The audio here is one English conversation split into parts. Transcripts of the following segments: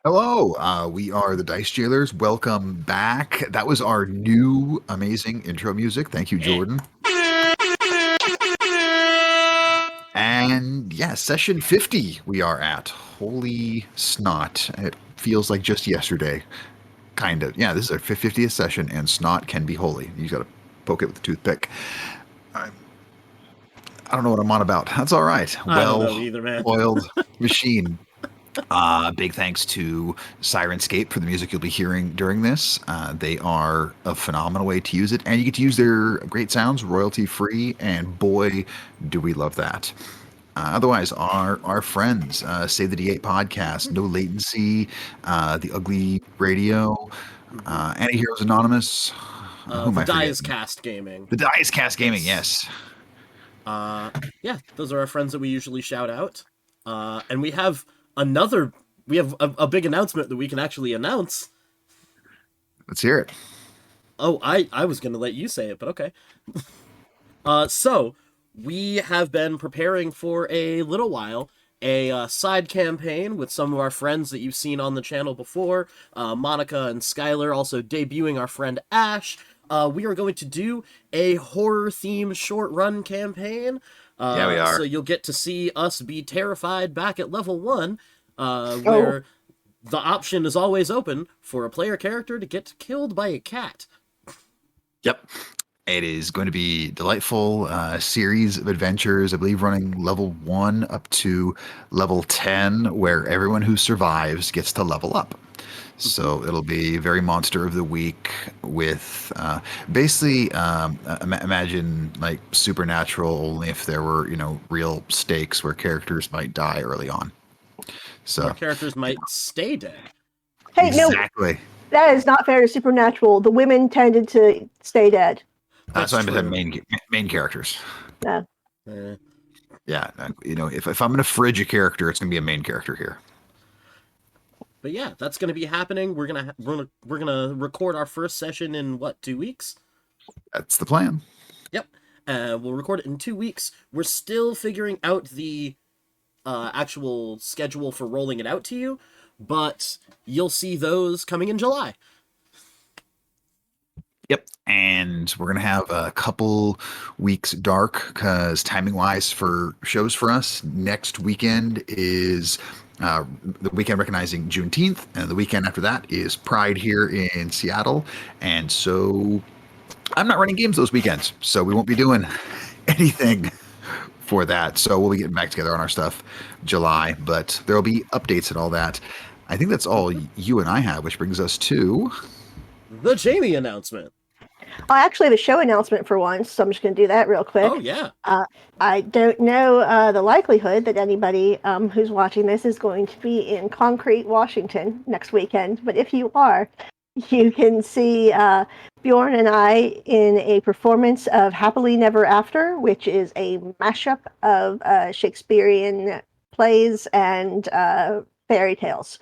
Hello, we are the Dice Jailers. Welcome back. That was our new amazing intro music. Thank you, Jordan. And yeah, session 50 we are at. Holy snot. It feels like just yesterday. Kind of. Yeah, this is our 50th session, and snot can be holy. You gotta poke it with a toothpick. I, I don't know what I'm on about. That's all right. I don't Well know either, man. oiled machine. Big thanks to Sirenscape for the music you'll be hearing during this. They are a phenomenal way to use it, and you get to use their great sounds royalty free. And boy, do we love that! Otherwise, our friends, Save the D8 podcast, No Latency, The Ugly Radio, Anti Heroes Anonymous. Who am The I Die is forgetting? Cast Gaming. The Dice Cast Gaming. Yes. Yes, Yeah, those are our friends that we usually shout out. And we have another. We have a big announcement that we can actually announce. let's hear it. Oh, I was gonna let you say it, but okay. So we have been preparing for a little while a side campaign with some of our friends that you've seen on the channel before, Monica and Skylar, also debuting our friend Ash. We are going to do a horror theme short run campaign. Yeah, we So are. you'll get to see us be terrified back at level 1, Oh, where the option is always open for a player character to get killed by a cat. Yep. It is going to be delightful series of adventures. I believe running level 1 up to level 10, where everyone who survives gets to level up. So it'll be very monster of the week with basically imagine like Supernatural, only if there were real stakes where characters might die early on. Or So characters might stay dead. hey, no, exactly. that is not fair to Supernatural. The women tended to stay dead. That's So I'm the true. main characters. Uh, Eh. Yeah, if I'm gonna fridge a character, it's gonna be a main character here. But yeah, that's gonna be happening. We're gonna record our first session in what, 2 weeks? That's the plan. Yep. We'll record it in 2 weeks. We're still figuring out the actual schedule for rolling it out to you, but you'll see those coming in July. Yep. And we're going to have a couple weeks dark because timing wise for shows for us, next weekend is the weekend recognizing Juneteenth, and the weekend after that is Pride here in Seattle. And so I'm not running games those weekends, so we won't be doing anything for that. So we'll be getting back together on our stuff July, but there'll be updates and all that. I think that's all you and I have, which brings us to The Jamie announcement. I actually have a show announcement for once, so I'm just going to do that real quick. Oh yeah. I don't know the likelihood that anybody who's watching this is going to be in Concrete, Washington next weekend, but if you are, you can see Bjorn and I in a performance of Happily Never After, which is a mashup of Shakespearean plays and fairy tales.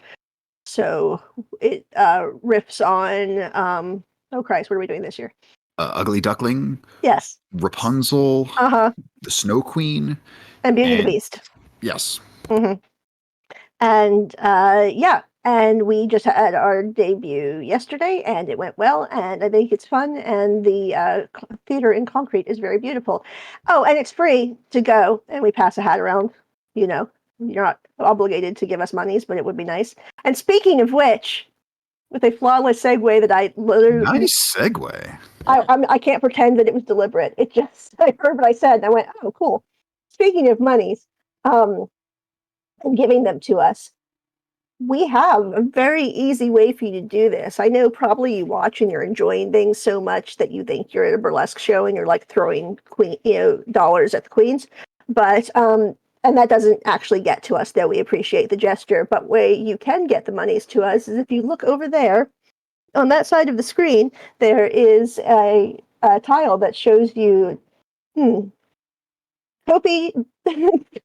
So it riffs on, oh Christ, what are we doing this year? Ugly Duckling, Yes. Rapunzel, Uh-huh. the Snow Queen, And Beauty and the and Beast. yes, And yeah, and we just had our debut yesterday, and it went well, and I think it's fun, and the theater in Concrete is very beautiful. Oh, and it's free to go, and we pass a hat around. You know, you're not obligated to give us monies, but it would be nice. And speaking of which, with a flawless segue that I literally, nice segue. I can't pretend that it was deliberate. It just, I heard what I said, and I went, oh, cool. Speaking of monies, and giving them to us, we have a very easy way for you to do this. I know probably you watch and you're enjoying things so much that you think you're at a burlesque show and you're like throwing dollars at the queens, but and that doesn't actually get to us, though we appreciate the gesture. But where you can get the monies to us is if you look over there on that side of the screen, there is a tile that shows you Kofi,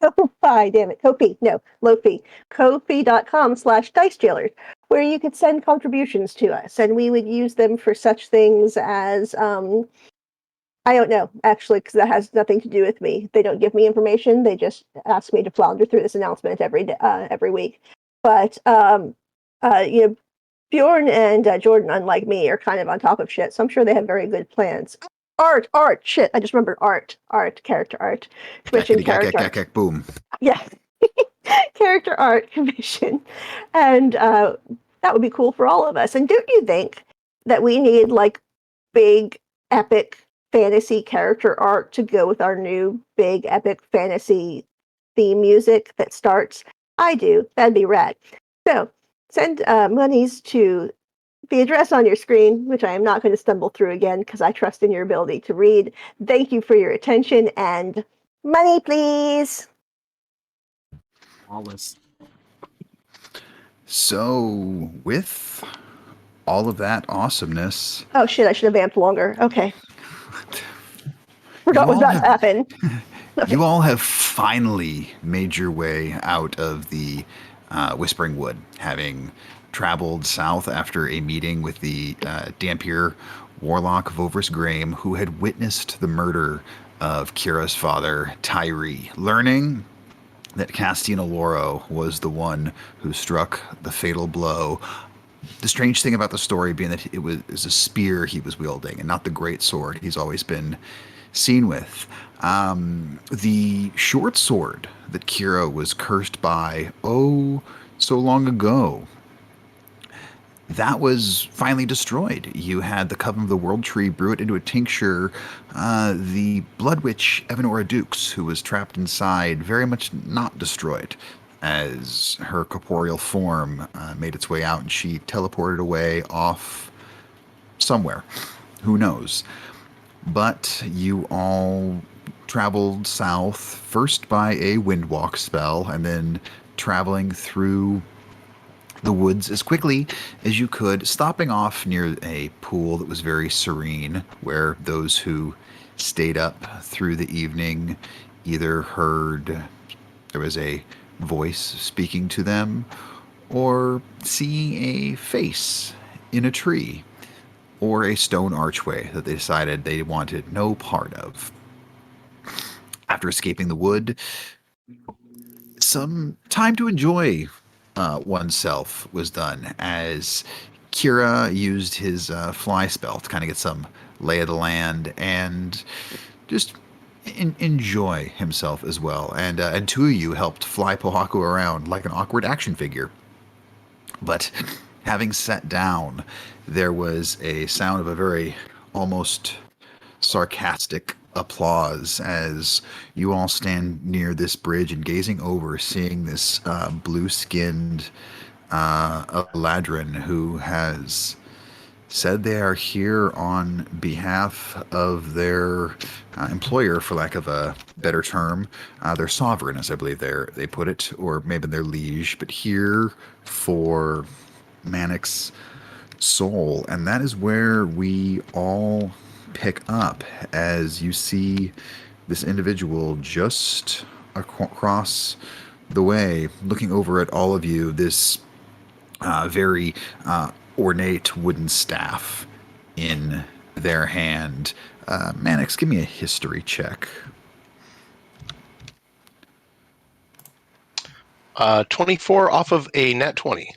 Ko-fi, damn it, Kofi, no, Lofi, Kofi.com/dicejailers, where you could send contributions to us, and we would use them for such things as, I don't know, actually, because that has nothing to do with me. They don't give me information. They just ask me to flounder through this announcement every week. But Bjorn and Jordan, unlike me, are kind of on top of shit, so I'm sure they have very good plans. Shit, I just remembered character art, commission character art. Boom. Yeah, character art commission, and that would be cool for all of us. And don't you think that we need like big epic fantasy character art to go with our new big epic fantasy theme music that starts? I do. That'd be rad. So send monies to the address on your screen, which I am not going to stumble through again because I trust in your ability to read. Thank you for your attention, and money, please. Wallace. So, with all of that awesomeness, Oh shit, I should have amped longer. Okay. Forgot what that happened. You all have finally made your way out of the Whispering Wood, having traveled south after a meeting with the Dampier warlock Vovrus Graham, who had witnessed the murder of Kira's father, Tyree, learning that Castina Loro was the one who struck the fatal blow. The strange thing about the story being that it was a spear he was wielding and not the great sword he's always been seen with. The short sword that Kira was cursed by so long ago, that was finally destroyed. You had the Coven of the World Tree brew it into a tincture. The Blood Witch Evanora Dukes, who was trapped inside, very much not destroyed, as her corporeal form made its way out and she teleported away off somewhere. Who knows? But you all traveled south, first by a windwalk spell, and then traveling through the woods as quickly as you could, stopping off near a pool that was very serene, where those who stayed up through the evening either heard there was a voice speaking to them, or seeing a face in a tree, or a stone archway that they decided they wanted no part of. After escaping the wood, some time to enjoy oneself was done, as Kira used his fly spell to kind of get some lay of the land and just enjoy himself as well. And two of you helped fly Pohaku around like an awkward action figure. But having sat down, there was a sound of a very almost sarcastic applause as you all stand near this bridge and gazing over, seeing this blue-skinned Eladrin who has said they are here on behalf of their employer, for lack of a better term, their sovereign, as I believe they put it, or maybe their liege, but here for Manic's soul. And that is where we all pick up, as you see this individual just across the way, looking over at all of you, this very ornate wooden staff in their hand. Mannix, give me a history check. 24 off of a nat 20.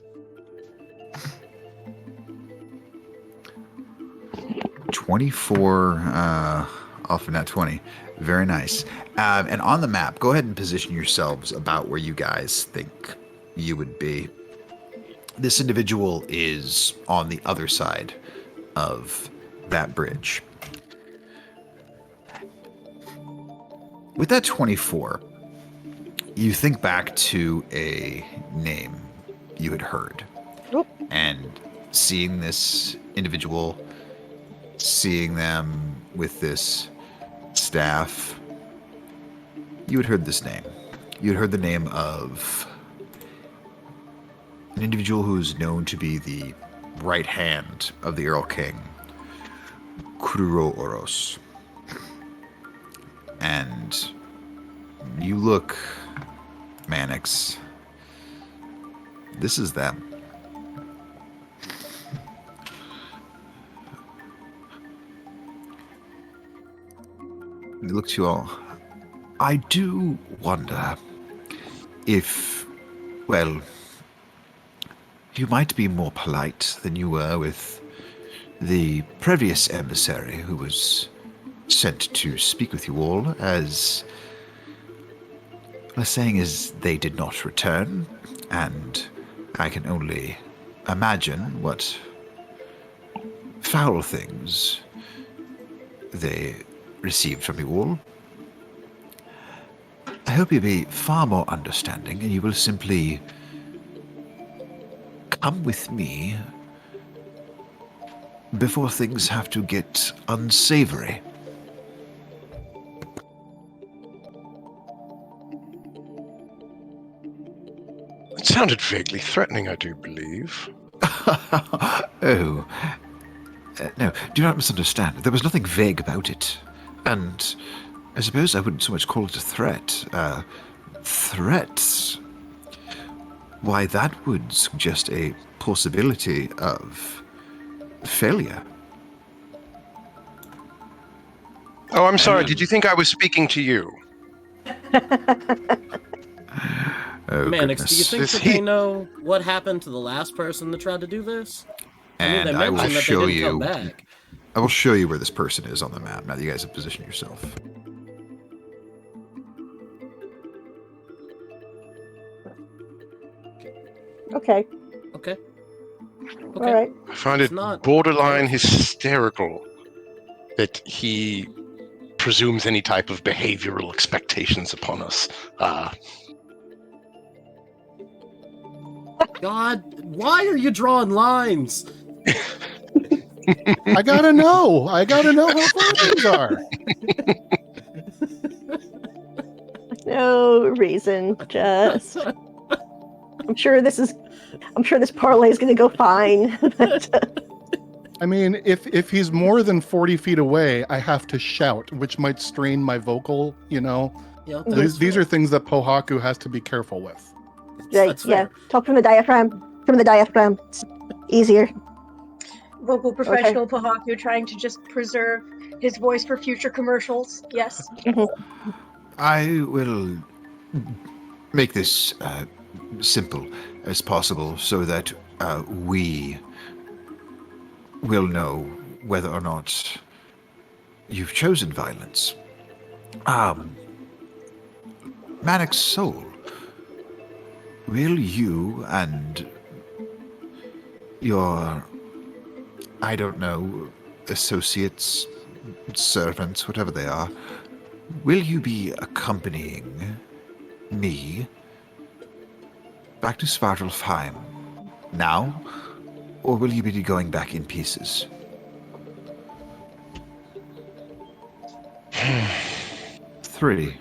24 off of nat 20. Very nice. And on the map, go ahead and position yourselves about where you guys think you would be. This individual is on the other side of that bridge. With that 24, you think back to a name you had heard. Oop. And seeing this individual, seeing them with this staff, you had heard this name. You had heard the name of an individual who's known to be the right hand of the Earl King, Kruro Oros. And you look, Mannix, this is them. They look to you all. I do wonder if, well, You might be more polite than you were with the previous emissary who was sent to speak with you all, as the saying is they did not return, and I can only imagine what foul things they received from you all. I hope you'll be far more understanding and you will simply come with me before things have to get unsavory. It sounded vaguely threatening, I do believe. Oh. No, do not misunderstand. There was nothing vague about it. And I suppose I wouldn't so much call it a threat. Threats? Why, that would suggest a possibility of failure. Oh, I'm sorry. Did you think I was speaking to you? Oh, Mannix, goodness. do you think Is that he- they know what happened to the last person that tried to do this? And they I will mentioned that show they didn't come you. back. I will show you where this person is on the map. Now that you guys have positioned yourself. Okay. Okay. All right. I find It's it not- borderline hysterical that he presumes any type of behavioral expectations upon us. God, why are you drawing lines? I gotta know. I gotta know how far things are. No reason. Just. I'm sure this parlay is going to go fine. I mean, if he's more than 40 feet away, I have to shout, which might strain my vocal. You know, Yeah, these are things that Pohaku has to be careful with. Right, that's yeah. fair. Talk from the diaphragm. From the diaphragm. It's easier. Vocal professional Pohaku trying to just preserve his voice for future commercials. Yes. I will make this simple as possible so that we will know whether or not you've chosen violence. Mannix Soul, will you and your, I don't know, associates, servants, whatever they are, will you be accompanying me back to Svartalfheim now, or will you be going back in pieces? Three.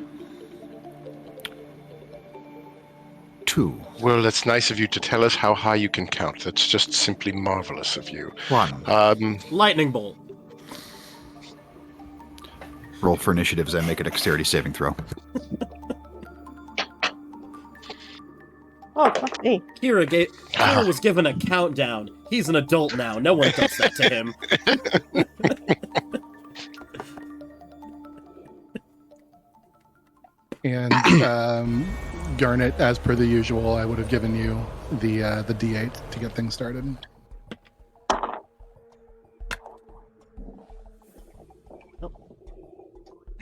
Two. Well, it's nice of you to tell us how high you can count. That's just simply marvelous of you. One. Lightning bolt. Roll for initiative as I make a dexterity saving throw. Oh, fuck me. Kira was given a countdown. He's an adult now. No one does that to him. And Garnet, as per the usual, I would have given you the D8 to get things started.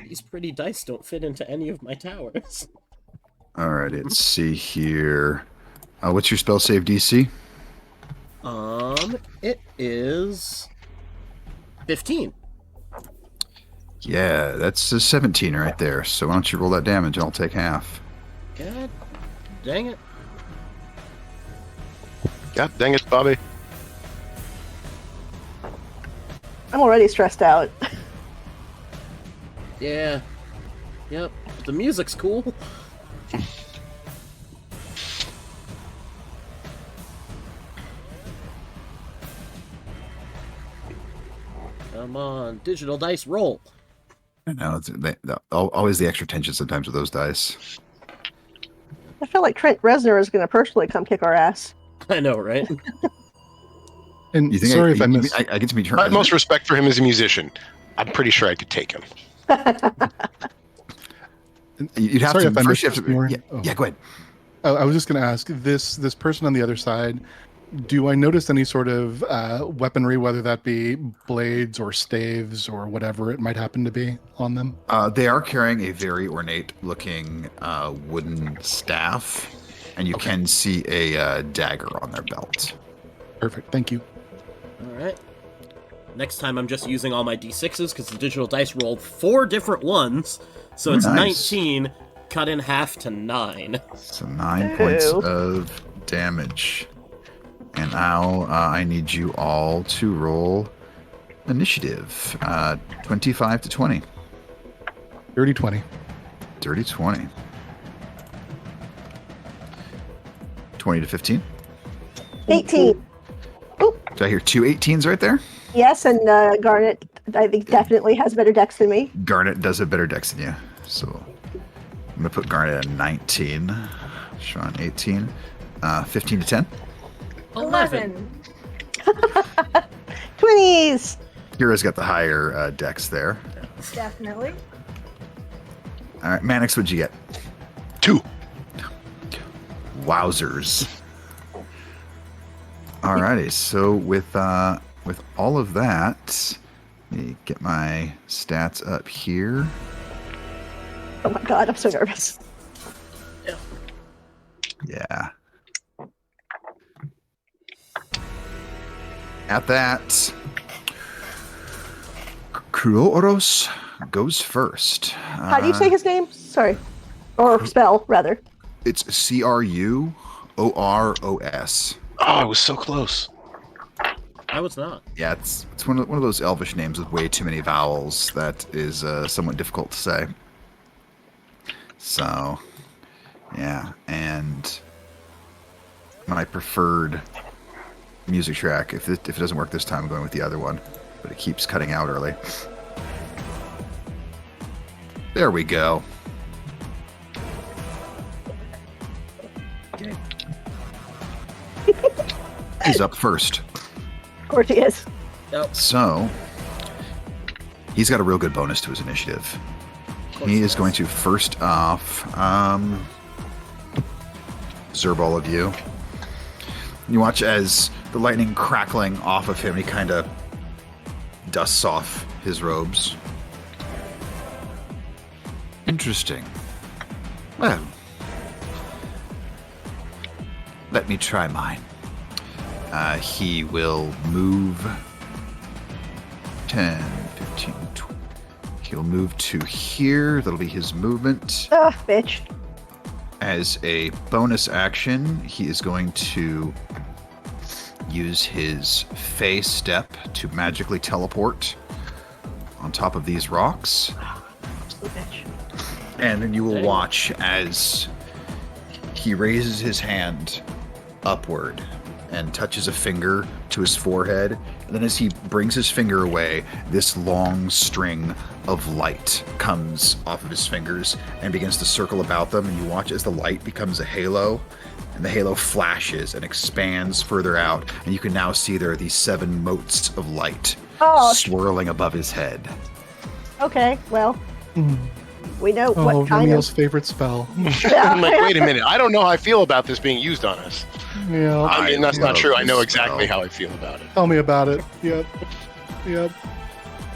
These pretty dice don't fit into any of my towers. All right, let's see here. What's your spell save DC? It is 15. Yeah, that's a 17 right there. So why don't you roll that damage and I'll take half. God dang it. God dang it, Bobby. I'm already stressed out. Yeah. Yep. The music's cool. Come on, digital dice roll. I know, always the extra tension sometimes with those dice. I feel like Trent Reznor is going to personally come kick our ass. I know, right? And You think sorry if I missed. I get to meet her. Utmost respect for him as a musician. I'm pretty sure I could take him. You'd have Sorry to if I first. You missed have this, to. Bjorn. Yeah, Oh. yeah, go ahead. I was just going to ask this person on the other side. do I notice any sort of weaponry, whether that be blades or staves or whatever it might happen to be on them? They are carrying a very ornate-looking wooden staff, and you can see a dagger on their belt. Perfect. Thank you. All right. Next time I'm just using all my d6s because the digital dice rolled 4 different ones, so it's Nice. 19 cut in half to 9. So 9 Ew. points of damage. And now I need you all to roll initiative. 25 to 20. Dirty 20. Dirty 20. 20 to 15. 18. Did I hear 2 18s right there? Yes, and Garnet, I think, definitely has better dex than me. Garnet does a better dex than you. So I'm going to put Garnet at 19. Sean 18. 15 to 10. 11. 20s. Hero's got the higher dex there. Definitely. All right, Mannix, what'd you get? 2. Wowzers. Alrighty, so with all of that, let me get my stats up here. Oh my god, I'm so nervous. Yeah. At that, Kruoros goes first. How do you say his name? Sorry. Or spell, rather. It's Cruoros. Oh, I was so close. I was not. Yeah, it's one of those elvish names with way too many vowels that is somewhat difficult to say. So, yeah, and my preferred music track, if it doesn't work this time, I'm going with the other one, but it keeps cutting out early. There we go. He's up first. Of course he is. So, he's got a real good bonus to his initiative. He is going to first off observe all of you. You watch as the lightning crackling off of him, he kind of dusts off his robes. Interesting. Well, let me try mine. He will move 10, 15, 20. He'll move to here. That'll be his movement. Ugh, bitch. As a bonus action, he is going to use his Fey Step to magically teleport on top of these rocks. Absolute bitch. And then you will Dang. watch as he raises his hand upward and touches a finger to his forehead. And then as he brings his finger away, this long string of light comes off of his fingers and begins to circle about them. And you watch as the light becomes a halo, and the halo flashes and expands further out. And you can now see there are these 7 motes of light Oh, swirling above his head. okay. Well, we know what Oh, kind Remiel's of... favorite spell. I'm like, wait a minute. I don't know how I feel about this being used on us. Yeah, I mean, that's not love true. I know this exactly spell. how I feel about it. tell me about it. Yep. Yep.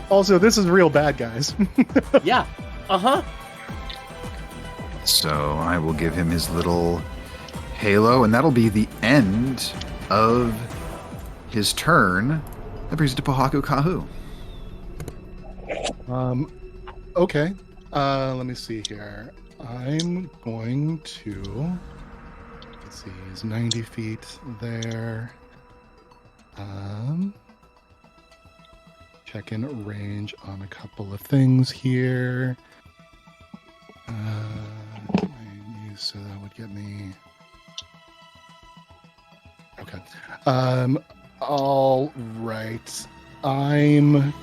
Also, this is real bad, guys. Yeah. Uh-huh. So I will give him his little halo, and that'll be the end of his turn. That brings it to Pohaku Kahu. Okay. Let me see here. I'm going to... Let's see, he's 90 feet there. Check in range on a couple of things here. So that would get me... Okay. All right. I'm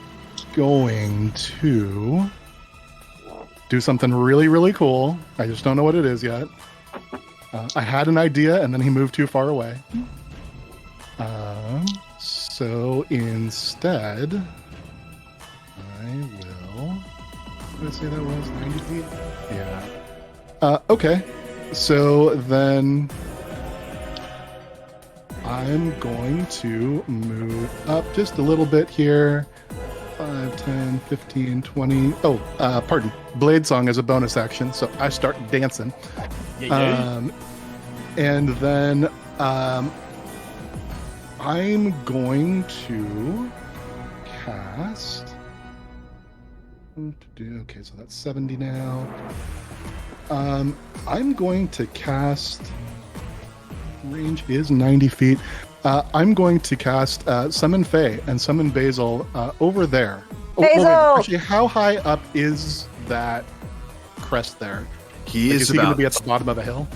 going to do something really, really cool. I just don't know what it is yet. I had an idea, and then he moved too far away. So instead, I will... What did I say that was? 90 feet? Yeah. Okay. So then I I'm going to move up just a little bit here. 5, 10, 15, 20. Oh, pardon. Blade Song is a bonus action, so I start dancing. Yeah. And then I'm going to cast. Okay, so that's 70 now. I'm going to cast. Range is 90 feet. I'm going to cast Summon Fae and Summon Basil over there. Basil! Actually, how high up is that crest there? He Like, is is he about. going to be at the bottom of a hill?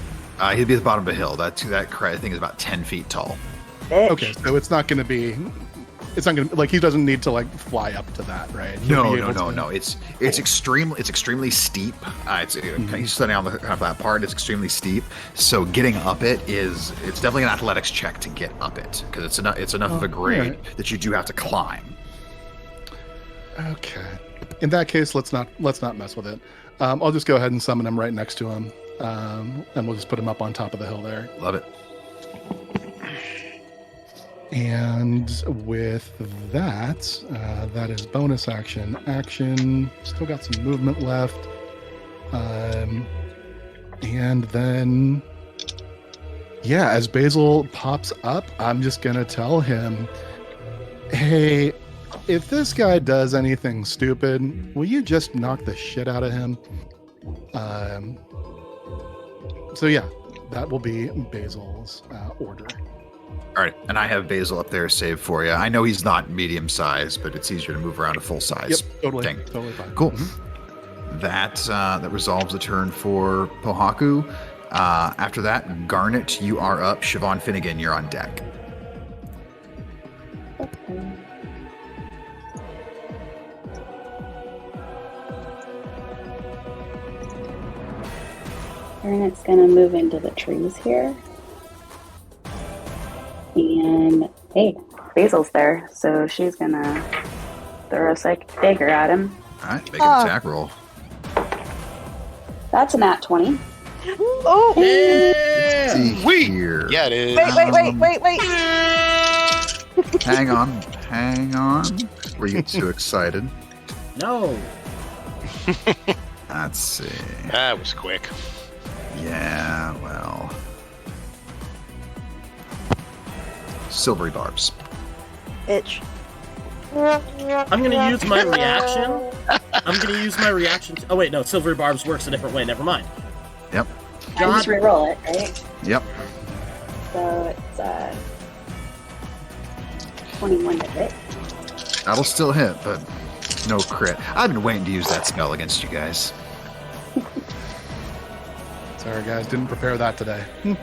He'd be at the bottom of a hill. That crest, I think, is about 10 feet tall. Bitch. Okay, so it's not going to be. It's not going to like he doesn't need to like fly up to that, right? He'll be able to- It's extremely steep. He's sitting on the kind of that part. It's extremely steep. So getting up it's definitely an athletics check to get up it because it's enough of a grade alright. that you do have to climb. Okay. In that case, let's not mess with it. I'll just go ahead and summon him right next to him, and we'll just put him up on top of the hill there. Love it. And with that, that is bonus action. Still got some movement left. And then, yeah, as Basil pops up, I'm just going to tell him, hey, if this guy does anything stupid, will you just knock the shit out of him? So yeah, that will be Basil's order. All right, and I have Basil up there saved for you. I know he's not medium size, but it's easier to move around to full size. Yep, totally, thing. totally fine. Cool. That resolves the turn for Pohaku. After that, Garnet, you are up. Siobhan Finnegan, you're on deck. Okay. Garnet's gonna move into the trees here. And hey, Basil's there, so she's gonna throw a psychic dagger at him. All right, make an attack roll. That's a nat 20. Oh! Yeah. See here. Yeah, it is. Wait. Hang on. Were you too excited? No. Let's see. That was quick. Yeah, well. Silvery barbs. Bitch. I'm gonna use my reaction. Oh wait, no, Silvery Barbs works a different way. Never mind. Yep. I just re-roll it, right? Yep. So it's 21 to hit. That'll still hit, but no crit. I've been waiting to use that spell against you guys. Sorry, guys, didn't prepare that today. It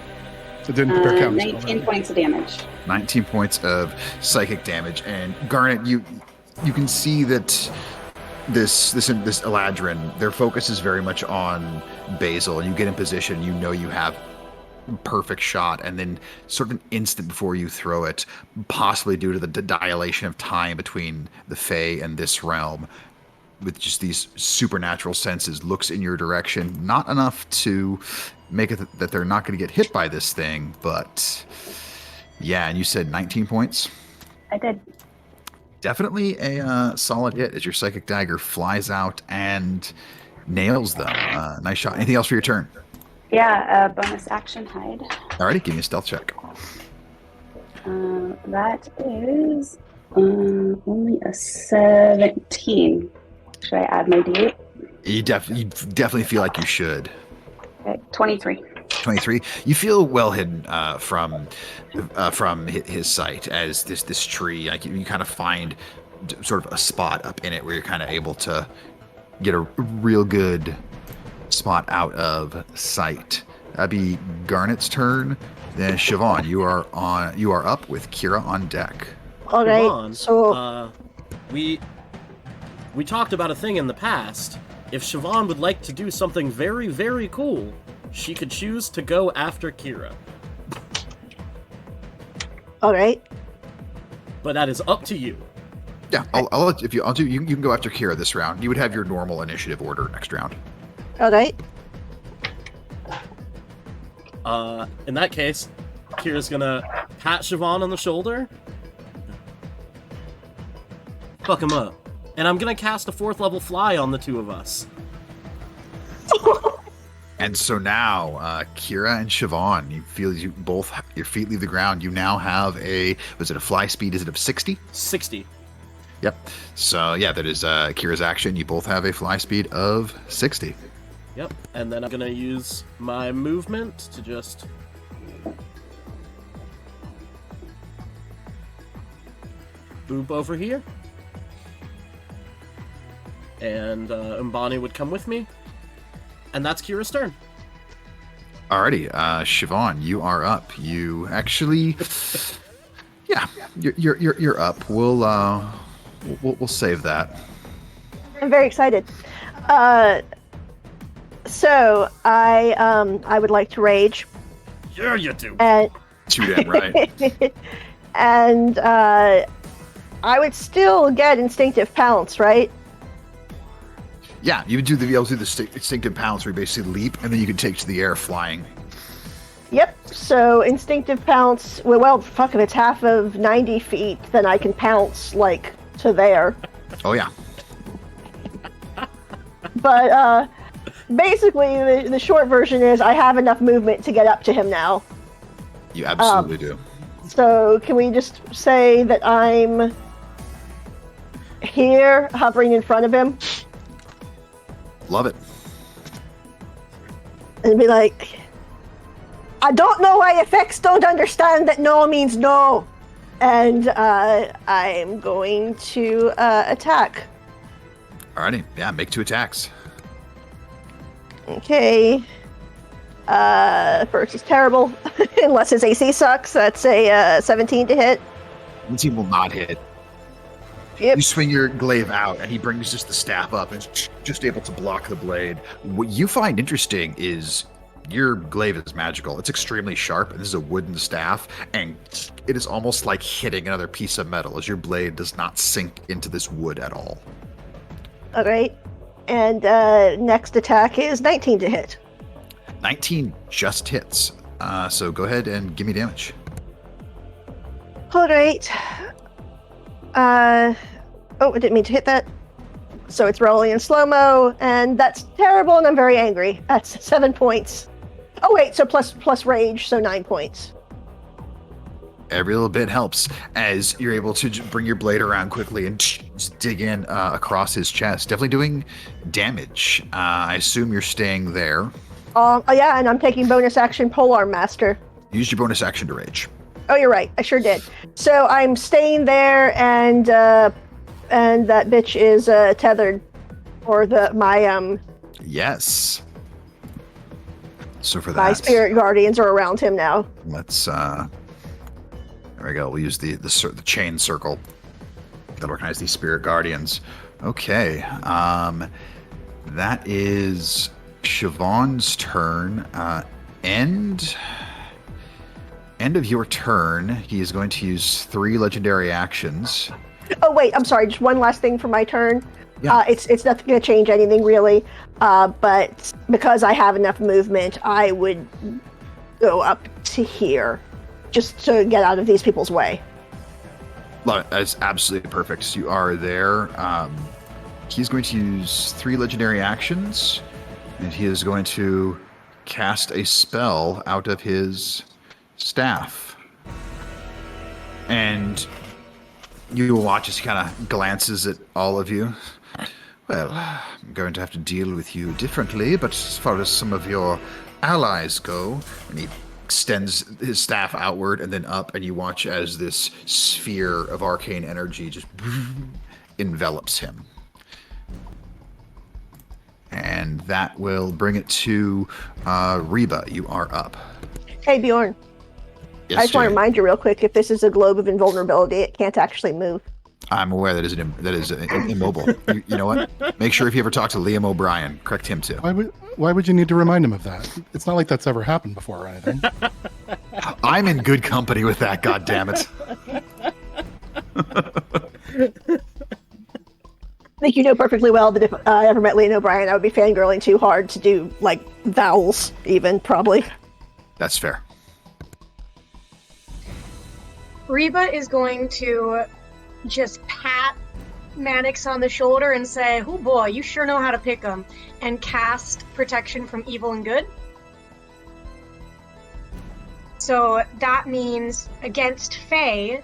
didn't prepare counter spell. 19 points of damage. 19 points of psychic damage, and Garnet, you can see that this Eladrin, their focus is very much on Basil, and you get in position, you know you have perfect shot, and then sort of an instant before you throw it, possibly due to the dilation of time between the Fae and this realm, with just these supernatural senses, looks in your direction, not enough to make it that they're not going to get hit by this thing, but yeah. And you said 19 points. I did. Definitely a solid hit as your psychic dagger flies out nails them. Nice shot. Anything else for your turn? Yeah, bonus action hide. Alrighty, give me a stealth check. That is only a 17. Should I add my D8? You definitely feel like you should. Okay, 23. 23. You feel well hidden from his sight as this tree. Like you kind of find sort of a spot up in it where you're kind of able to get a real good spot out of sight. That'd be Garnet's turn. Then Siobhan, you are up with Kira on deck. All right. Siobhan, So we talked about a thing in the past. If Siobhan would like to do something very, very cool, she could choose to go after Kira. all right. But that is up to you. Yeah, I'll let you can go after Kira this round. You would have your normal initiative order next round. All right. In that case, Kira's gonna pat Siobhan on the shoulder. Fuck him up. And I'm gonna cast a 4th level fly on the two of us. And so now, Kira and Siobhan, you feel you both, your feet leave the ground. You now have was it a fly speed? Is it of 60? 60. Yep. So yeah, that is Kira's action. You both have a fly speed of 60. Yep. And then I'm gonna use my movement to just... boop over here. And Umbani would come with me. And that's Kira's turn. Alrighty, Siobhan, you are up. You actually, yeah, you're up. We'll save that. I'm very excited. So I would like to rage. Yeah, you do. And Too damn right. and I would still get instinctive pounce, right? Yeah, you would do the instinctive pounce where you basically leap, and then you can take to the air flying. Yep. So instinctive pounce. Well, fuck, if it's half of 90 feet, then I can pounce like to there. Oh yeah. But basically, the short version is I have enough movement to get up to him now. You absolutely do. So can we just say that I'm here, hovering in front of him, Love it. and be like, I don't know why effects don't understand that no means no. And I'm going to attack. Alrighty, yeah, make 2 attacks. Okay. First is terrible, unless his AC sucks. That's a 17 to hit. The team will not hit. Yep. You swing your glaive out, and he brings just the staff up and is just able to block the blade. What you find interesting is your glaive is magical. It's extremely sharp, and this is a wooden staff, and it is almost like hitting another piece of metal, as your blade does not sink into this wood at all. All right. And next attack is 19 to hit. 19 just hits. So go ahead and give me damage. All right. Oh, I didn't mean to hit that. So it's rolling in slow-mo, and that's terrible, and I'm very angry. That's 7 points. Oh, wait, so plus rage, so 9 points. Every little bit helps as you're able to bring your blade around quickly and just dig in across his chest. Definitely doing damage. I assume you're staying there. Oh, yeah, and I'm taking bonus action Polearm Master. Use your bonus action to rage. Oh, you're right. I sure did. So I'm staying there, and that bitch is tethered, or my Yes. So for my that, spirit guardians are around him now. let's there we go. We'll use the chain circle that organize these spirit guardians. Okay. That is Siobhan's turn. End of your turn, he is going to use 3 legendary actions. Oh wait, I'm sorry. Just one last thing for my turn. Yeah. It's not going to change anything really, but because I have enough movement, I would go up to here, just to get out of these people's way. That's absolutely perfect. So you are there. He's going to use 3 legendary actions, and he is going to cast a spell out of his staff. And you will watch as he kind of glances at all of you. Well, I'm going to have to deal with you differently, but as far as some of your allies go, and he extends his staff outward and then up, and you watch as this sphere of arcane energy just envelops him. And that will bring it to Reba. You are up. Hey Bjorn, Yes, I just want to Jay. remind you real quick, if this is a globe of invulnerability, it can't actually move. I'm aware that is immobile. You know what? Make sure if you ever talk to Liam O'Brien, correct him too. Why would you need to remind him of that? It's not like that's ever happened before or anything. I'm in good company with that. God damn it! I think you know perfectly well that if I ever met Liam O'Brien, I would be fangirling too hard to do, like, vowels, even, probably. That's fair. Reba is going to just pat Mannix on the shoulder and say, "Oh boy, you sure know how to pick 'em," and cast Protection from Evil and Good. So that means against Faye,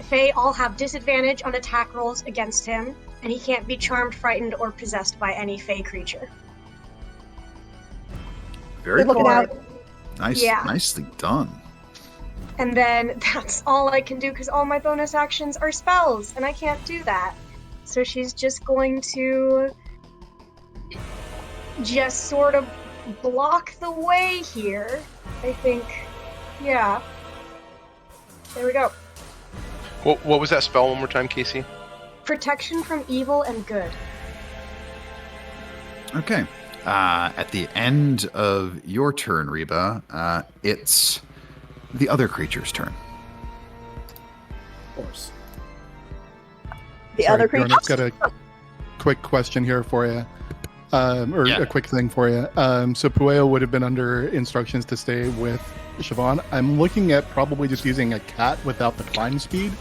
Faye all have disadvantage on attack rolls against him, and he can't be charmed, frightened, or possessed by any Faye creature. Very Good looking cool. out. Nice, Yeah. nicely done. And then that's all I can do because all my bonus actions are spells, and I can't do that. So she's just going to just sort of block the way here. I think, yeah. There we go. What was that spell one more time, Casey? Protection from Evil and Good. Okay. At the end of your turn, Reba, it's the other creature's turn. Of course. The other creature. I've got a quick question here for you. Yeah. A quick thing for you. So Pueo would have been under instructions to stay with Siobhan. I'm looking at probably just using a cat without the climb speed.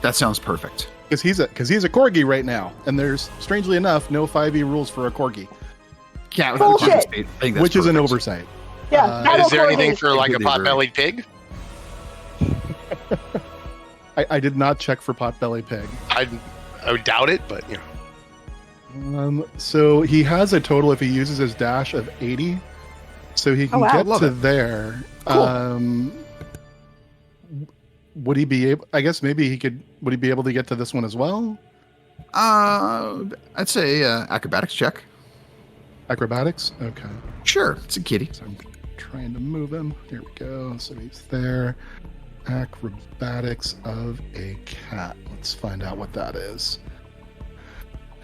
That sounds perfect. Because he's a corgi right now, and there's, strangely enough, no 5e rules for a corgi, Cat with Bullshit. the speed. I think that's which is an perfect. oversight. Yeah. Uh, Is there Corgi. anything for like a Completely pot-bellied pig? I did not check for potbelly pig. I would doubt it, but you know. So he has a total, if he uses his dash, of 80. So he can wow. get Love to it. there. Cool. Would he be able? I guess maybe he could. Would he be able to get to this one as well? I'd say acrobatics check. Acrobatics. Okay. Sure, it's a kitty. So I'm trying to move him. Here we go. So he's there. Acrobatics of a cat. Let's find out what that is.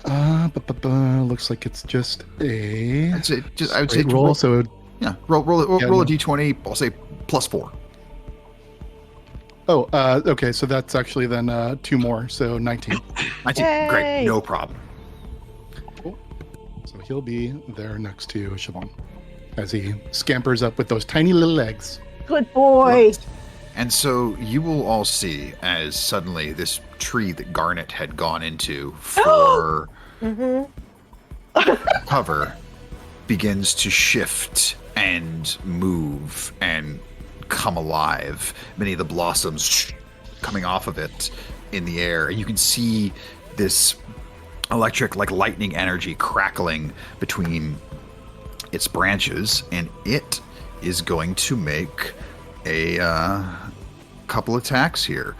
Looks like it's just a. I'd say I would say straight roll. So Yeah, roll Yeah, a no. d20. I'll say +4. okay. So that's actually then 2 more. So 19. 19. Yay. Great, no problem. So he'll be there next to Siobhan as he scampers up with those tiny little legs. Good boy. And so you will all see as suddenly this tree that Garnet had gone into for cover begins to shift and move and come alive. Many of the blossoms coming off of it in the air. And you can see this electric, like lightning energy crackling between its branches, and it is going to make a couple attacks here.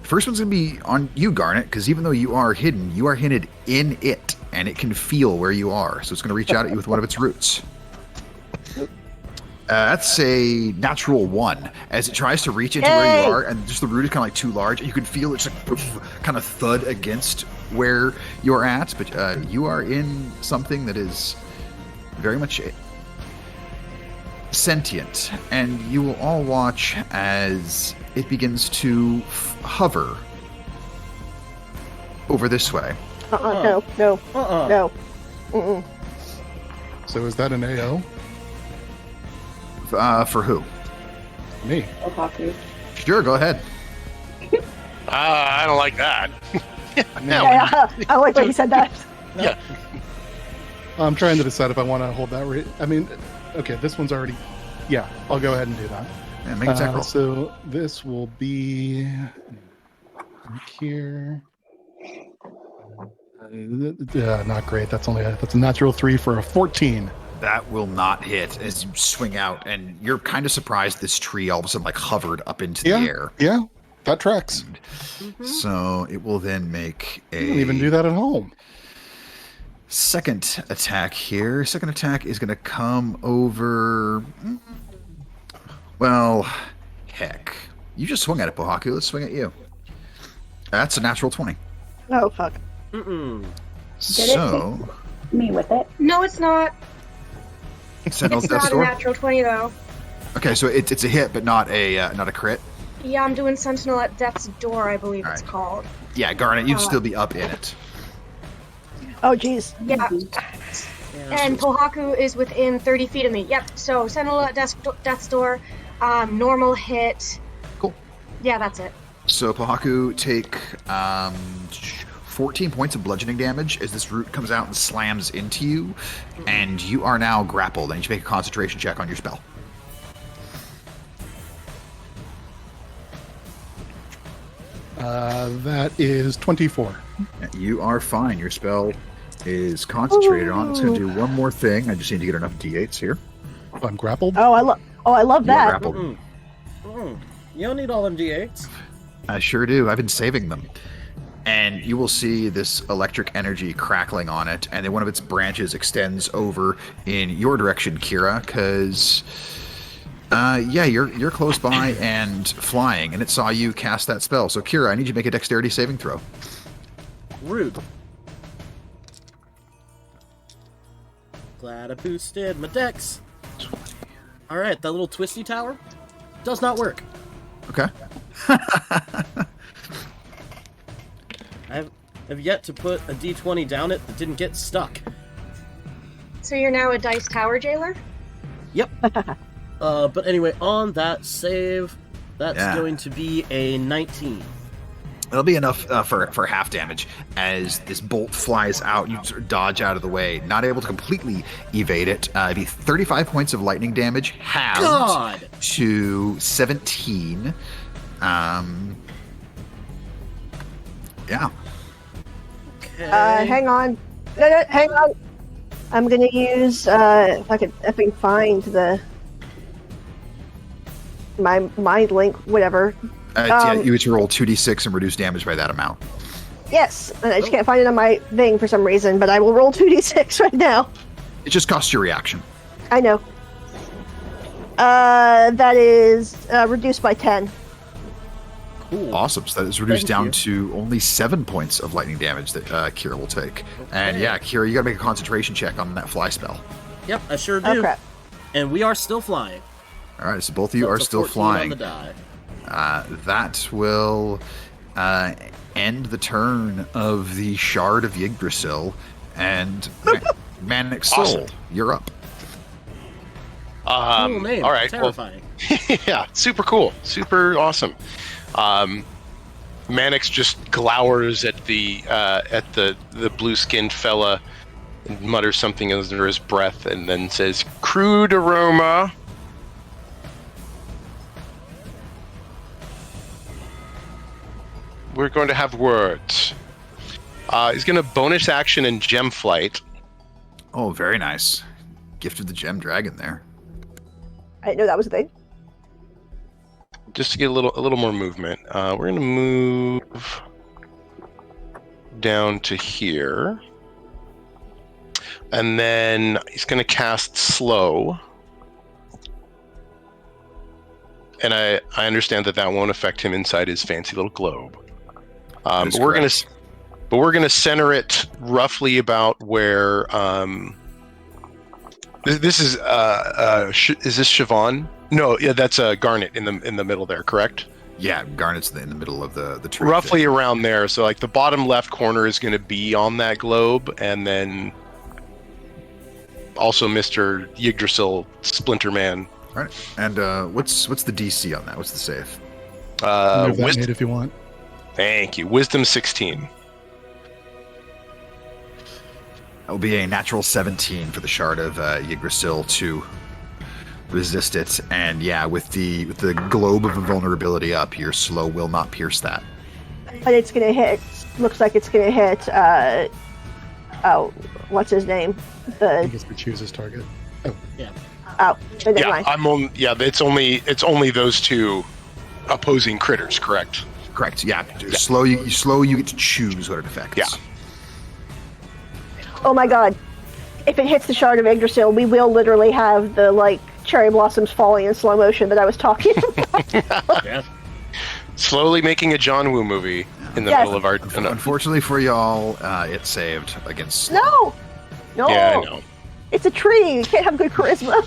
First one's going to be on you, Garnet, because even though you are hidden in it, and it can feel where you are. So it's going to reach out at you with one of its roots. That's a natural 1. As it tries to reach into where you are, and just the root is kind of like too large, you can feel it just like poof, kind of thud against where you're at. But you are in something that is very much sentient, and you will all watch as it begins to hover over this way. No. No. Mm-mm. So is that an AO? For who? Me. Ohaku. Sure, go ahead. I don't like that. Yeah, I like when you said that. Yeah. I'm trying to decide if I want to hold that rate. I mean, okay, this one's already. Yeah, I'll go ahead and do that. Yeah, make a attack roll. So this will be right here. Not great. That's a natural 3 for a 14. That will not hit as you swing out, and you're kind of surprised this tree all of a sudden like hovered up into the air. Yeah, that tracks. So it will then make You don't even do a that at home. second attack here. Second attack is going to come over. Well, heck. You just swung at it, Pohaku. Let's swing at you. That's a natural 20. Oh, fuck. Mm-mm. So, Me with it. No, it's not. Sentinel's It's Death's not a Door. natural 20 though. Okay, so it's a hit, but not a crit. Yeah, I'm doing Sentinel at Death's Door, I believe it's Alright. called. Yeah, Garnet, you'd still be up in it. Oh, jeez. Yeah. And Pohaku is within 30 feet of me. Yep. So Sentinel at Death's Door. Normal hit. Cool. Yeah, that's it. So Pohaku, take 14 points of bludgeoning damage as this root comes out and slams into you, and you are now grappled. I need you to make a concentration check on your spell. That is 24. You are fine. Your spell is concentrated on. It's going to do one more thing. I just need to get enough d8s here. If I'm grappled, Oh, I love You are that. grappled. You don't need all them d8s. I sure do. I've been saving them. And you will see this electric energy crackling on it, and then one of its branches extends over in your direction, Kira, because, you're close by and flying, and it saw you cast that spell. So, Kira, I need you to make a dexterity saving throw. Rude. Glad I boosted my dex. Alright, that little twisty tower does not work. Okay. I have yet to put a d20 down it that didn't get stuck. So you're now a dice tower jailer? Yep. But anyway, on that save, that's Yeah. going to be a 19. It'll be enough for half damage as this bolt flies out. You sort of dodge out of the way, not able to completely evade it. It'd be 35 points of lightning damage, halved God! to 17. Yeah. Okay. Hang on. No, hang on. I'm gonna use if I can find my mind link, whatever. You get to roll 2d6 and reduce damage by that amount. Yes, and I just can't find it on my thing for some reason, but I will roll 2d6 right now. It just costs your reaction. I know. That is reduced by 10. Cool. Awesome. So that is reduced Thank down you. to only 7 points of lightning damage that Kira will take. And Okay. yeah, Kira, you gotta make a concentration check on that fly spell. Yep, I sure do. Oh crap. And we are still flying. All right, so both of you So are it's a still 14 on flying. the die. That will end the turn of the Shard of Yggdrasil, and Manic Soul, Awesome. you're up. Cool name. All right. Well, Terrifying. yeah, super cool, super awesome. Mannix just glowers at the blue-skinned fella, and mutters something under his breath, and then says, "Crude aroma." We're going to have words. He's going to bonus action and gem flight. Oh, very nice. Gift of the Gem Dragon there. I didn't know that was a thing. Just to get a little more movement. We're going to move down to here. And then he's going to cast slow. And I understand that won't affect him inside his fancy little globe. That is But we're going correct. to But we're going to center it roughly about where. This is is this Siobhan? No, yeah, that's Garnet in the middle there, correct? Yeah, Garnet's in the middle of the tree. Roughly around there. So like the bottom left corner is going to be on that globe, and then also Mr. Yggdrasil Splinter Man. All right. And what's the DC on that? What's the save? Move that Wisdom. Nate if you want. Thank you. Wisdom 16. That will be a natural 17 for the Shard of Yggdrasil to resist it. And yeah, with the globe of invulnerability up, your slow will not pierce that. But it's gonna hit. Looks like it's gonna hit. Oh, what's his name? He gets to choose his target. Oh, never Yeah, mind. it's only those two opposing critters, correct? Correct. Yeah. Slow. You get to choose what it affects. Yeah. Oh my god! If it hits the Shard of Yggdrasil, we will literally have the cherry blossoms falling in slow motion that I was talking about. Yeah. Slowly making a John Woo movie in the Yes. middle of our. No. Unfortunately for y'all, it saved against. No, Yeah, I know. it's a tree. You can't have good charisma.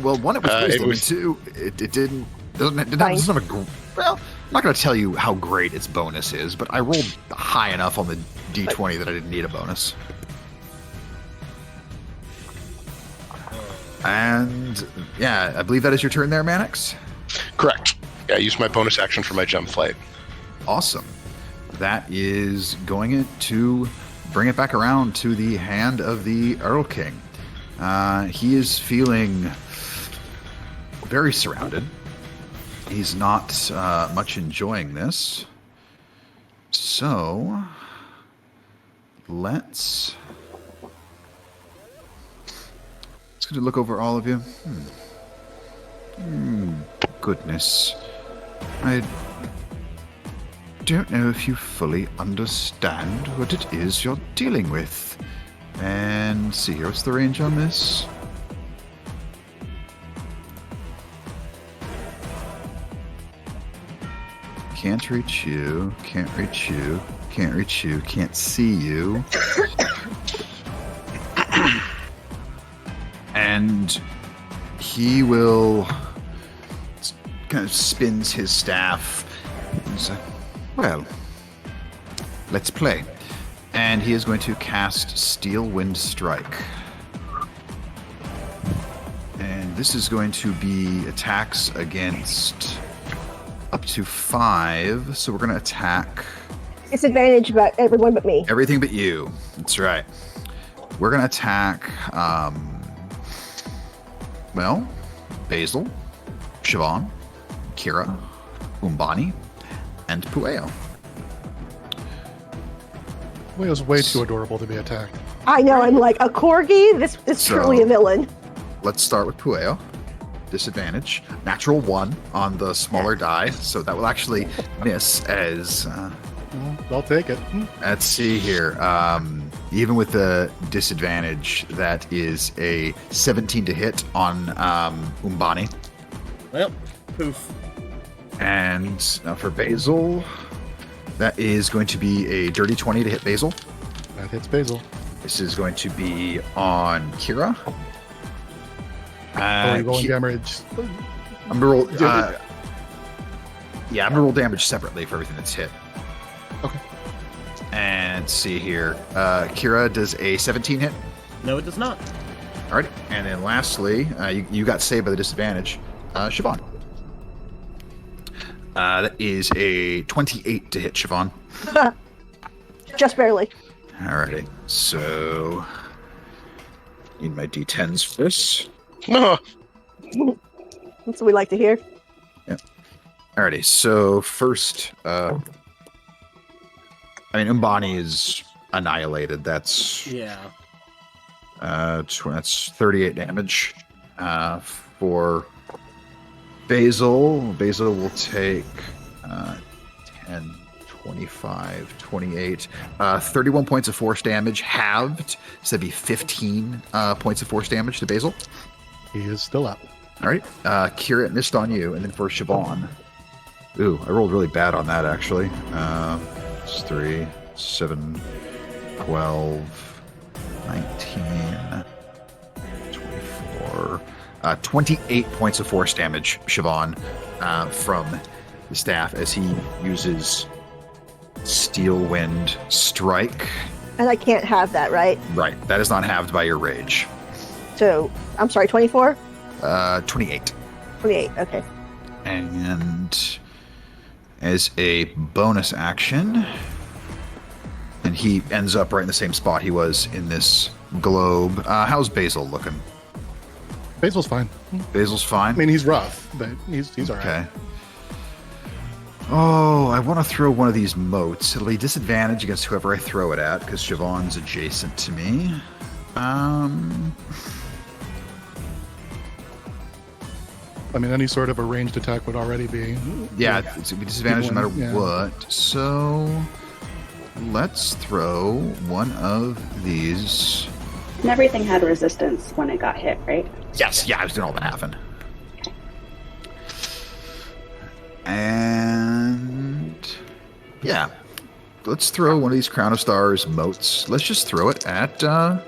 Well, one, it was It wisdom, was- and two, it didn't. Doesn't Fine. have a. Well, I'm not going to tell you how great its bonus is, but I rolled high enough on the d20 that I didn't need a bonus. And yeah, I believe that is your turn there, Mannix. Correct. Yeah, I used my bonus action for my jump flight. Awesome. That is going to bring it back around to the hand of the Earl King. He is feeling very surrounded. He's not much enjoying this. So, let's going to look over all of you. Goodness. I don't know if you fully understand what it is you're dealing with. And see here, what's the range on this? Can't reach you, can't reach you, can't reach you, can't see you. And he will kind of spins his staff. He's like, well, let's play. And he is going to cast Steel Wind Strike. And this is going to be attacks against up to 5. So we're going to attack Disadvantage about everyone but me. everything but you. That's right. We're going to attack, well, Basil, Siobhan, Kira, Umbani, and Pueo. Leo's way too adorable to be attacked. I know, I'm like, a corgi? This is So- truly a villain. Let's start with Pueo. Disadvantage. Natural 1 on the smaller die, so that will actually miss as... Well, I'll take it. let's see here. Even with the disadvantage, that is a 17 to hit on Umbani. Well, poof. And now for Basil, that is going to be a dirty 20 to hit Basil. That hits Basil. This is going to be on Kira. Oh, you're rolling damage. I'm gonna roll. Yeah, I'm gonna roll damage separately for everything that's hit. Okay. And let's see here. Kira does a 17 hit. No, it does not. All right. And then lastly, you got saved by the disadvantage. Siobhan. That is a 28 to hit Siobhan. Just barely. Alrighty. So need my d10s for this. No. That's what we like to hear. Alrighty. So first, I mean, Umbani is annihilated. That's Yeah. that's 38 damage. For Basil will take 10, 25, 28, 31 points of force damage, halved. So that'd be 15 points of force damage to Basil. He is still up. All right. Kira missed on you. And then for Siobhan. Ooh, I rolled really bad on that, actually. It's 3, 7, 12, 19, 24, 28 points of force damage, Siobhan, from the staff as he uses Steel Wind Strike. And I can't have that, right? Right. That is not halved by your rage. So, I'm sorry, 24? 28. 28, okay. And as a bonus action, and he ends up right in the same spot he was in this globe. How's Basil looking? Basil's fine. Basil's fine? I mean, he's rough, but he's all right. Okay. Oh, I want to throw one of these motes. It'll be disadvantage against whoever I throw it at, because Siobhan's adjacent to me. I mean, any sort of a ranged attack would already be. Yeah, it's a disadvantage no matter Yeah. what. So let's throw one of these. And everything had resistance when it got hit, right? Yes, yeah, I was doing all the halving. And yeah, let's throw one of these Crown of Stars motes. Let's just throw it at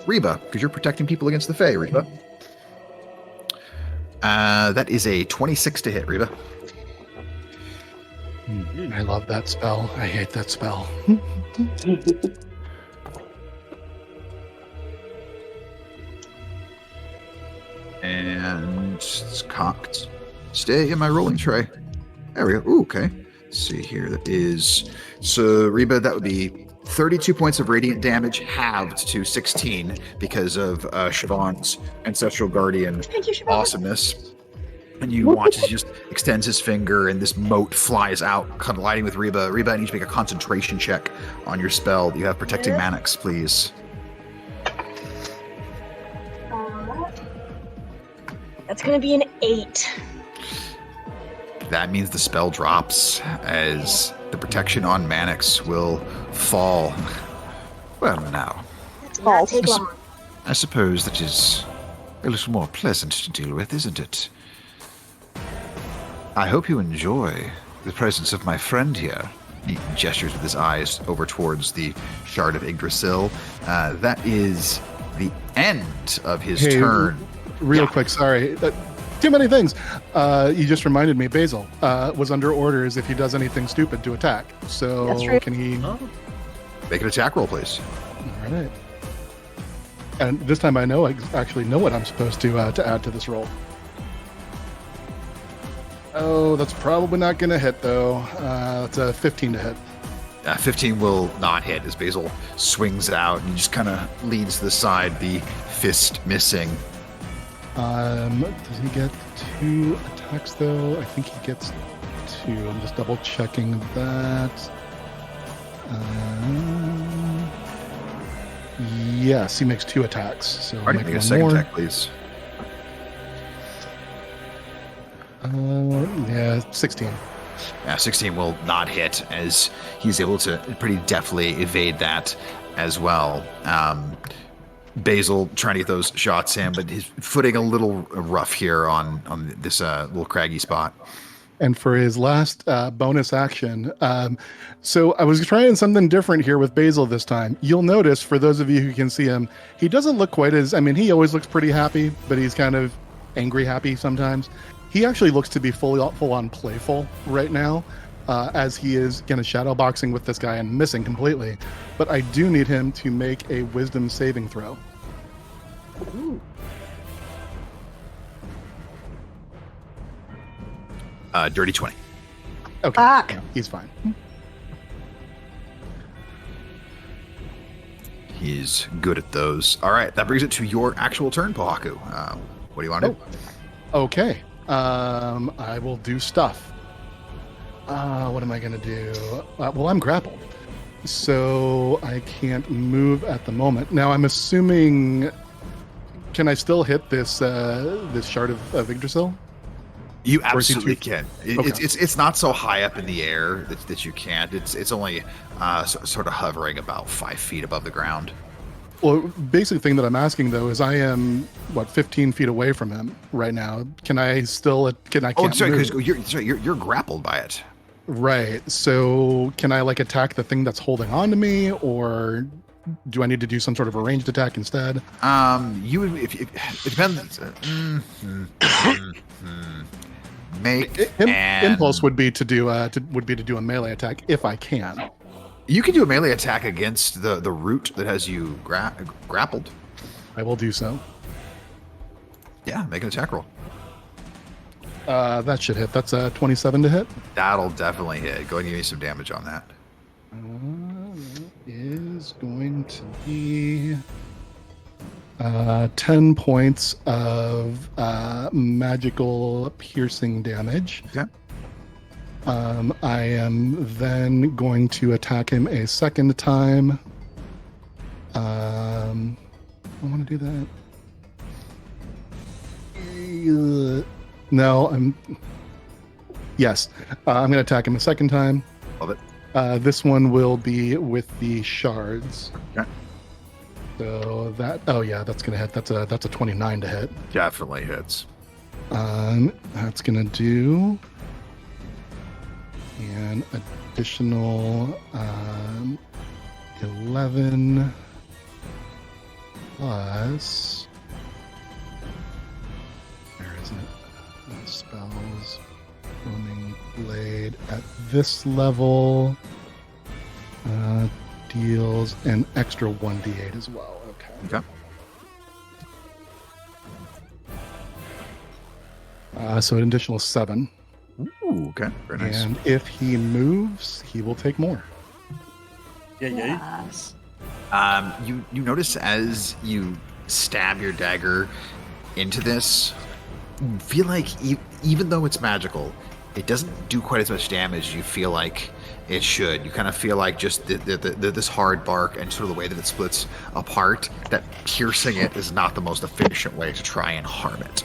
Reba, because you're protecting people against the Fae, Reba. That is a 26 to hit, Reba. I love that spell. I hate that spell. And it's cocked. Stay in my rolling tray. There we go. Ooh, okay. Let's see here. That is... So, Reba, that would be 32 points of radiant damage halved to 16 because of Siobhan's Ancestral Guardian Thank you, Siobhan. awesomeness. And you watch as he just extends his finger and this mote flies out, colliding with Reba. Reba, I need you to make a concentration check on your spell. You have Protecting Manix, please. That's going to be an 8. That means the spell drops as the protection on Manix will fall. Well, now, That did not take False. long. I suppose that is a little more pleasant to deal with, isn't it? I hope you enjoy the presence of my friend here. He gestures with his eyes over towards the shard of Yggdrasil. That is the end of his Hey, turn. Real Yeah. quick, sorry. Too many things. You just reminded me, Basil was under orders if he does anything stupid to attack. So That's right. can he... Oh, Make an attack roll, please. All right. And this time I actually know what I'm supposed to add to this roll. Oh, that's probably not going to hit, though. That's a 15 to hit. 15 will not hit as Basil swings out and just kind of leans to the side, the fist missing. Does he get 2 attacks, though? I think he gets 2. I'm just double checking that. Yes, he makes 2 attacks. So Alright, make make a one second more. attack, please. Yeah, 16. 16 will not hit as he's able to pretty deftly evade that as well. Basil trying to get those shots in, but his footing a little rough here on this little craggy spot. And for his last bonus action, so I was trying something different here with Basil this time. You'll notice, for those of you who can see him, he doesn't look quite as, I mean, he always looks pretty happy, but he's kind of angry happy sometimes. He actually looks to be full on playful right now, as he is kind of shadowboxing with this guy and missing completely. But I do need him to make a wisdom saving throw. Dirty 20. Okay, Fuck. yeah, he's fine. He's good at those. All right, that brings it to your actual turn, Pohaku. What do you want to do? Okay. I will do stuff. What am I going to do? Well, I'm grappled, so I can't move at the moment. Now, I'm assuming... Can I still hit this this shard of Yggdrasil? You Or is he absolutely too- can. Okay. It's not so high up in the air that you can't. It's only sort of hovering about 5 feet above the ground. Well, basic thing that I'm asking, though, is I am, 15 feet away from him right now. Can I still... Can I Oh, can't sorry, move? because you're grappled by it. Right. So can I, attack the thing that's holding on to me, or do I need to do some sort of a ranged attack instead? You would if it depends. Make an Impulse would be to do a melee attack if I can. You can do a melee attack against the root that has you grappled. I will do so. Yeah, make an attack roll. That should hit. That's a 27 to hit. That'll definitely hit. Go ahead and give me some damage on that. Is going to be 10 points of magical piercing damage. Okay. I am then going to attack him a second time. I want to do that. No, Yes, I'm going to attack him a second time. Love it. This one will be with the shards. Okay. So that, oh yeah, that's gonna hit. That's a 29 to hit. Definitely hits. That's gonna do an additional 11 plus. Where is it? Spells. Booming Blade at this level deals an extra 1d8 as well. Okay. Okay. So an additional 7. Ooh, okay, very nice. And if he moves, he will take more. Yeah. Yes. You notice as you stab your dagger into this, you feel like even though it's magical, it doesn't do quite as much damage as you feel like it should. You kind of feel like just this hard bark and sort of the way that it splits apart, that piercing it is not the most efficient way to try and harm it.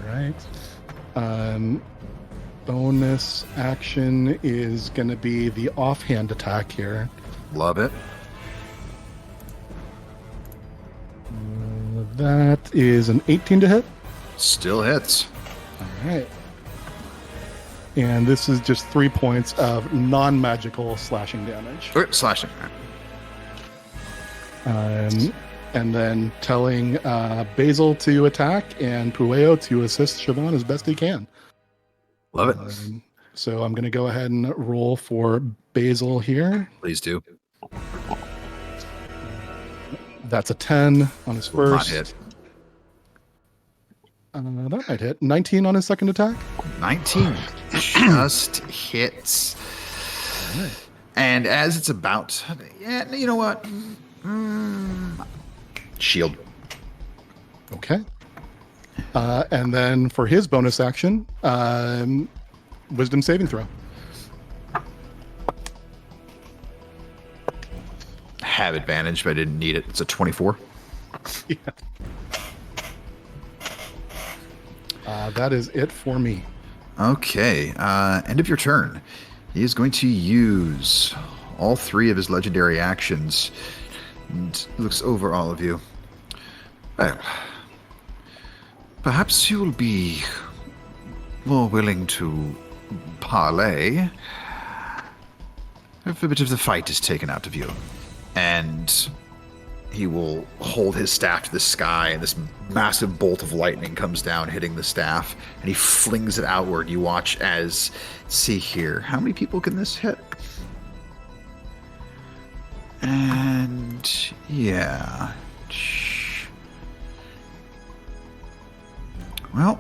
Right. Bonus action is going to be the offhand attack here. Love it. That is an 18 to hit. Still hits. All right. And this is just 3 points of non-magical slashing damage. Slashing. And then telling Basil to attack and Pueo to assist Siobhan as best he can. Love it. So I'm going to go ahead and roll for Basil here. Please do. That's a 10 on his Will not first. hit. That might hit. 19 on his second attack. 19 just hits. And as it's about, yeah, you know what? Shield. Okay. And then for his bonus action, wisdom saving throw. Have advantage, but I didn't need it. It's a 24. Yeah. That is it for me. Okay. End of your turn. He is going to use all 3 of his legendary actions and looks over all of you. Well, perhaps you will be more willing to parley if a bit of the fight is taken out of you. And he will hold his staff to the sky, and this massive bolt of lightning comes down, hitting the staff, and he flings it outward. You watch as, see here, how many people can this hit? And yeah. Well,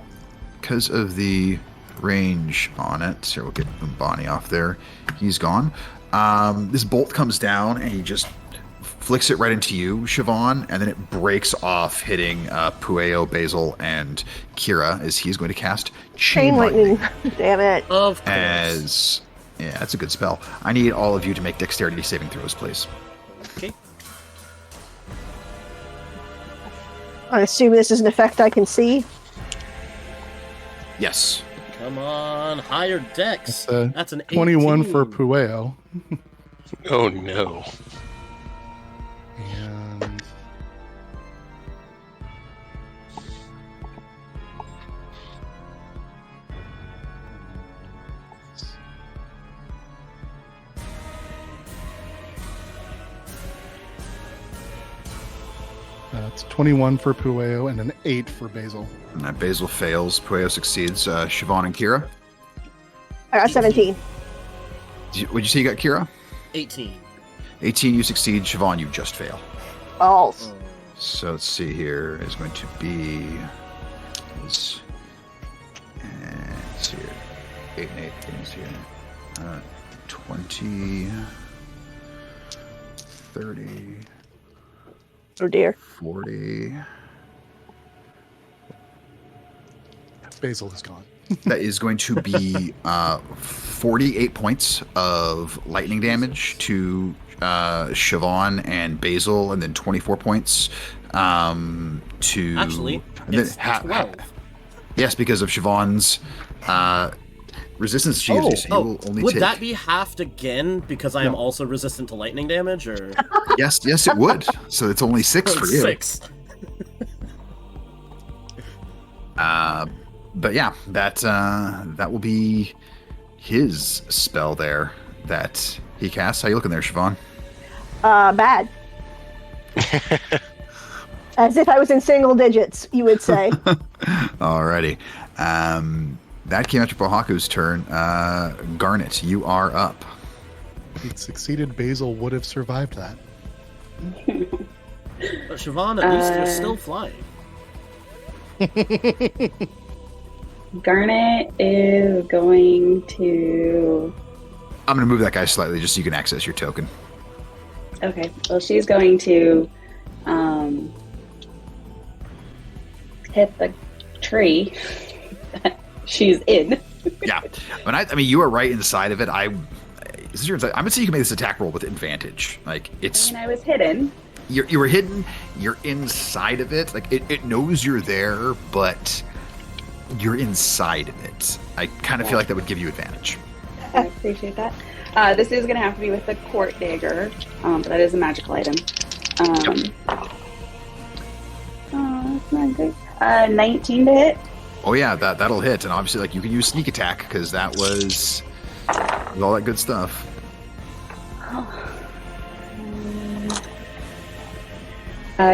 because of the range on it, so we'll get Bonnie off there. He's gone. This bolt comes down, and he just flicks it right into you, Siobhan, and then it breaks off, hitting Pueo, Basil, and Kira, as he's going to cast Chain lightning. Damn it. Of course. As yeah, that's a good spell. I need all of you to make dexterity saving throws, please. Okay. I assume this is an effect I can see. Yes. Come on, higher dex. That's an 18. 21 for Pueo. Oh no. And that's 21 for Pueo and an 8 for Basil. And that Basil fails. Pueo succeeds. Siobhan and Kira. I got 17. Would you say you got Kira? 18. 18, you succeed. Siobhan, you just fail. Balls. So let's see here. Is going to be let's see here. 8 and 8 things here. 20, 30, Oh dear. 40. Basil is gone. That is going to be 48 points of lightning damage to Siobhan and Basil, and then 24 points to... Actually, and then it's 12. Yes, because of Siobhan's resistance she gives you, so you will only would take... that be halved again because I am also resistant to lightning damage, or Yes, it would. So it's only 6 for you. 6? But yeah, that will be his spell there that he casts. How you looking there, Siobhan? Bad. As if I was in single digits, you would say. Alrighty. That came after Pohaku's turn. Garnet, you are up. If he'd succeeded, Basil would have survived that. But Siobhan, at least you're still flying. Garnet is going to. I'm going to move that guy slightly just so you can access your token. Okay, well, she's going to hit the tree that she's in. Yeah. I mean, you are right inside of it. I'm going to say you can make this attack roll with advantage. Like, it's. And I was hidden. You were hidden. You're inside of it. Like, it knows you're there, but you're inside of it. I kind of feel like that would give you advantage. I appreciate that. This is going to have to be with the court dagger, but that is a magical item. Oh, that's not good. 19 to hit. Oh yeah, that'll hit, and obviously, like, you can use sneak attack because that was all that good stuff.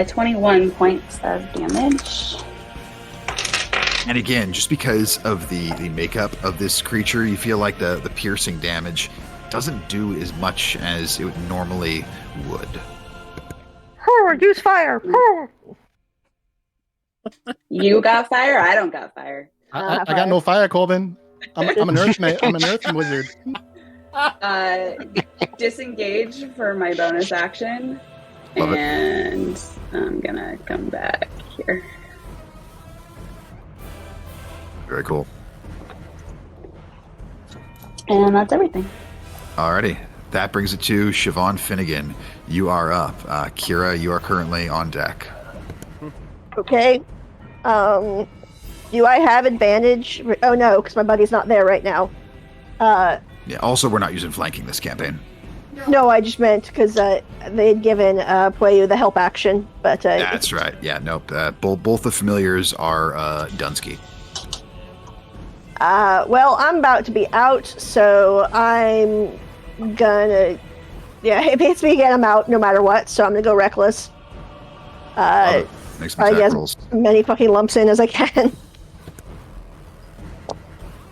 21 points of damage. And again, just because of the makeup of this creature, you feel like the piercing damage doesn't do as much as it would normally would. Use fire. You got fire? I don't got fire. I got no fire, Colvin. I'm an earth I'm an earth wizard. Disengage for my bonus action. Love it. And I'm gonna come back here. Very cool. And that's everything. Alrighty. That brings it to Siobhan Finnegan. You are up. Kira, you are currently on deck. Okay. Do I have advantage? Oh no, because my buddy's not there right now. Yeah. Also, we're not using flanking this campaign. No, I just meant because they had given Pueyu the help action, but That's right. Yeah. Nope. Both the familiars are Dunsky. well, I'm about to be out, so I'm gonna. Yeah, if it hits me again, I'm out no matter what. So I'm gonna go reckless. Make some I attack guess rolls. many fucking lumps in as I can.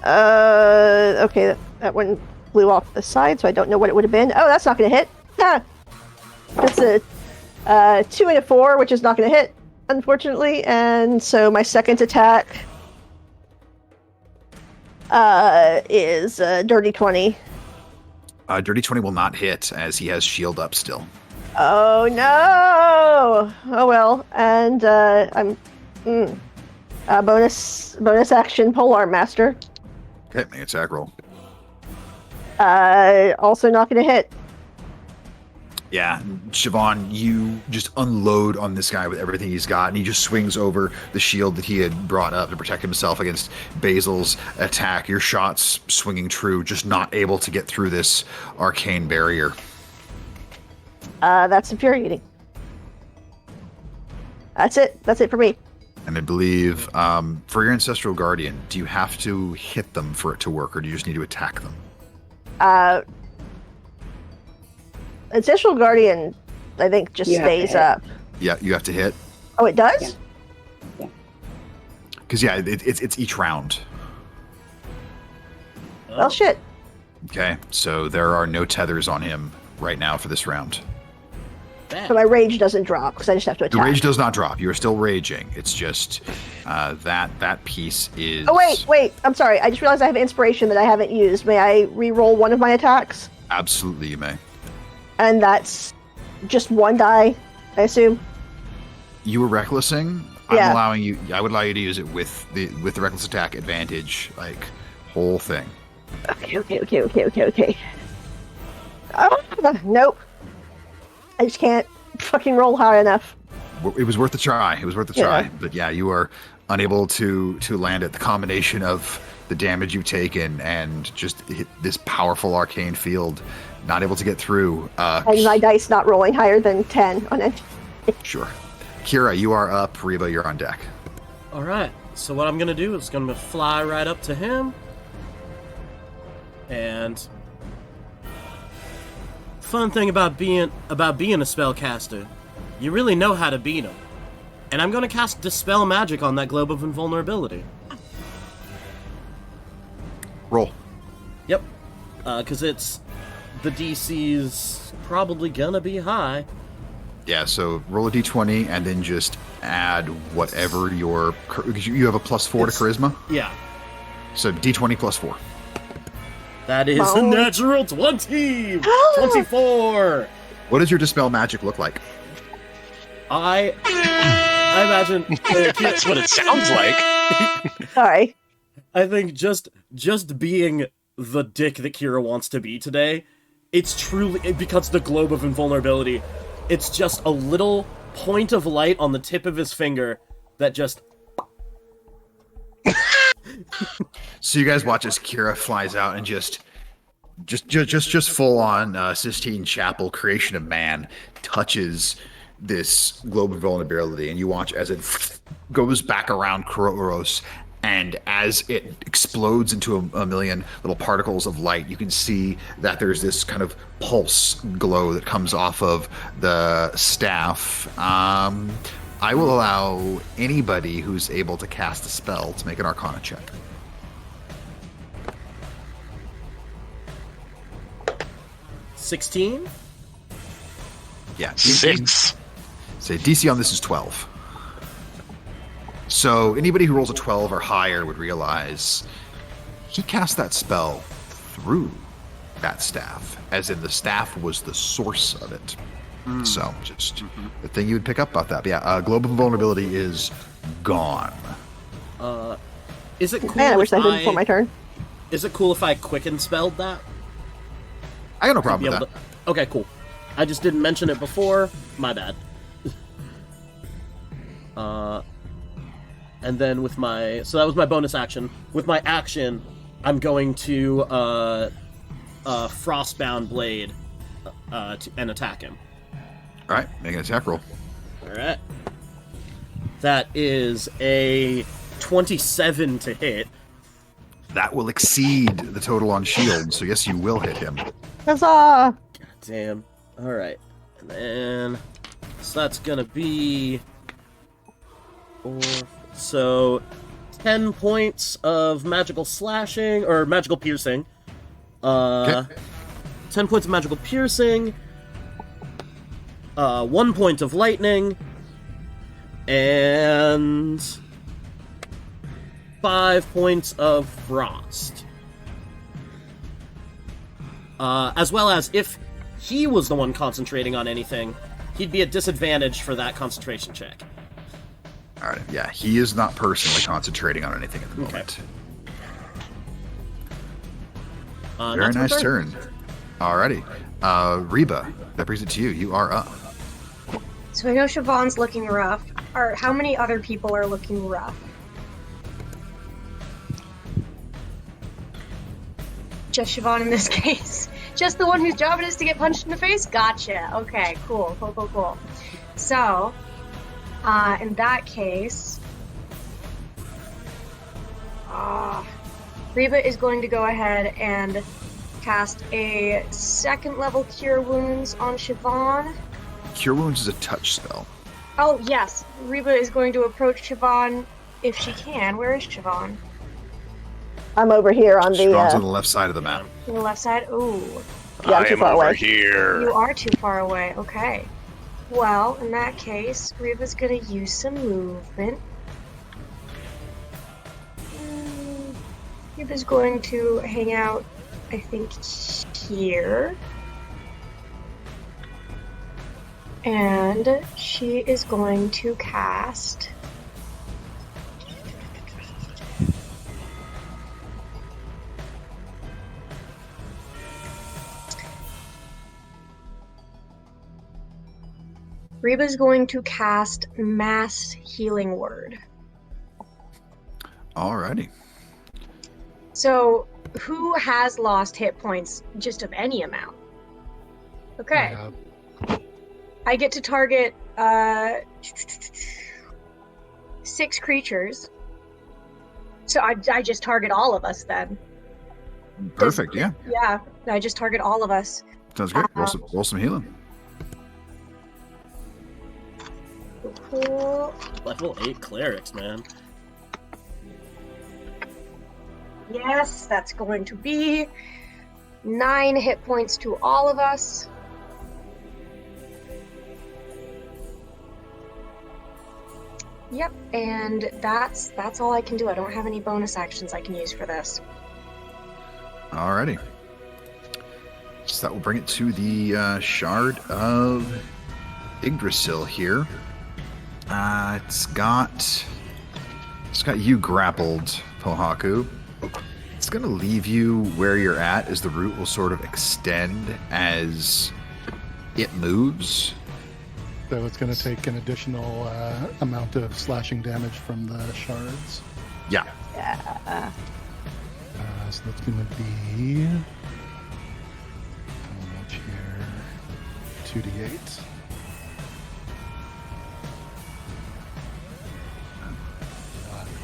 Okay, that one flew off the side, so I don't know what it would have been. Oh, that's not gonna hit. Ah, that's a 2 and a 4, which is not gonna hit, unfortunately. And so my second attack is dirty 20. Dirty 20 will not hit as he has shield up still. Oh no! Oh well, and I'm bonus action polearm master. Okay, make an attack roll. Also not gonna hit. Yeah, Siobhan, you just unload on this guy with everything he's got, and he just swings over the shield that he had brought up to protect himself against Basil's attack. Your shots swinging true, just not able to get through this arcane barrier. That's infuriating. That's it. That's it for me. And I believe for your Ancestral Guardian, do you have to hit them for it to work, or do you just need to attack them? Ancestral Guardian, I think, just You have to stays hit. up. Yeah, you have to hit. Oh, it does? Yeah. Because, yeah, it's each round. Well, shit. Okay, so there are no tethers on him right now for this round. So my rage doesn't drop because I just have to The attack. rage does not drop. You are still raging. It's just that piece is... Oh, wait. I'm sorry. I just realized I have inspiration that I haven't used. May I re-roll one of my attacks? Absolutely, you may. And that's just one die, I assume. You were recklessing. Yeah. I would allow you to use it with the reckless attack advantage, like whole thing. Okay. Oh, nope. I just can't fucking roll high enough. It was worth a try. Yeah. But yeah, you are unable to land it. The combination of the damage you've taken and just hit this powerful arcane field, not able to get through. And my dice not rolling higher than 10 on it. Sure. Kira, you are up. Reba, you're on deck. All right. So what I'm gonna do is gonna fly right up to him, and fun thing about being a spellcaster, you really know how to beat him. And I'm gonna cast Dispel Magic on that Globe of Invulnerability. Roll. Yep. Because it's the DC's probably gonna be high. Yeah, so roll a d20 and then just add whatever your... You have a +4 to charisma? Yeah. So D20 plus 4. That is a Oh. natural 20! 24! What does your dispel magic look like? I imagine... That's what it sounds like. Sorry. I think just being the dick that Kira wants to be today, it's truly... It becomes the globe of invulnerability. It's just a little point of light on the tip of his finger that just... So you guys watch as Kira flies out and just full on Sistine Chapel creation of man touches this globe of vulnerability, and you watch as it goes back around Kuroros, and as it explodes into a million little particles of light, you can see that there's this kind of pulse glow that comes off of the staff. I will allow anybody who's able to cast a spell to make an Arcana check. $16? Yeah, 6. Say DC on this is 12. So anybody who rolls a 12 or higher would realize he cast that spell through that staff, as in the staff was the source of it. So just the thing you would pick up about that. But yeah, Globe of Vulnerability is gone. Is it cool Man, I wish if I did before my turn. Is it cool if I quicken spelled that? I got no Be problem with able that. to- Okay, cool. I just didn't mention it before. My bad. And then with my... So that was my bonus action. With my action, I'm going to Frostbound Blade and attack him. All right, make an attack roll. Alright. That is a 27 to hit. That will exceed the total on shield, so yes, you will hit him. Huzzah! Damn. Alright. And then... So that's gonna be... 4... So... 10 points of magical slashing, or magical piercing. 10 points of magical piercing. 1 point of lightning. And... 5 points of frost. As well as if he was the one concentrating on anything, he'd be at disadvantage for that concentration check. All right, yeah, he is not personally concentrating on anything at the moment. Very That's my nice turn. Alrighty. Reba, that brings it to you. You are up. So I know Siobhan's looking rough. Or how many other people are looking rough? Just Siobhan in this case. Just the one whose job it is to get punched in the face? Gotcha. Okay, cool. So, in that case, Reba is going to go ahead and cast a second level Cure Wounds on Siobhan. Cure Wounds is a touch spell. Oh, yes. Reba is going to approach Siobhan if she can. Where is Siobhan? I'm over here on Strong's on the. the left side of the map. On the left side? Ooh. Yeah, I'm I too am far over away. here. You are too far away. Okay. Well, in that case, Reba's gonna use some movement. Reba's going to hang out, I think, here. And she is going to cast... Reba's going to cast Mass Healing Word. Alrighty. So, who has lost hit points just of any amount? Okay. I get to target 6 creatures. So I just target all of us then. Perfect, yeah. Yeah, I just target all of us. Sounds good. Roll some healing. Cool. Level 8 clerics, man. Yes, that's going to be 9 hit points to all of us. Yep, and that's all I can do. I don't have any bonus actions I can use for this. Alrighty. So that will bring it to the Shard of Yggdrasil here. It's got you grappled, Pohaku. It's going to leave you where you're at as the root will sort of extend as it moves. So it's going to take an additional amount of slashing damage from the shards. Yeah. Yeah. So that's going to be how much here? 2d8.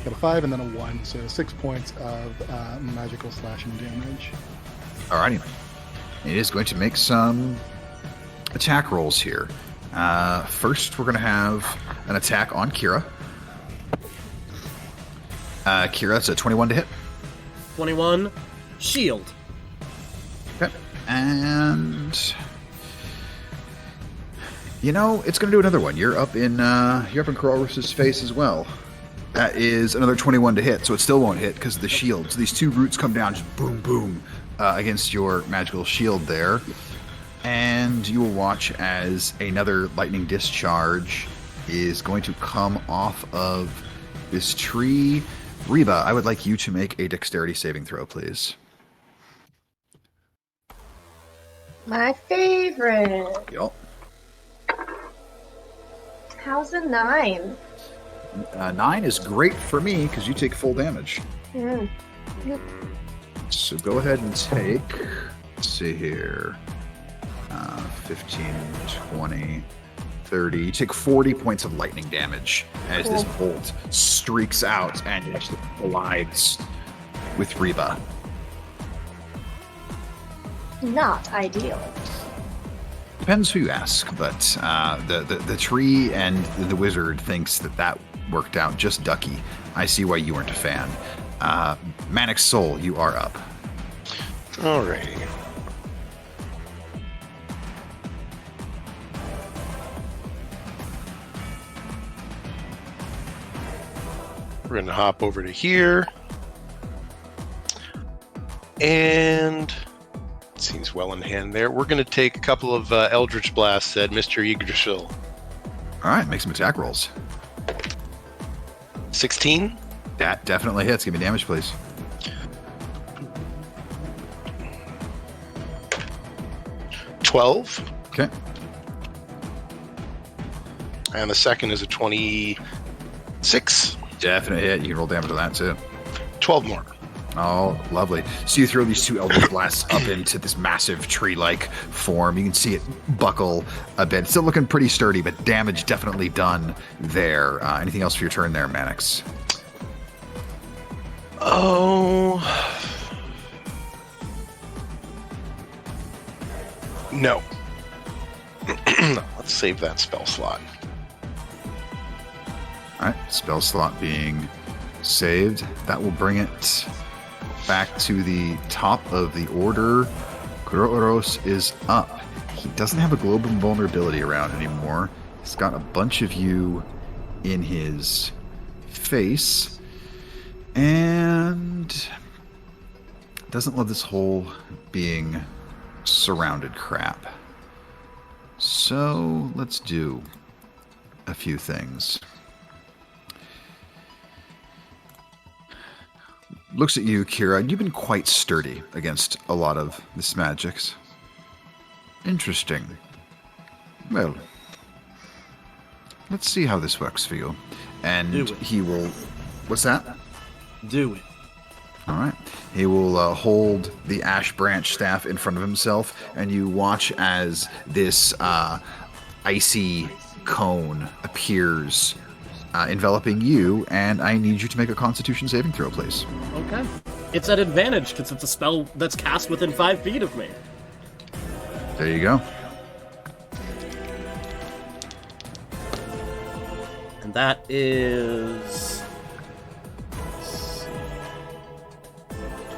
Got a 5 and then a 1, so 6 points of magical slashing damage. Alrighty. It is going to make some attack rolls here. First, we're going to have an attack on Kira. Kira, that's a 21 to hit. 21. Shield. Okay. And it's going to do another one. You're up in Corollus's face as well. That is another 21 to hit, so it still won't hit because of the shield. So these two roots come down, just boom, boom, against your magical shield there. And you will watch as another lightning discharge is going to come off of this tree. Reba, I would like you to make a dexterity saving throw, please. My favorite. Yep. How's a 9? 9 is great for me because you take full damage. Mm. So go ahead and take, let's see here, 15, 20, 30. You take 40 points of lightning damage as this bolt streaks out and it actually collides with Reba. Not ideal. Depends who you ask, but the tree and the wizard thinks that worked out just ducky. I see why you weren't a fan. Manic Soul, you are up. Alrighty. We're going to hop over to here. And it seems well in hand there. We're going to take a couple of Eldritch Blasts at Mr. Yggdrasil. All right, make some attack rolls. 16. That definitely hits. Give me damage, please. $12. Okay. And the second is a 26. Definite hit. You can roll damage on that, too. 12 more. Oh, lovely. So you throw these two Eldritch Blasts up into this massive tree-like form. You can see it buckle a bit. Still looking pretty sturdy, but damage definitely done there. Anything else for your turn there, Mannix? Oh. No. Let's save that spell slot. All right, spell slot being saved. That will bring it back to the top of the order. Kuroros is up. He doesn't have a global vulnerability around anymore. He's got a bunch of you in his face. And doesn't love this whole being surrounded crap. So let's do a few things. Looks at you, Kira. You've been quite sturdy against a lot of this magics. Interesting. Well, let's see how this works for you. And Do it. he will... What's that? Do it. All right. He will hold the ash branch staff in front of himself, and you watch as this icy cone appears, enveloping you, and I need you to make a Constitution saving throw, please. Okay. It's at advantage because it's a spell that's cast within 5 feet of me. There you go. And that is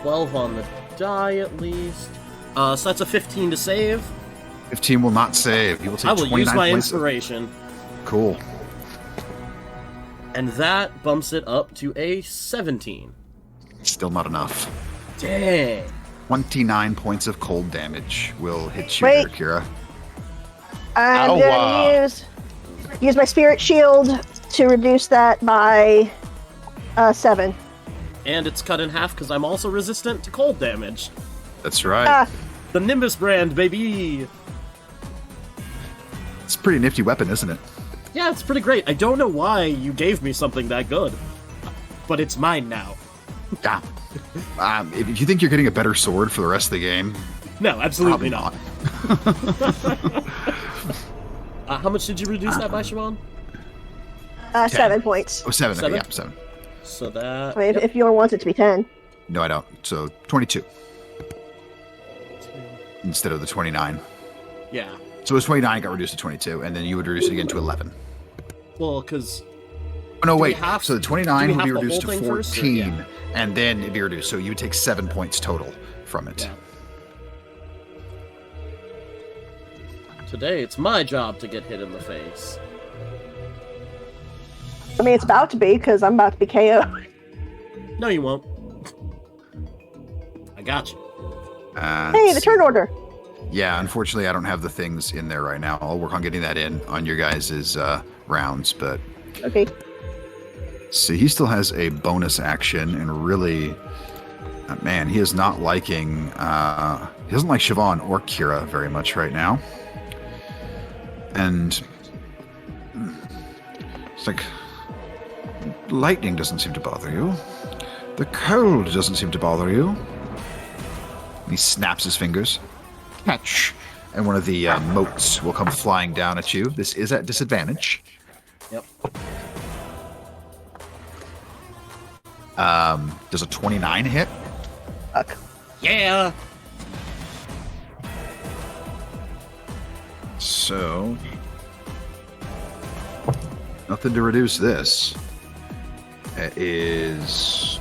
12 on the die at least. So that's a 15 to save. 15 will not save. He will take I will 29 use my points of- inspiration. Cool. And that bumps it up to a 17. Still not enough. Dang. 29 points of cold damage will hit you Wait. there, Kira. I'm Ow, gonna use my spirit shield to reduce that by 7. And it's cut in half because I'm also resistant to cold damage. That's right. Ah, The Nimbus brand, baby! It's a pretty nifty weapon, isn't it? Yeah, it's pretty great. I don't know why you gave me something that good, but it's mine now. Yeah. If you think you're getting a better sword for the rest of the game, No, absolutely probably not. How much did you reduce that by, Siobhan? 7 points. Oh, 7. Seven? Yeah, 7. So that... I mean, if you want it to be 10. No, I don't. So 22 instead of the 29. Yeah. So it was 29, got reduced to 22, and then you would reduce it again to 11. Well, because... Oh, no, Do we wait. have- So the do 29 we would be have the reduced whole to thing first, or- 14, yeah. and then it'd be reduced. So you would take 7 points total from it. Yeah. Today, it's my job to get hit in the face. I mean, it's about to be, because I'm about to be KO'd. No, you won't. I got you. Hey, the turn order. Yeah, unfortunately, I don't have the things in there right now. I'll work on getting that in on your guys' rounds, but Okay. see, he still has a bonus action, and really, man, he is not liking, he doesn't like Siobhan or Kira very much right now. And it's like, lightning doesn't seem to bother you. The cold doesn't seem to bother you. And he snaps his fingers. Catch. And one of the motes will come flying down at you. This is at disadvantage. Yep. Does a 29 hit? Fuck. Yeah! So, nothing to reduce this. It is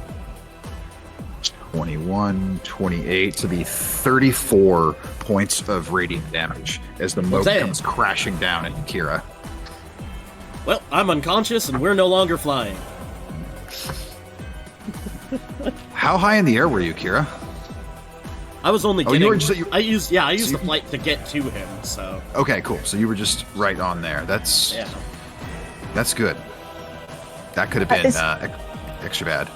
21, 28, to be 34 points of radiant damage as the moat Damn. comes crashing down at Kira. Well, I'm unconscious and we're no longer flying. How high in the air were you, Kira? I was only Oh, getting... you were just- I used the you- flight to get to him, so... Okay, cool. So you were just right on there. That's Yeah. That's good. That could have been It's- extra bad.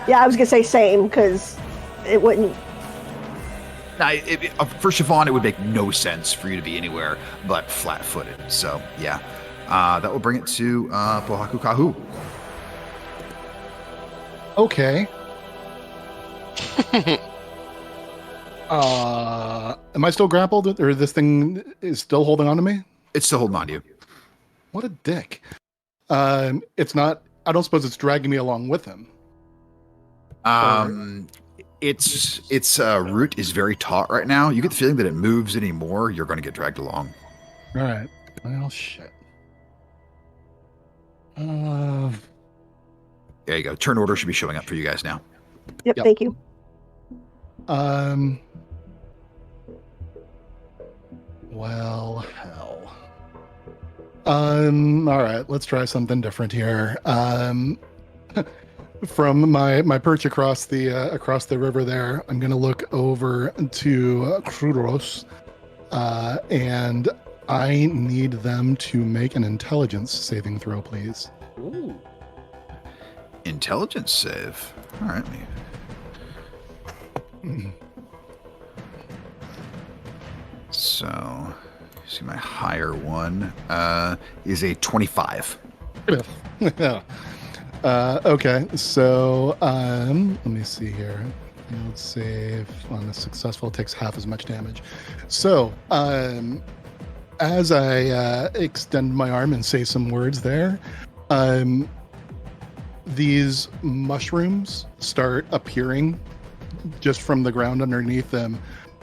Yeah, I was going to say same, because it wouldn't. Now, for Siobhan, it would make no sense for you to be anywhere but flat-footed. So, yeah. That will bring it to Pohaku Kahu. Okay. Am I still grappled, or this thing is still holding on to me? It's still holding on to you. What a dick. It's not. I don't suppose it's dragging me along with him. Its route is very taut right now. You get the feeling that it moves anymore, you're going to get dragged along. All right. Well, shit. Uh, There you go. Turn order should be showing up for you guys now. Yep, Yep. thank you. Well, hell. All right, let's try something different here. From my perch across the river there, I'm gonna look over to Krudos, and I need them to make an intelligence saving throw, please. Ooh. Intelligence save. All right. So, see, my higher one is a 25. Okay, so let me see here. Field save on a successful takes half as much damage. So, as I extend my arm and say some words there, these mushrooms start appearing just from the ground underneath them,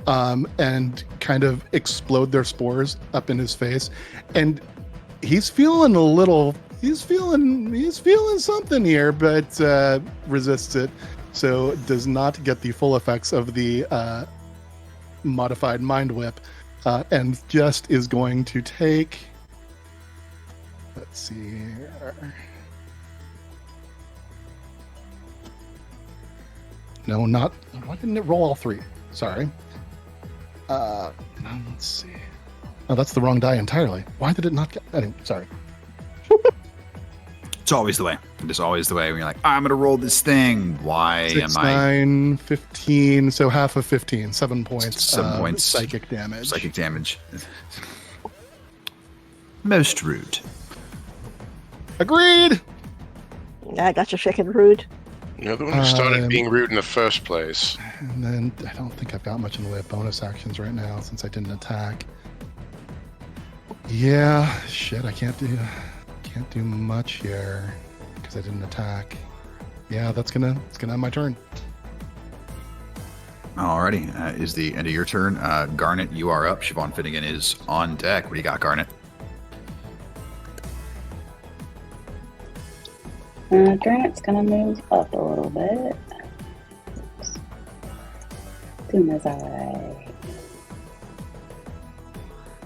and kind of explode their spores up in his face, and he's feeling he's feeling something here, but resists it, so does not get the full effects of the modified mind whip, and just is going to take, let's see here, No, not. Why didn't it roll all 3? Sorry. Let's see. Oh, that's the wrong die entirely. Why did it not get? Anyway, sorry. It's always the way. It's always the way when you're like, I'm gonna roll this thing. Why 6, am I 9, 15. So half of 15. 7 points. 7 points. Psychic damage. Psychic damage. Most rude. Agreed. I got your chicken rude. You're the one who started Um, being rude in the first place. And then I don't think I've got much in the way of bonus actions right now since I didn't attack. Yeah, shit, I can't do much here because I didn't attack. Yeah, it's gonna end my turn. Alrighty, is the end of your turn. Garnet, you are up. Siobhan Finnegan is on deck. What do you got, Garnet? Garnet's gonna move up a little bit. Oops. Soon as I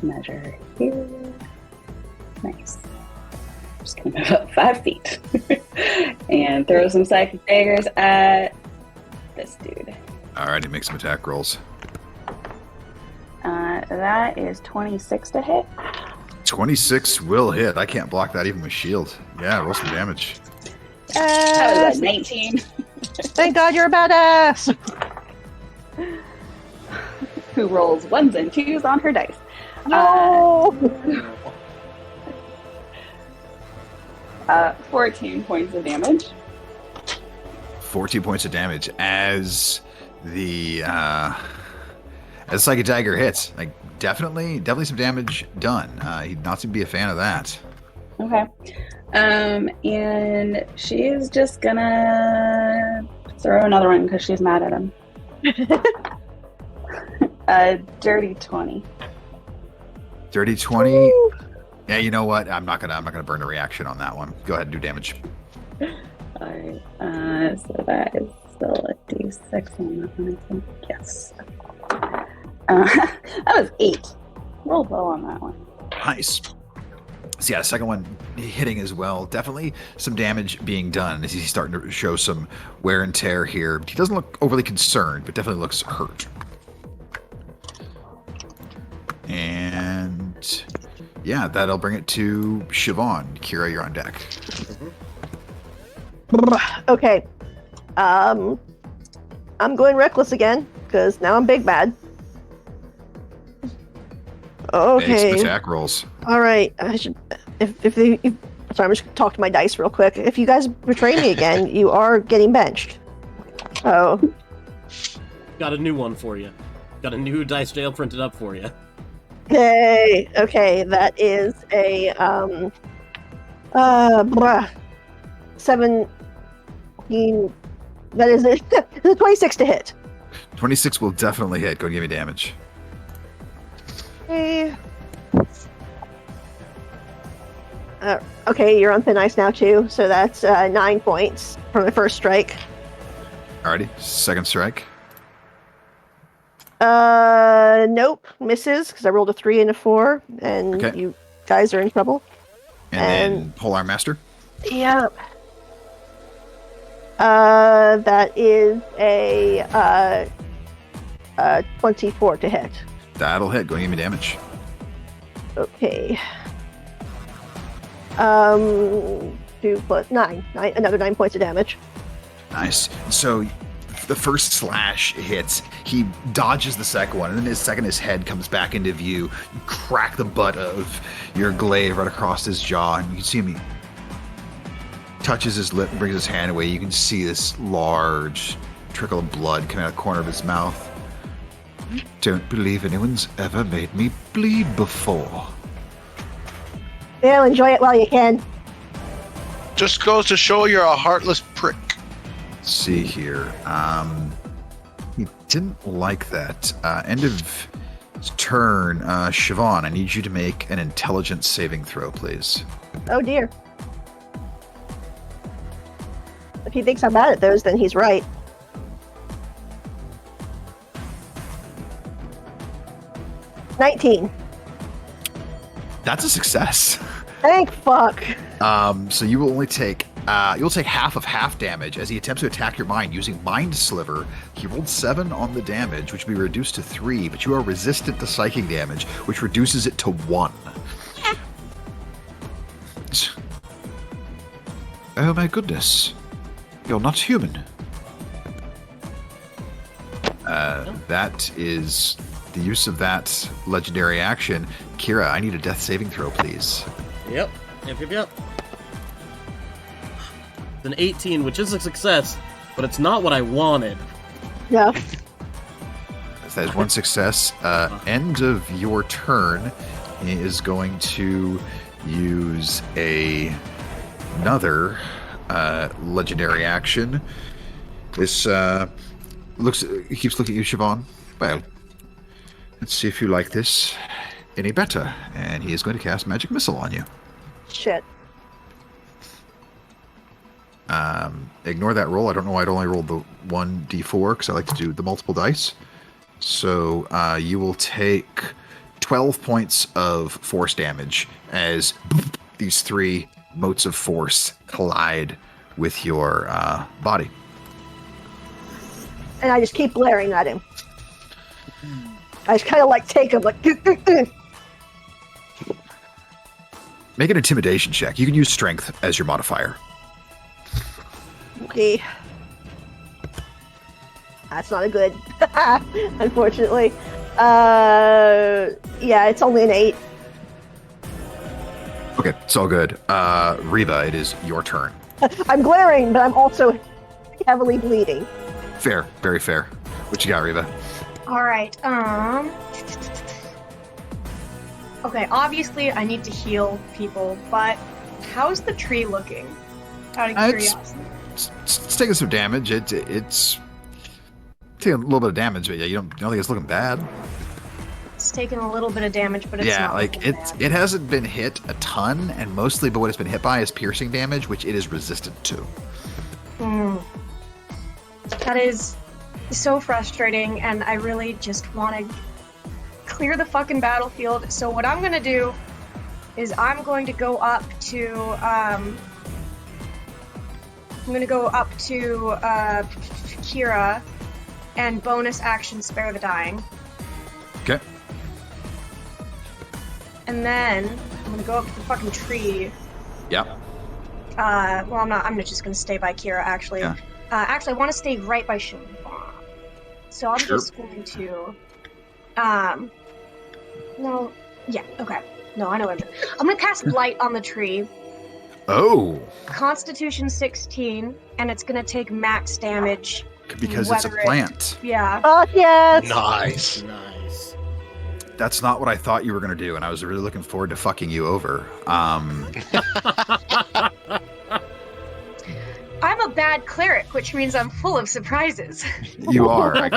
measure here. Nice. Just gonna move up 5 feet and throw some psychic daggers at this dude. Alrighty, make some attack rolls. That is 26 to hit. 26 will hit. I can't block that even with shield. Yeah, roll some damage. That was a 19. Thank God you're a badass. Who rolls 1s and 2s on her dice. No. 14 points of damage. 14 points of damage as the psychic dagger hits. Like definitely some damage done. He'd not seem to be a fan of that. Okay. And she's just gonna throw another one because she's mad at him. A dirty 20. Dirty 20. Yeah, you know what? I'm not gonna burn a reaction on that one. Go ahead and do damage. Alright. So that is still a D6 on that one, I think. Yes. That was 8. Rolled low on that one. Nice. So yeah, the second one hitting as well. Definitely some damage being done as he's starting to show some wear and tear here. He doesn't look overly concerned, but definitely looks hurt. And yeah, that'll bring it to Siobhan. Kira, you're on deck. Okay. I'm going reckless again because now I'm big bad. Make some Okay. attack rolls. All right. I should. If sorry, I'm just gonna talk to my dice real quick. If you guys betray me again, you are getting benched. Oh. Got a new one for you. Got a new dice jail printed up for you. Okay. Okay. That is a 17. That is a 26 to hit. 26 will definitely hit. Go and give me damage. Okay. Okay, you're on thin ice now too, so that's 9 points from the first strike. Alrighty, second strike. Nope, misses because I rolled a 3 and a 4, and Okay. you guys are in trouble. And then Polar Master. Yep. That is a 24 to hit. That'll hit. Go and give me damage. Okay. 2 plus 9. Another 9 points of damage. Nice. So the first slash hits, he dodges the second one, and then his head comes back into view. You crack the butt of your glaive right across his jaw, and you can see him. He touches his lip and brings his hand away. You can see this large trickle of blood coming out of the corner of his mouth. Don't believe anyone's ever made me bleed before. Yeah, enjoy it while you can. Just goes to show you're a heartless prick. Let's see here. He didn't like that. End of his turn. Siobhan, I need you to make an intelligence saving throw, please. Oh dear. If he thinks I'm bad at those, then he's right. $19. That's a success. Thank fuck. So you will only take You'll take half damage as he attempts to attack your mind using Mind Sliver. He rolled 7 on the damage, which will be reduced to 3, but you are resistant to psychic damage, which reduces it to 1. Oh my goodness. You're not human. That is the use of that legendary action. Kira, I need a death saving throw, please. Yep. It's an 18, which is a success, but it's not what I wanted. No. That is one success. End of your turn, he is going to use another legendary action. This he keeps looking at you, Siobhan. Well, let's see if you like this any better. And he is going to cast Magic Missile on you. Shit. Ignore that roll. I don't know why I'd only rolled the 1d4 because I like to do the multiple dice. So you will take 12 points of force damage as these 3 motes of force collide with your body. And I just keep glaring at him. I just kind of like take him, like. Make an intimidation check. You can use strength as your modifier. Okay. That's not a good. Unfortunately. Yeah, it's only an 8. Okay, it's all good. Reba, it is your turn. I'm glaring, but I'm also heavily bleeding. Fair, very fair. What you got, Reba? All right. Okay, obviously I need to heal people, but how's the tree looking? Out of curiosity. It's taking some damage. It's taking a little bit of damage, but yeah, you don't think it's looking bad. It's taking a little bit of damage, but it's Yeah, not like looking bad. it hasn't been hit a ton, and mostly, but what it's been hit by is piercing damage, which it is resistant to. That is so frustrating, and I really just want to clear the fucking battlefield. So what I'm gonna do is I'm going to go up to Kira and bonus action Spare the Dying. Okay. And then I'm gonna go up to the fucking tree. Yeah. Well, I'm not. I'm just gonna stay by Kira, actually. Yeah. Actually, I want to stay right by Siobhan. So I'm Sure. just going to. No. Yeah. Okay. No, I know what I'm doing. I'm gonna cast Blight on the tree. Oh, Constitution 16, and it's gonna take max damage. because it's a Whether it- plant. Yeah. Oh, yes! Nice. Nice. That's not what I thought you were going to do, and I was really looking forward to fucking you over. I'm a bad cleric, which means I'm full of surprises. You are. I'm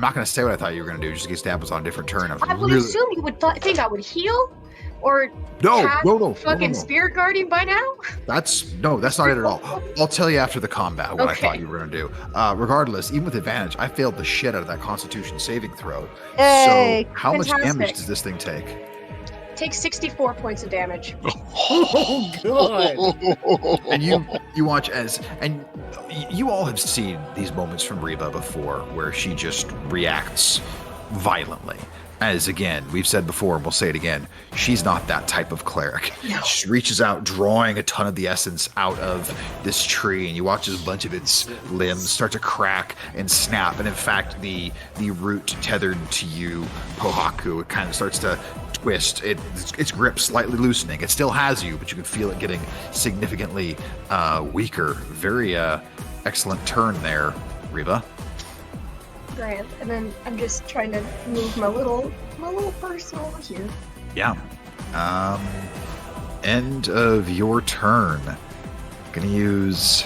not going to say what I thought you were going to do, just in case that was on a different turn. I would assume you would think I would heal, or No, cast no, fucking Spirit Guardian by now. that's not it at all. I'll tell you after the combat what I Okay. thought you were going to do. Regardless, even with advantage, I failed the shit out of that Constitution saving throw. Hey, So how much damage fantastic. does this thing take? Take 64 points of damage. Oh, God. And you watch as, and you all have seen these moments from Reba before where she just reacts violently. As again, we've said before, and we'll say it again, she's not that type of cleric. No. She reaches out, drawing a ton of the essence out of this tree, and you watch as a bunch of its limbs start to crack and snap. And in fact, the root tethered to you, Pohaku, it kind of starts to twist. Its grip slightly loosening. It still has you, but you can feel it getting significantly weaker. Very excellent turn there, Reba. Grand. And then I'm just trying to move my little person over here. Yeah. End of your turn. Gonna use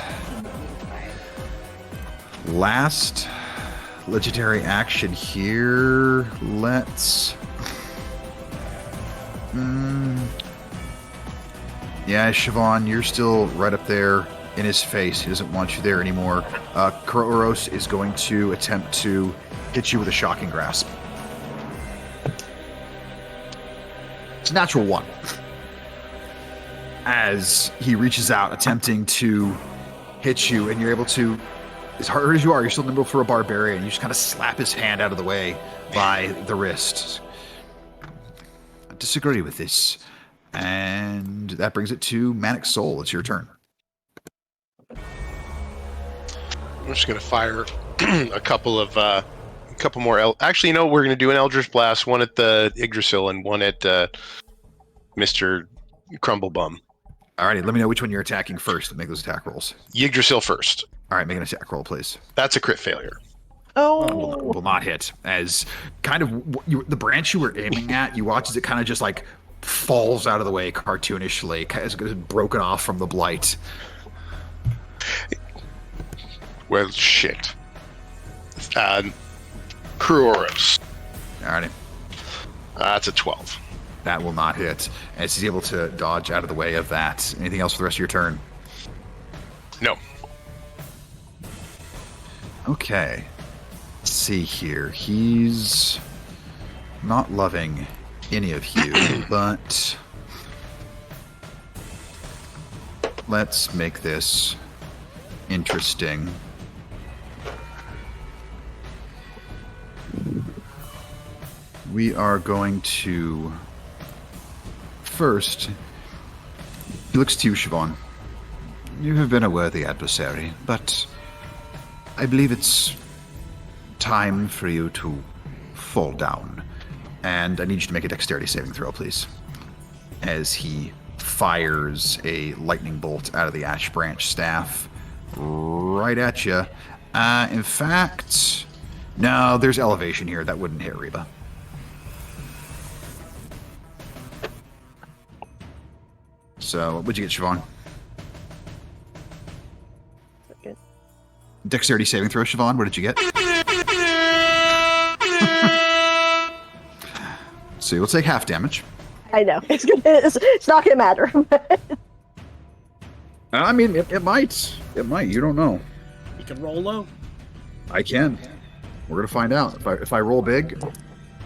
last legendary action here. Let's. Yeah, Siobhan, you're still right up there in his face. He doesn't want you there anymore. Kroros is going to attempt to hit you with a shocking grasp. It's a natural one. as he reaches out, attempting to hit you, and you're able to, as hard as you are, you're still nimble for a barbarian. You just kind of slap his hand out of the way by the wrist. I disagree with this. And that brings it to Manic Soul. It's your turn. I'm just gonna fire a couple more. Actually, we're gonna do an Eldritch Blast, one at the Yggdrasil and one at Mr. Crumblebum. Alrighty, let me know which one you're attacking first and make those attack rolls. Yggdrasil first. Alright, make an attack roll, please. That's a crit failure. Will not hit. As kind of the branch you were aiming at, you watch as it kind of just like falls out of the way cartoonishly, as it broken off from the blight. Well, shit. Kruoros. Alrighty. That's a 12. That will not hit, as he's able to dodge out of the way of that. Anything else for the rest of your turn? No. Okay. Let's see here. He's not loving any of you, but let's make this interesting. We are going to first, he looks to you, Siobhan. You have been a worthy adversary, but I believe it's time for you to fall down. And I need you to make a dexterity saving throw, please. As he fires a lightning bolt out of the ash branch staff right at you. In fact, no, there's elevation here. That wouldn't hit Reba. So, what'd you get, Siobhan? Good. Dexterity saving throw, Siobhan. What did you get? So you'll take half damage. I know. It's not going to matter. I mean, it might. It might. You don't know. You can roll low. I can. We're gonna find out. If I roll big,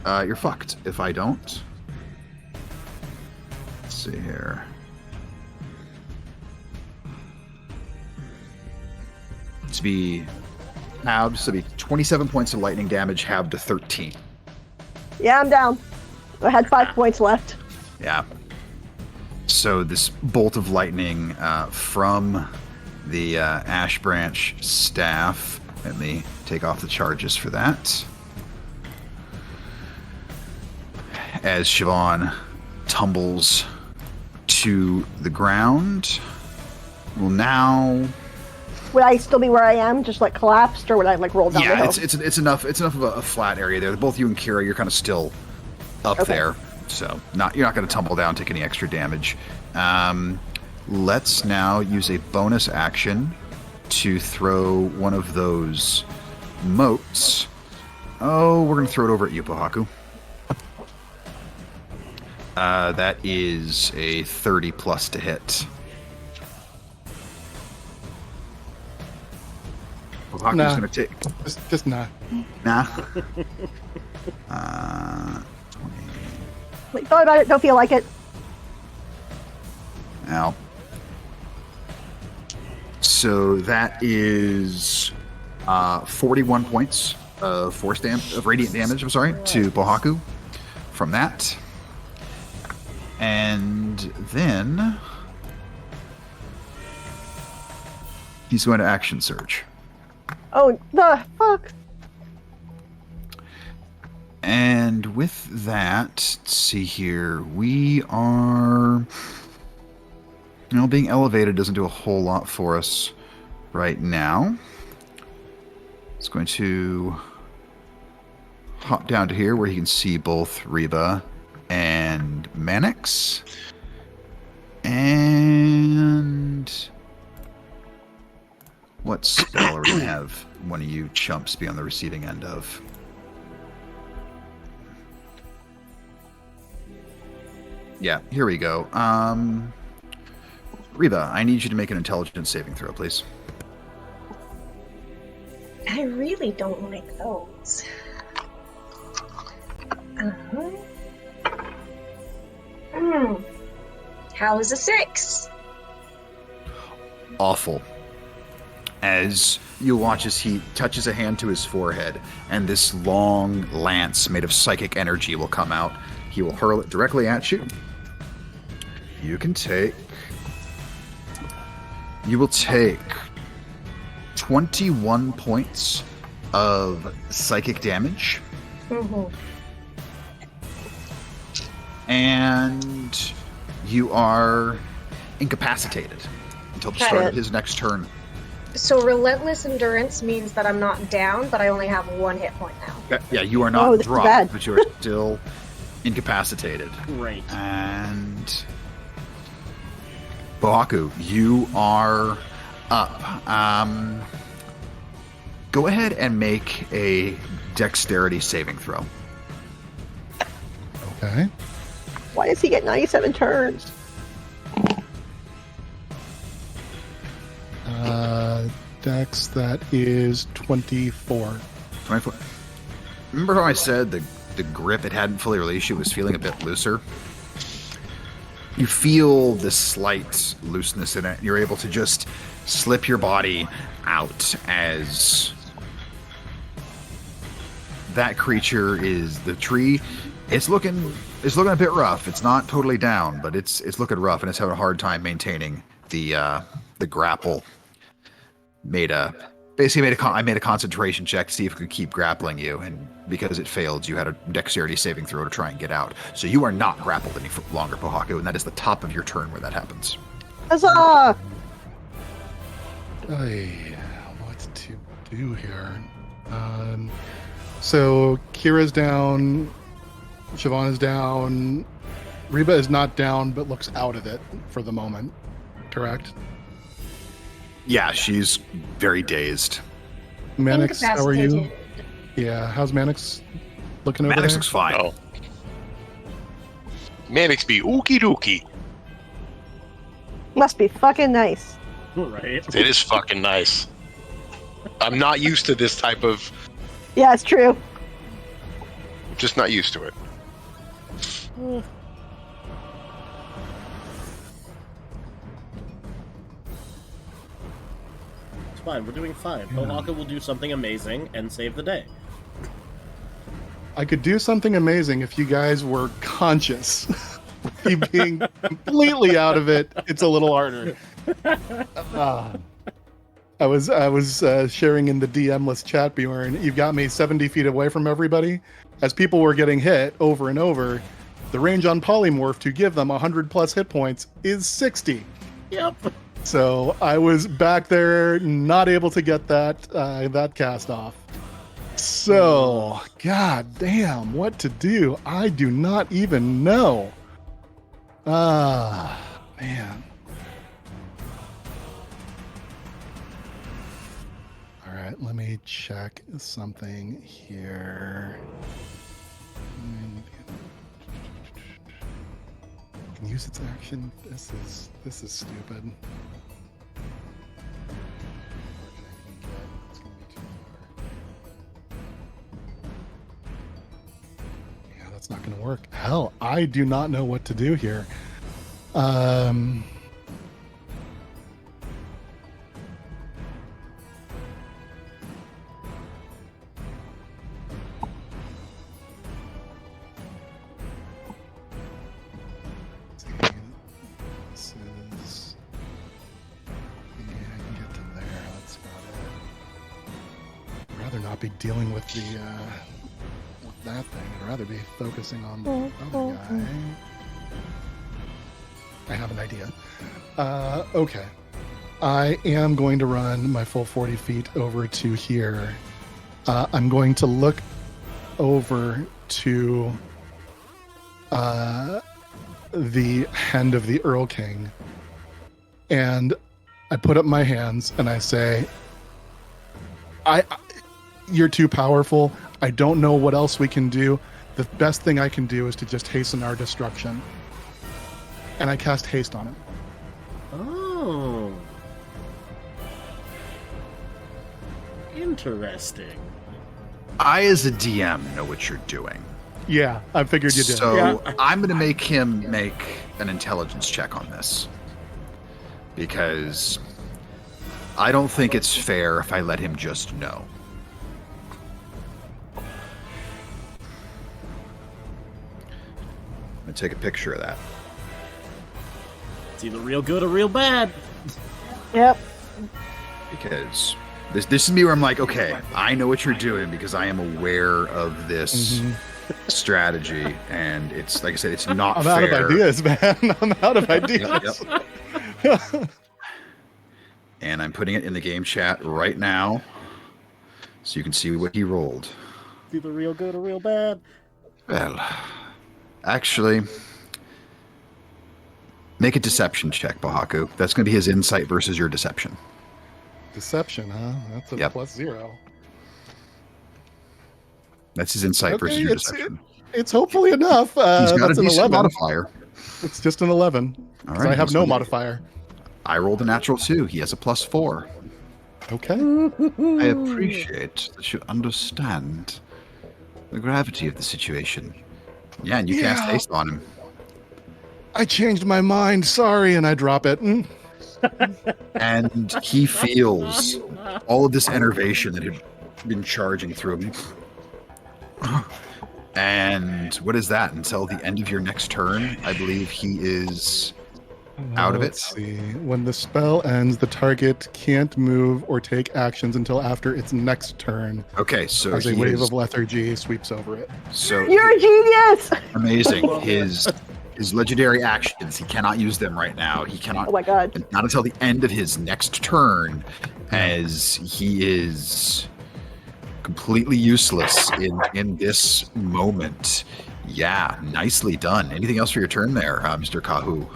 you're fucked. If I don't, let's see here. To be halved, so it'd be 27 points of lightning damage, halved to 13. Yeah, I'm down. I had 5 points left. Yeah. So this bolt of lightning from the ash branch staff. Let me take off the charges for that. As Siobhan tumbles to the ground. Well, now. Would I still be where I am, just like collapsed, or would I like roll down the Yeah, hill? it's enough. It's enough of a flat area there. Both you and Kira, you're kind of still up there, so you're not going to tumble down, take any extra damage. Let's now use a bonus action to throw one of those motes. Oh, we're going to throw it over at you, Pohaku. That is a 30 plus to hit. Pohaku's Nah. going to take... Just nah. Nah. 20... Like, thought about it, don't feel like it. Now, so that is 41 points of radiant damage. I'm sorry, to Pohaku from that, and then he's going to action surge. Oh, the fuck. And with that, let's see here, we are... being elevated doesn't do a whole lot for us right now. It's going to hop down to here where he can see both Reba and Manix. And what spell are we going to have one of you chumps be on the receiving end of? Yeah, here we go. Reba, I need you to make an intelligence saving throw, please. I really don't like those. How is a 6? awful as you watch as he touches a hand to his forehead, and this long lance made of psychic energy will come out. He will hurl it directly at you. You will take 21 points of psychic damage. Mm-hmm. And you are incapacitated until the start of his next turn. So relentless endurance means that I'm not down, but I only have 1 hit point now. Yeah, you are not Oh, this is dropped, bad. but you are still incapacitated. Great. And Bohaku, you are up. Go ahead and make a dexterity saving throw. Okay. Why does he get 97 turns? Dex, that is 24. 24. Remember how I said the grip, it hadn't fully released, you was feeling a bit looser? You feel this slight looseness in it. You're able to just slip your body out as that creature is the tree. It's looking a bit rough. It's not totally down, but it's looking rough, and it's having a hard time maintaining the grapple. I made a concentration check to see if it could keep grappling you, and because it failed, you had a dexterity saving throw to try and get out. So you are not grappled any longer, Bohaku, and that is the top of your turn where that happens. Huzzah! What to do here? So Kira's down, Siobhan is down, Reba is not down but looks out of it for the moment, correct? Yeah, she's very dazed. Mannix, how are you? Incapacitated. Yeah, how's Mannix looking over Maddox there? looks fine. Oh. Mannix be ookie dookie. Must be fucking nice. Right. It is fucking nice. I'm not used to this type of. Yeah, it's true. Just not used to it. It's fine. We're doing fine. Bohaku will do something amazing and save the day. I could do something amazing if you guys were conscious. Me being completely out of it, it's a little harder. I was sharing in the DM-less chat, Bjorn. You've got me 70 feet away from everybody. As people were getting hit over and over, the range on Polymorph to give them 100 plus hit points is 60. Yep. So I was back there, not able to get that cast off. So, god damn, what to do? I do not even know. Man. All right, let me check something here. Can use its action. This is stupid. It's gonna be too far. Yeah, that's not gonna work. Hell, I do not know what to do here. This is. Yeah, I can get to there. That's about it. I'd rather not be dealing with with that thing. I'd rather be focusing on the other guy. I have an idea. Okay. I am going to run my full 40 feet over to here. I'm going to look over to the hand of the Earl King. And I put up my hands and I say, you're too powerful. I don't know what else we can do. The best thing I can do is to just hasten our destruction. And I cast haste on him. Oh. Interesting. I, as a DM, know what you're doing. Yeah, I figured you did. So Yeah. I'm going to make him make an intelligence check on this. Because I don't think it's fair if I let him just know. I'm gonna take a picture of that. It's either real good or real bad. Yep. Because this is me where I'm like, okay, I know what you're doing because I am aware of this strategy, and it's like I said, it's not I'm fair. out of ideas, man. I'm out of ideas. Yep. And I'm putting it in the game chat right now, so you can see what he rolled. It's either real good or real bad. Well, actually, make a deception check, Bahaku. That's going to be his insight versus your deception. Deception, huh? That's a Yep. +0. That's his insight versus your deception. It's hopefully enough. He's got a That's an decent 11. modifier. It's just an 11. All 'Cause right, I have he's no gonna- modifier. I rolled a natural 2. He has a +4. Okay. I appreciate that you understand the gravity of the situation. Yeah, and you cast Yeah. haste on him. I changed my mind. Sorry, and I drop it. And he feels all of this enervation that had been charging through him. And what is that? Until the end of your next turn, I believe he is out of it. Let's see. When the spell ends, the target can't move or take actions until after its next turn, Okay, so as a he wave is, of lethargy sweeps over it. so You're a genius. amazing. His legendary actions, he cannot use them right now. He cannot Oh my god. and not until the end of his next turn, as he is completely useless in this moment. Yeah, nicely done. Anything else for your turn there, Mr. Kahu?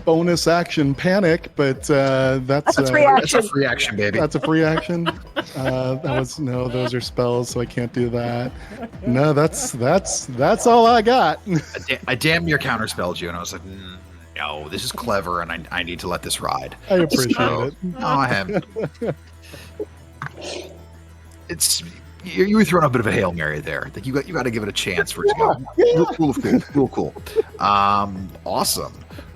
Bonus action panic, but that's a free That's a action. free action, baby. That's a free action. Those are spells, so I can't do that. No, that's all I got. I damn near counterspelled you, and I was like, no, this is clever, and I need to let this ride. I appreciate So- it. No, I have. It's you were throwing a bit of a Hail Mary there. Like you got to give it a chance for it to go. Real cool. Awesome.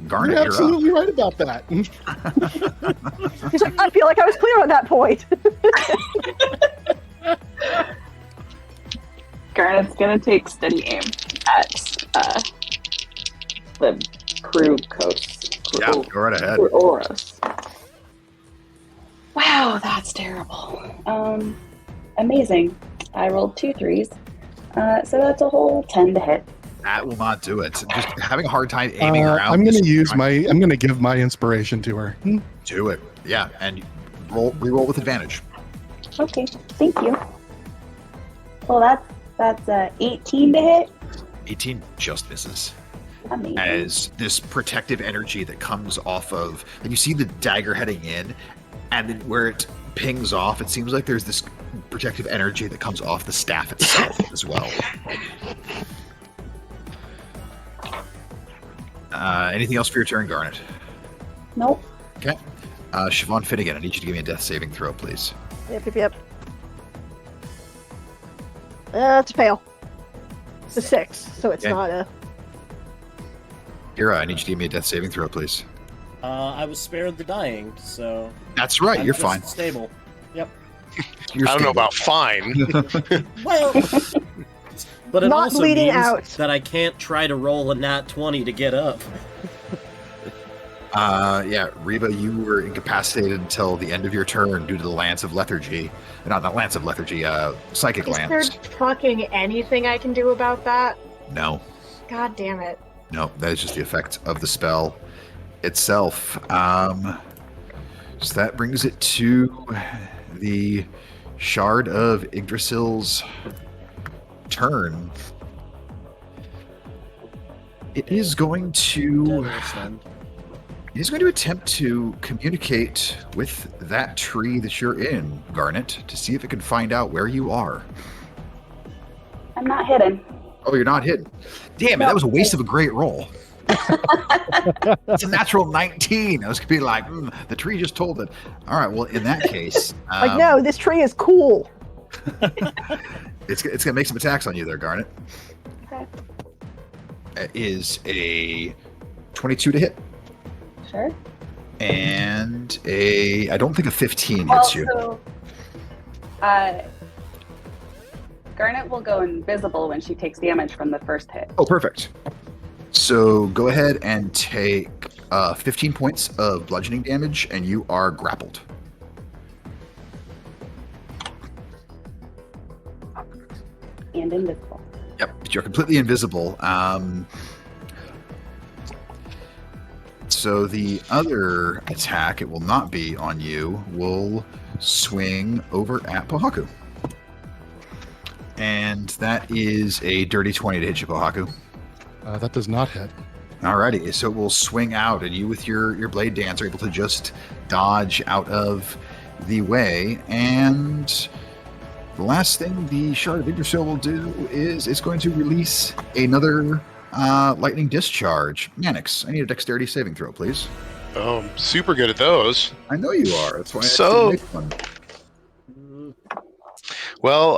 Garnet, You're you're up. absolutely right about that. He's like, I feel like I was clear on that point. Garnet's gonna take steady aim at the crew coast. Yeah, go right ahead. Oros. Wow, that's terrible. Amazing. I rolled 2 3s. So that's a whole 10 to hit. That will not do it. Just having a hard time aiming around. I'm this- I'm gonna give my inspiration to her. Do it. Yeah, and re-roll with advantage. Okay, thank you. Well, that's 18 to hit. 18 just misses. Amazing. As this protective energy that comes off of, and you see the dagger heading in, and then where it pings off, it seems like there's this protective energy that comes off the staff itself as well. Anything else for your turn, Garnet? Nope. Okay. Siobhan Finnegan, I need you to give me a death saving throw, please. Yep. It's a fail. It's a 6, so it's Okay. not a. Kira, I need you to give me a death saving throw, please. I was spared the dying, so That's right, I'm you're just fine. Stable. Yep. You're I don't know stable. about fine. Well, but it Not also bleeding means out. that I can't try to roll a nat 20 to get up. Yeah, Reba, you were incapacitated until the end of your turn due to the Lance of Lethargy. Not the Lance of Lethargy, Psychic Is there Lance. fucking anything I can do about that? No, God damn it. that is just the effect of the spell itself. So that brings it to the Shard of Yggdrasil's turn. It is going to... Devil's then. He's going to attempt to communicate with that tree that you're in, Garnet, to see if it can find out where you are. I'm not hidden. Oh, you're not hidden. Damn it, that was a waste of a great roll. It's a natural 19. I was going to be like, the tree just told it. All right, well, in that case... Like, no, this tree is cool. It's going to make some attacks on you there, Garnet. Okay. It is a 22 to hit. Sure. And I don't think a 15 hits you. Also, Garnet will go invisible when she takes damage from the first hit. Oh, perfect. So go ahead and take 15 points of bludgeoning damage, and you are grappled. And invisible. Yep, you're completely invisible. So the other attack, it will not be on you, will swing over at Pohaku. And that is a dirty 20 to hit you, Pohaku. That does not hit. Alrighty, so it will swing out, and you with your blade dance are able to just dodge out of the way. And the last thing the Shard of Yggdrasil will do is it's going to release another lightning discharge. Mannix, I need a dexterity saving throw, please. Oh, I'm super good at those. I know you are. That's why So- I make one. Well,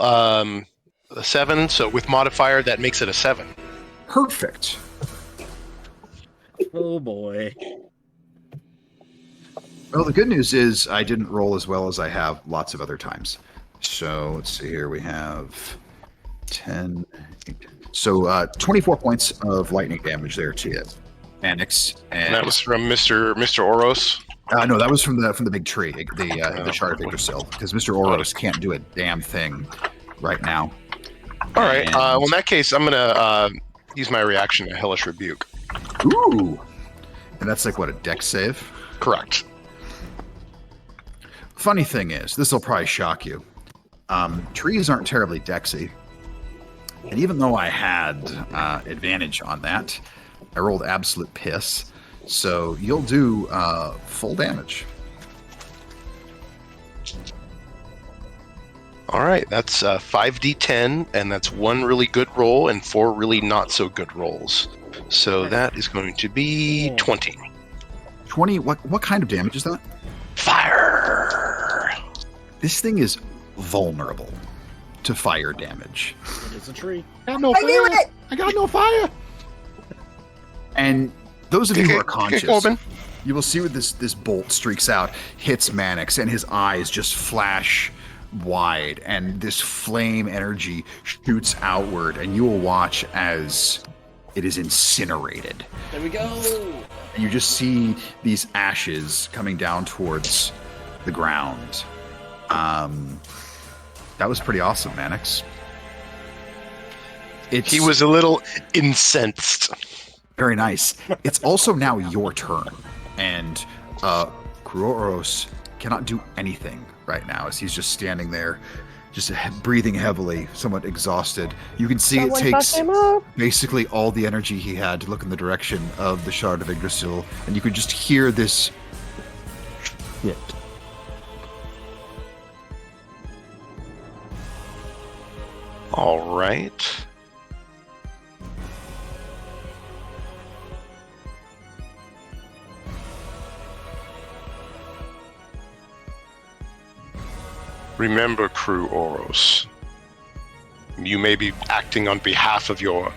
a 7, so with modifier, that makes it a 7. Perfect. Oh boy. Well, the good news is I didn't roll as well as I have lots of other times. So let's see here. We have 10. So 24 points of lightning damage there to you, Mannix. And that was from Mr. Oros. No, that was from the big tree, the Shard of Yggdrasil, because Mr. Oros can't do a damn thing right now. All right. And- Well, in that case, I'm gonna use my reaction to Hellish Rebuke. Ooh, and that's like what, a dex save? Correct. Funny thing is, this will probably shock you. Trees aren't terribly dexy, and even though I had advantage on that, I rolled absolute piss. So you'll do full damage. All right. That's 5d10, and that's 1 really good roll and 4 really not so good rolls. So that is going to be 20. 20. What kind of damage is that? Fire. This thing is vulnerable to fire damage, It is a tree. I got no I knew fire. it! I got no fire. and those of you who are Okay, conscious, Corbin. you will see where this bolt streaks out, hits Mannix, and his eyes just flash wide, and this flame energy shoots outward, and you will watch as it is incinerated. There we go. And you just see these ashes coming down towards the ground. That was pretty awesome, Mannix. He was a little incensed. very nice. It's also now your turn, and Kuroros cannot do anything right now as he's just standing there, just breathing heavily, somewhat exhausted. You can see Someone it takes fuck him up. basically all the energy he had to look in the direction of the Shard of Yggdrasil, and you could just hear this shit. All right. Remember, Crew Oros, you may be acting on behalf of your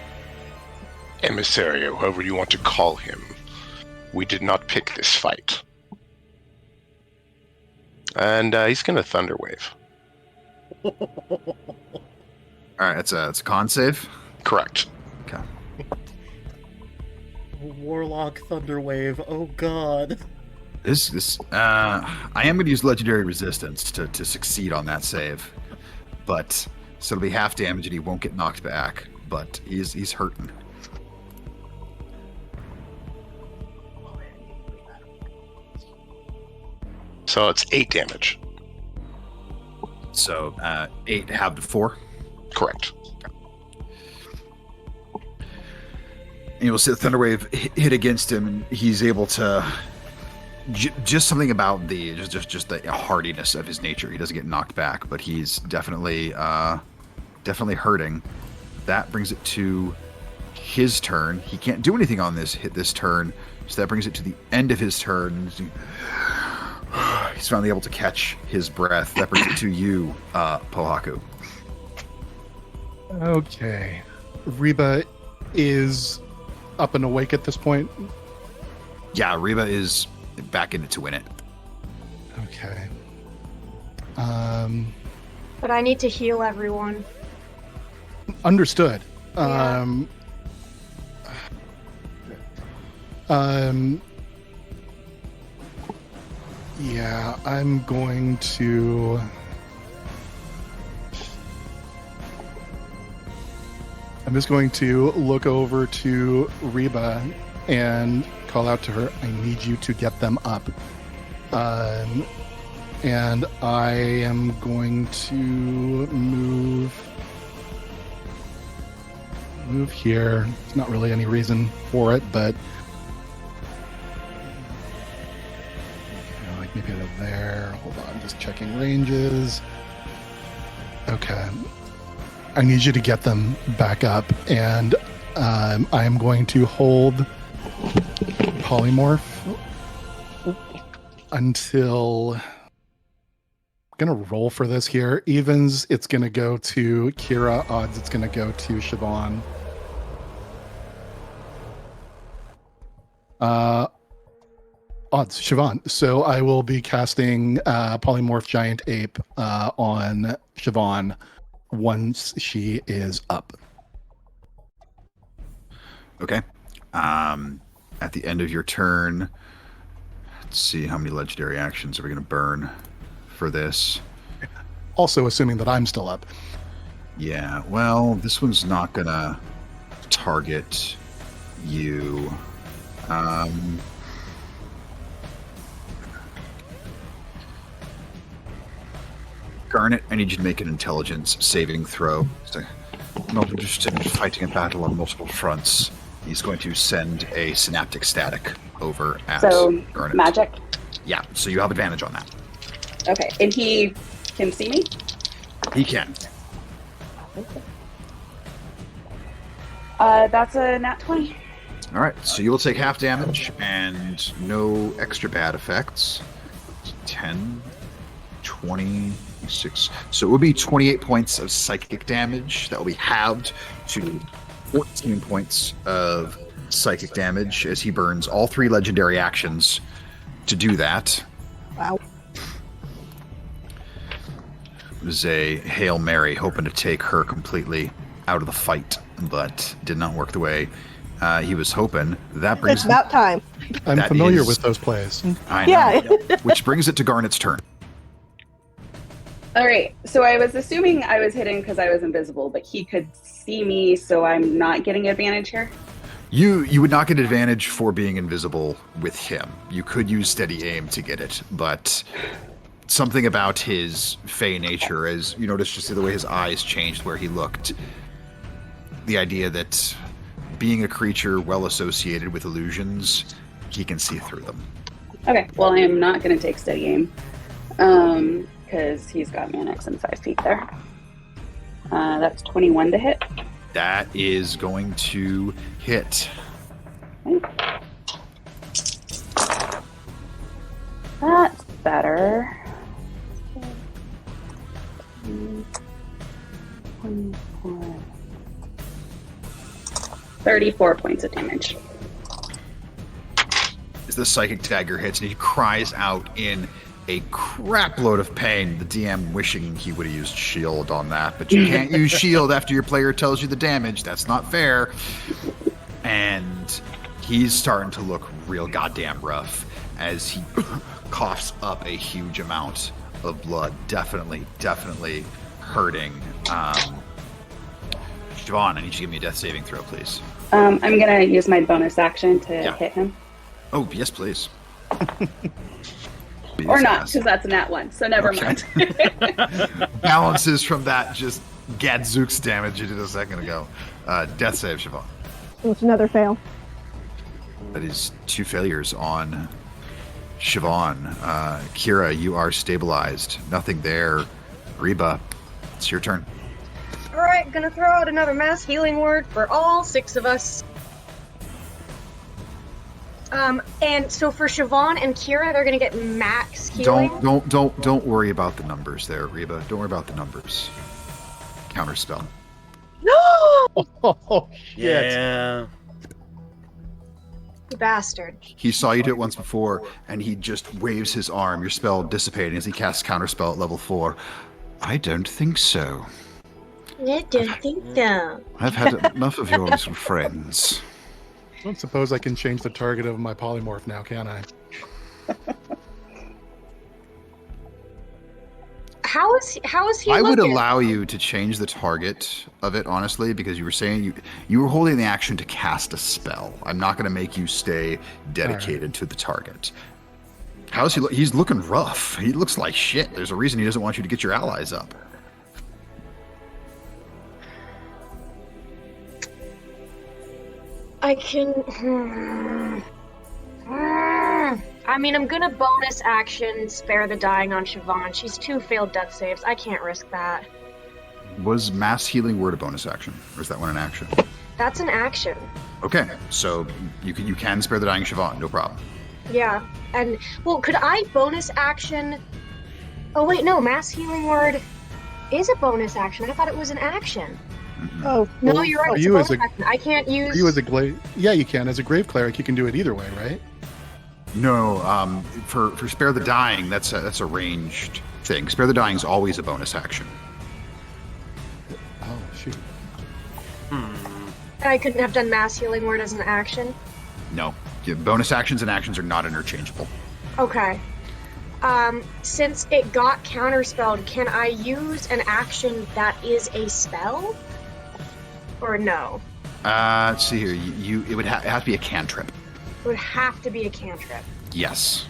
emissary, or however you want to call him. We did not pick this fight. And he's going to Thunderwave. All right, it's a con save. Correct. Okay. Warlock Thunderwave. Oh god. I am going to use legendary resistance to succeed on that save, but so it'll be half damage and he won't get knocked back. But he's hurting. So it's 8 damage. So 8 halved to 4. Correct. And you'll see the Thunderwave hit against him, and he's able to. Just something about the hardiness of his nature. He doesn't get knocked back, but he's definitely hurting. That brings it to his turn. He can't do anything on this turn, so that brings it to the end of his turn. He's finally able to catch his breath. That brings it to you, Pohaku. Okay. Reba is up and awake at this point. Yeah, Reba is back in it to win it. Okay. But I need to heal everyone. Understood. Yeah. Yeah, I'm going to. I'm just going to look over to Reba and call out to her, I need you to get them up. And I am going to move here. There's not really any reason for it, but like maybe over there. Hold on, just checking ranges. Okay. I need you to get them back up, and I am going to hold polymorph until. I'm going to roll for this here. Evens, it's going to go to Kira. Odds, it's going to go to Siobhan. Odds, Siobhan. So I will be casting Polymorph Giant Ape on Siobhan once she is up. Okay. At the end of your turn, let's see how many legendary actions are we going to burn for this. Also assuming that I'm still up. Yeah, well, this one's not going to target you. Garnet, I need you to make an intelligence saving throw. So, not interested in fighting a battle on multiple fronts. He's going to send a synaptic static over at Garnet. Magic? Yeah, so you have advantage on that. Okay, and he can see me? He can. That's a nat 20. All right, so you will take half damage and no extra bad effects. 10, 26. So it would be 28 points of psychic damage. That will be halved to 14 points of psychic damage as he burns all 3 legendary actions to do that. Wow. It was a Hail Mary, hoping to take her completely out of the fight, but did not work the way he was hoping. That brings It's about time. I'm That familiar is- with those plays. I know. Yeah. Which brings it to Garnet's turn. All right, so I was assuming I was hidden because I was invisible, but he could see me, so I'm not getting advantage here? You would not get advantage for being invisible with him. You could use steady aim to get it, but something about his fey nature, as you notice just the way his eyes changed where he looked, the idea that being a creature well associated with illusions, he can see through them. Okay, well, I am not going to take steady aim because he's got Manix and 5 feet there. That's 21 to hit. That is going to hit. Okay. That's better. 24. 34 points of damage. As the psychic dagger hits and he cries out in a crap load of pain, the DM wishing he would have used shield on that, but you can't use shield after your player tells you the damage. That's not fair. And he's starting to look real goddamn rough as he coughs up a huge amount of blood. Definitely hurting. Siobhan, I need you to give me a death saving throw, please. I'm going to use my bonus action to Yeah. hit him. Oh, yes, please. Or not, because that's a nat 1, so never Okay. mind. Balances from that just gadzooks damage you did a second ago. Death save, Siobhan. It's another fail. That is 2 failures on Siobhan. Kira, you are stabilized. Nothing there. Reba, it's your turn. Alright, gonna throw out another mass healing word for all 6 of us. And so for Siobhan and Kira, they're gonna get max healing. Don't worry about the numbers there, Reba. Don't worry about the numbers. Counterspell. No! Oh, shit. Yeah. You bastard. He saw you do it once before, and he just waves his arm, your spell dissipating as he casts Counterspell at level 4. I don't think so. I don't think so. I've had enough of your little friends. I don't suppose I can change the target of my polymorph now, can I? How is he I would looking? allow you to change the target of it, honestly, because you were saying you were holding the action to cast a spell. I'm not going to make you stay dedicated to the target. How's he look? He's looking rough. He looks like shit. There's a reason he doesn't want you to get your allies up. I can. I mean, I'm gonna bonus action spare the dying on Siobhan. She's 2 failed death saves. I can't risk that. Was Mass Healing Word a bonus action, or is that one an action? That's an action. Okay, so you can spare the dying Siobhan, no problem. Yeah, and well, could I bonus action? Oh wait, no, Mass Healing Word is a bonus action. I thought it was an action. Mhm. Oh, No, Well, you're right. for It's you a as bonus a- action. I can't use. You as a yeah, you can. As a grave cleric, you can do it either way, right? No, for spare the dying, that's a ranged thing. Spare the dying is always a bonus action. Oh shoot. I couldn't have done Mass Healing Word as an action. No, bonus actions and actions are not interchangeable. Okay. Since it got counterspelled, can I use an action that is a spell? Or no? Let's see here. It would it has to be a cantrip. It would have to be a cantrip. Yes,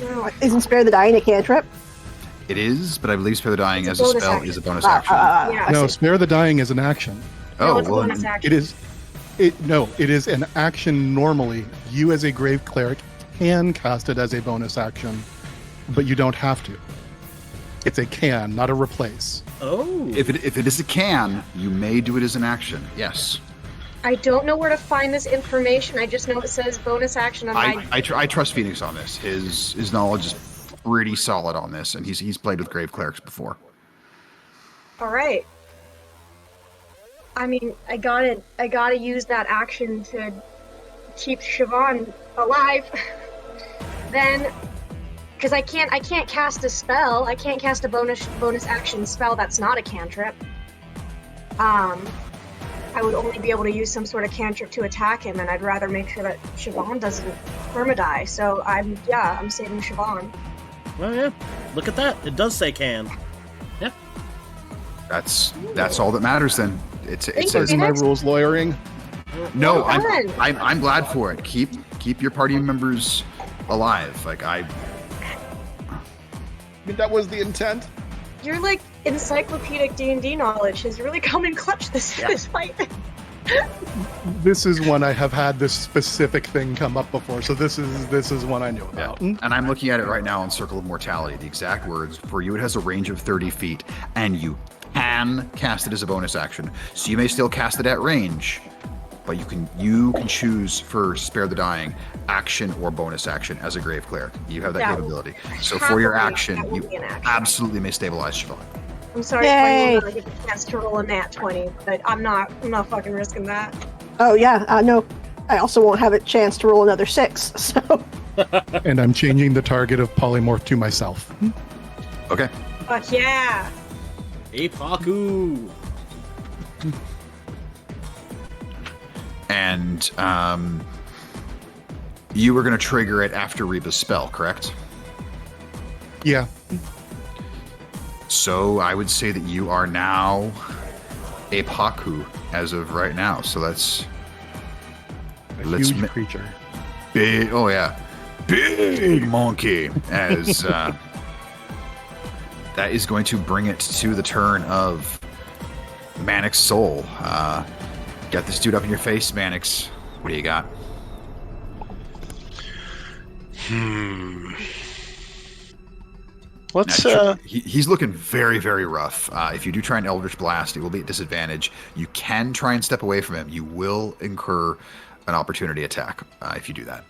Oh, isn't Spare the Dying a cantrip? it is, but I believe spare the dying It's a as a bonus spell action. is a bonus action. yeah. I No, see. spare the dying is an action. No, Oh it's a well, bonus action. It is. It is an action normally. You as a grave cleric can cast it as a bonus action, but you don't have to. It's a can, not a replace. Oh. if it is a can, you may do it as an action. Yes, I don't know where to find this information. I just know it says bonus action on my. I trust Phoenix on this. His knowledge is pretty solid on this, and he's played with grave clerics before. All right. I mean, I gotta use that action to keep Siobhan alive. Then, because I can't cast a spell. I can't cast a bonus action spell that's not a cantrip. I would only be able to use some sort of cantrip to attack him, and I'd rather make sure that Siobhan doesn't permadie. So I'm saving Siobhan. Oh yeah. Look at that. It does say can. That's all that matters then. It Thank you, says Is my Phoenix. rules lawyering? no. Well done. I'm glad for it. Keep your party members alive. Like That was the intent. Your like encyclopedic D&D knowledge has really come in clutch this fight. This is one I have had this specific thing come up before, so this is one I knew about. And I'm looking at it right now on Circle of Mortality. The exact words for you: it has a range of 30 feet, and you can cast it as a bonus action. So you may still cast it at range, but you can choose for Spare the Dying action or bonus action as a grave cleric. You have that That capability. So for your happily, action, that will you be an action. absolutely may stabilize Siobhan. I'm sorry Yay. if I get the chance to roll a nat 20, but I'm not fucking risking that. Oh yeah, no. I also won't have a chance to roll another 6. So And I'm changing the target of polymorph to myself. Okay. Fuck yeah! Apaku. And you were going to trigger it after Reba's spell, correct? Yeah. So I would say that you are now a Paku as of right now. So that's let's Huge creature. big. Oh yeah, big monkey. As that is going to bring it to the turn of Mannix Soul. Got this dude up in your face, Mannix. What do you got? Let's Now, he's looking very, very rough. If you do try an Eldritch Blast, it will be at disadvantage. You can try and step away from him. You will incur an opportunity attack if you do that.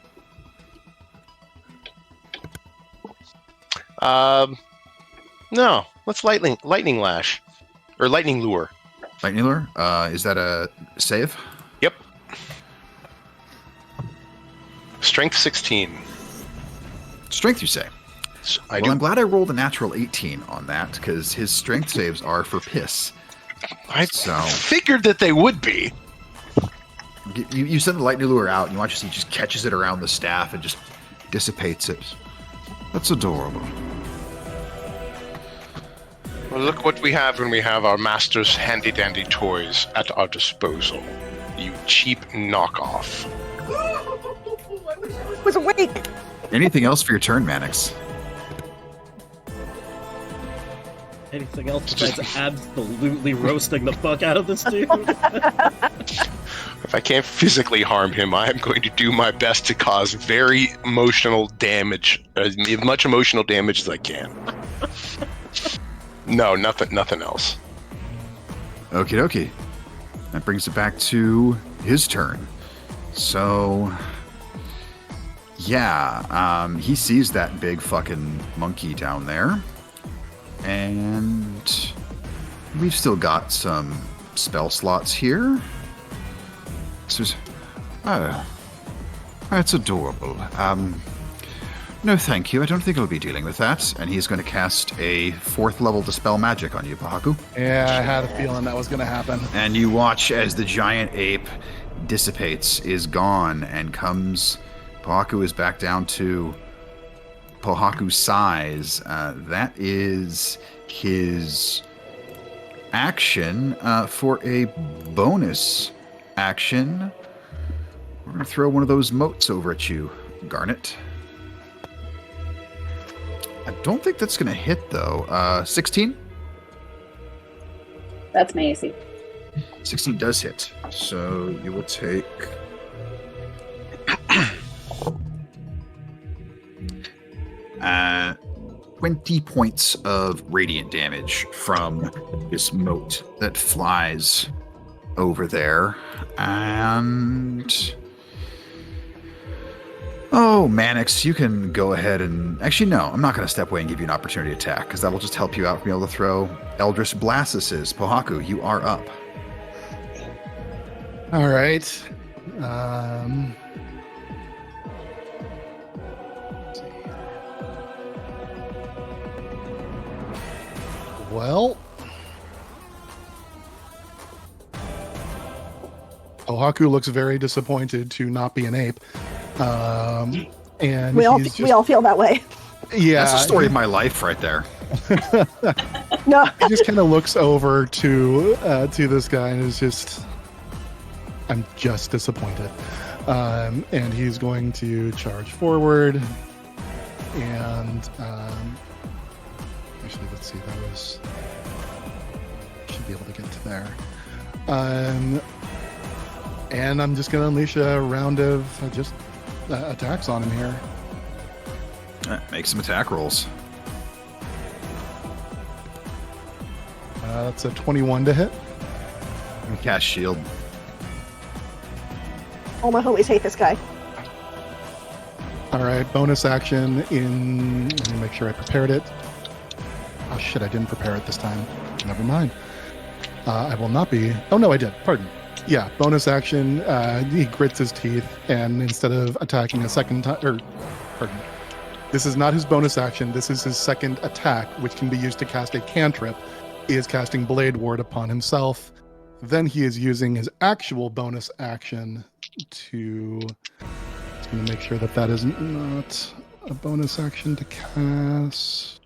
no. Let's lightning lash or lightning lure. Lightning Lure, is that a save? Yep. Strength 16. Strength, you say? I I'm glad I rolled a natural 18 on that, because his strength saves are for piss. So figured that they would be. you send the lightning lure out, and you watch as he just catches it around the staff and just dissipates it. That's adorable. Well, look what we have when we have our master's handy-dandy toys at our disposal. You cheap knockoff. I was awake. Anything else for your turn, Mannix? Anything else besides absolutely roasting the fuck out of this dude? If I can't physically harm him, I am going to do my best to cause very emotional damage, as much emotional damage as I can. No, nothing else. Okie dokie. That brings it back to his turn. So, yeah, he sees that big fucking monkey down there. And we've still got some spell slots here. Says, oh, that's adorable. No, thank you. I don't think I'll be dealing with that. And he's going to cast a 4th level Dispel Magic on you, Pahaku. Yeah, I had a feeling that was going to happen. And you watch as the giant ape dissipates, is gone, and comes. Pahaku is back down to Pahaku's size. That is his action. For a bonus action, we're going to throw one of those motes over at you, Garnet. I don't think that's going to hit, though. 16? That's my AC. 16 does hit. So you will take... 20 points of radiant damage from this mote that flies over there. And... oh, Mannix, you can go ahead and... actually, no, I'm not going to step away and give you an opportunity attack, because that'll just help you out from being able to throw Eldritch Blastuses. Pohaku, you are up. All right. Well, Ohaku looks very disappointed to not be an ape. And We all he's all feel that way. yeah, That's the story of my life right there. No. he just kind of looks over to this guy and is just, I'm just disappointed. And he's going to charge forward. And actually, let's see, that was, should be able to get to there. And I'm just going to unleash a round of just attacks on him here. Make some attack rolls. That's a 21 to hit. Cast shield. All my homies hate this guy. All right, bonus action in. Let me make sure I prepared it. Oh shit, I didn't prepare it this time. Never mind. I will not be. Oh no, I did. Pardon. Yeah, bonus action. He grits his teeth, and instead of attacking a second time, or pardon, this is not his bonus action. This is his second attack, which can be used to cast a cantrip. He is casting Blade Ward upon himself. Then he is using his actual bonus action to. Just going to make sure that that is not a bonus action to cast.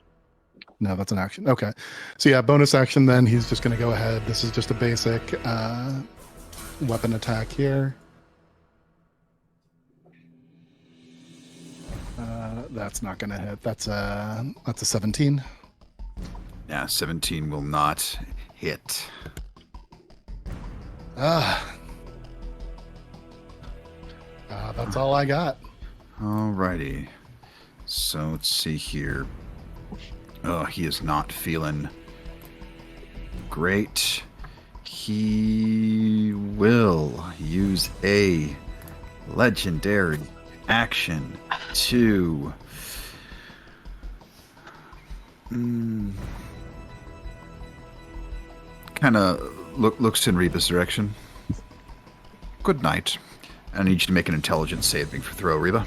No, that's an action. Okay. So yeah, bonus action then. He's just going to go ahead. This is just a basic weapon attack here. That's not going to hit. That's a 17. Yeah, 17 will not hit. That's all I got. Alrighty. So let's see here. Oh, he is not feeling great. He will use a legendary action to kind of looks in Reba's direction. Good night. I need you to make an intelligence saving throw, Reba.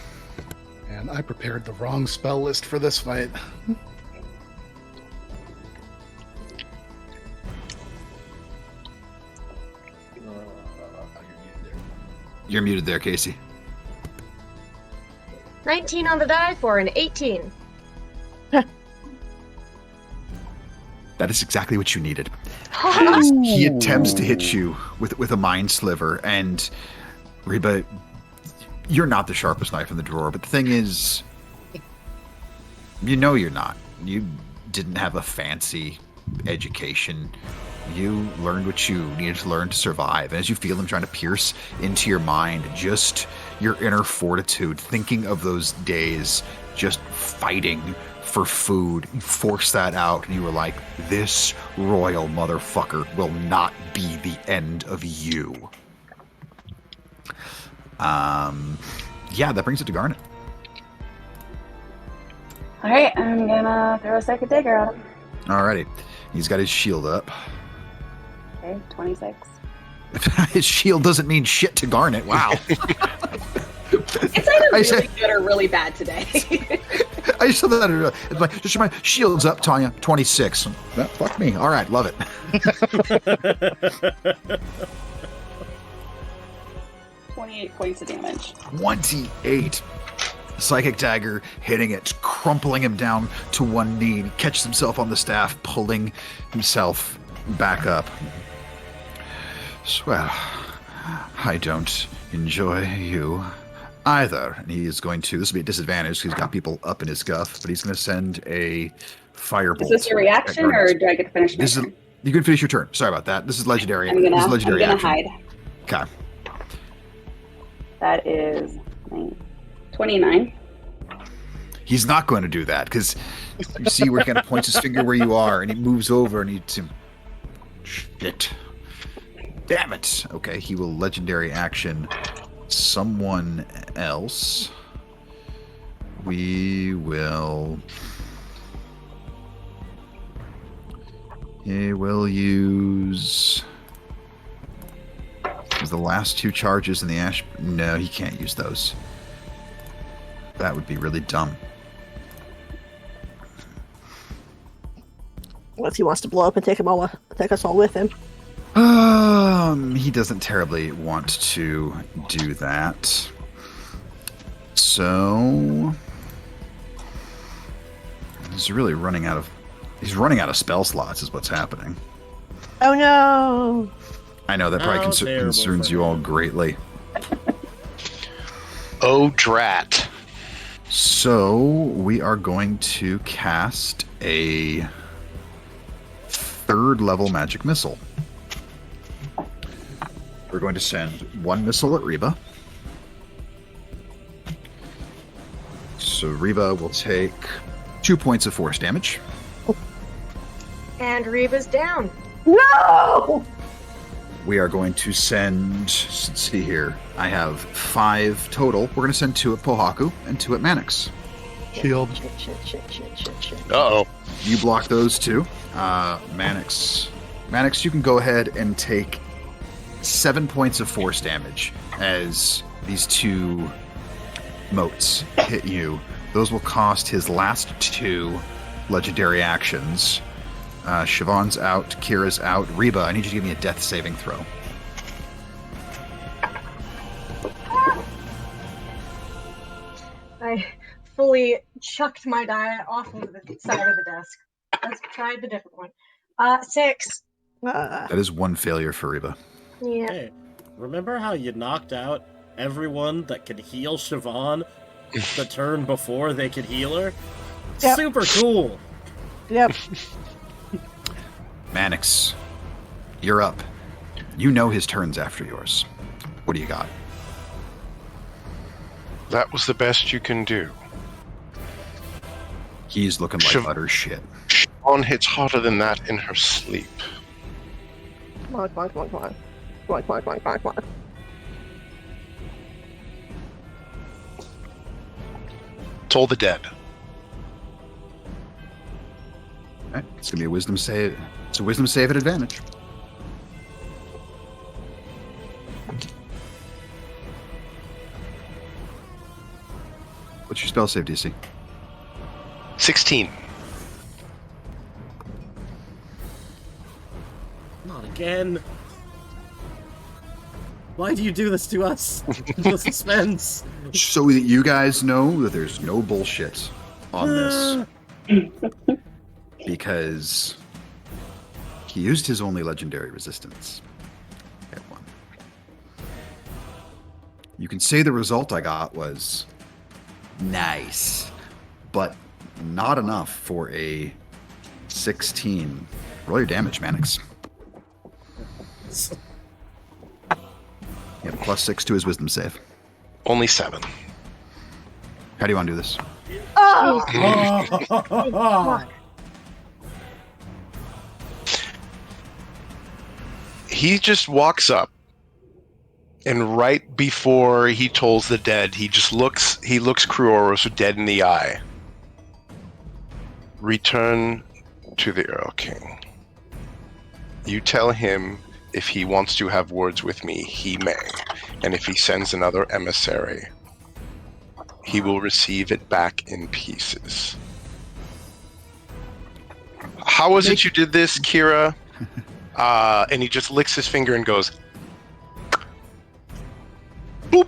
Man, I prepared the wrong spell list for this fight. You're muted there, Casey. 19 on the die for an 18. That is exactly what you needed. As he attempts to hit you with a mind sliver, and Reba, you're not the sharpest knife in the drawer, but the thing is, you know you're not. You didn't have a fancy education. You learned what you needed to learn to survive. And as you feel him trying to pierce into your mind, just your inner fortitude, thinking of those days, just fighting for food, you forced that out, and you were like, this royal motherfucker will not be the end of you. Yeah, that brings it to Garnet. All right, I'm gonna throw a Psychic Dagger at him. Alrighty. He's got his shield up. Okay, 26. His shield doesn't mean shit to Garnet. Wow. It's either really good or really bad today. I just saw that. It's like, just remind, shield's up, Tanya. 26. Fuck me. All right, love it. 28 points of damage. 28. Psychic Dagger hitting it, crumpling him down to one knee. He catches himself on the staff, pulling himself back up. Well, I don't enjoy you either. And he is going to, this will be a disadvantage, he's got people up in his guff, but he's going to send a firebolt. Is this a reaction, or do I get to finish my turn? You can finish your turn. Sorry about that. This is legendary. I'm gonna action. hide. Okay. That is 29. He's not going to do that, because you see where he kind of points his finger where you are, and he moves over, and shit. Damn it. Okay, he will legendary action someone else. He will use the last two charges in the ash. No, he can't use those. That would be really dumb. Unless he wants to blow up and take us all with him. He doesn't terribly want to do that. So he's really running out of spell slots is what's happening. Oh no. I know that probably concerns you all greatly. Oh, drat. So we are going to cast a 3rd level magic missile. We're going to send one missile at Reba. So Reba will take 2 points of force damage. And Reba's down. No! We are going to send, let's see here, I have 5 total. We're going to send 2 at Pohaku and 2 at Manix. Shield. Shit. Uh-oh. You block those 2. Manix, you can go ahead and take 7 points of force damage as these 2 motes hit you. Those will cost his last 2 legendary actions. Siobhan's out, Kira's out. Reba, I need you to give me a death saving throw. I fully chucked my die off of the side of the desk. Let's try the different one. 6. That is 1 failure for Reba. Yeah. Hey, remember how you knocked out everyone that could heal Siobhan the turn before they could heal her? Yep. Super cool. Yep. Manix, you're up. You know his turn's after yours. What do you got? That was the best you can do. He's looking like utter shit. Siobhan hits hotter than that in her sleep. Come on. Come on. Toll the dead. Alright, it's gonna be a wisdom save. It's a wisdom save at advantage. What's your spell save DC? 16. Not again. Why do you do this to us? The suspense. So that you guys know that there's no bullshit on this. Because he used his only legendary resistance. Get one. You can say the result I got was nice, but not enough for a 16. Roll your damage, Mannix. You have +6 to his wisdom save. Only 7. How do you want to do this? Oh, He just walks up, and right before he tolls the dead, he looks Kruoros dead in the eye. Return to the Earl King. You tell him if he wants to have words with me, he may. And if he sends another emissary, he will receive it back in pieces. How was it you did this, Kira? And he just licks his finger and goes, boop.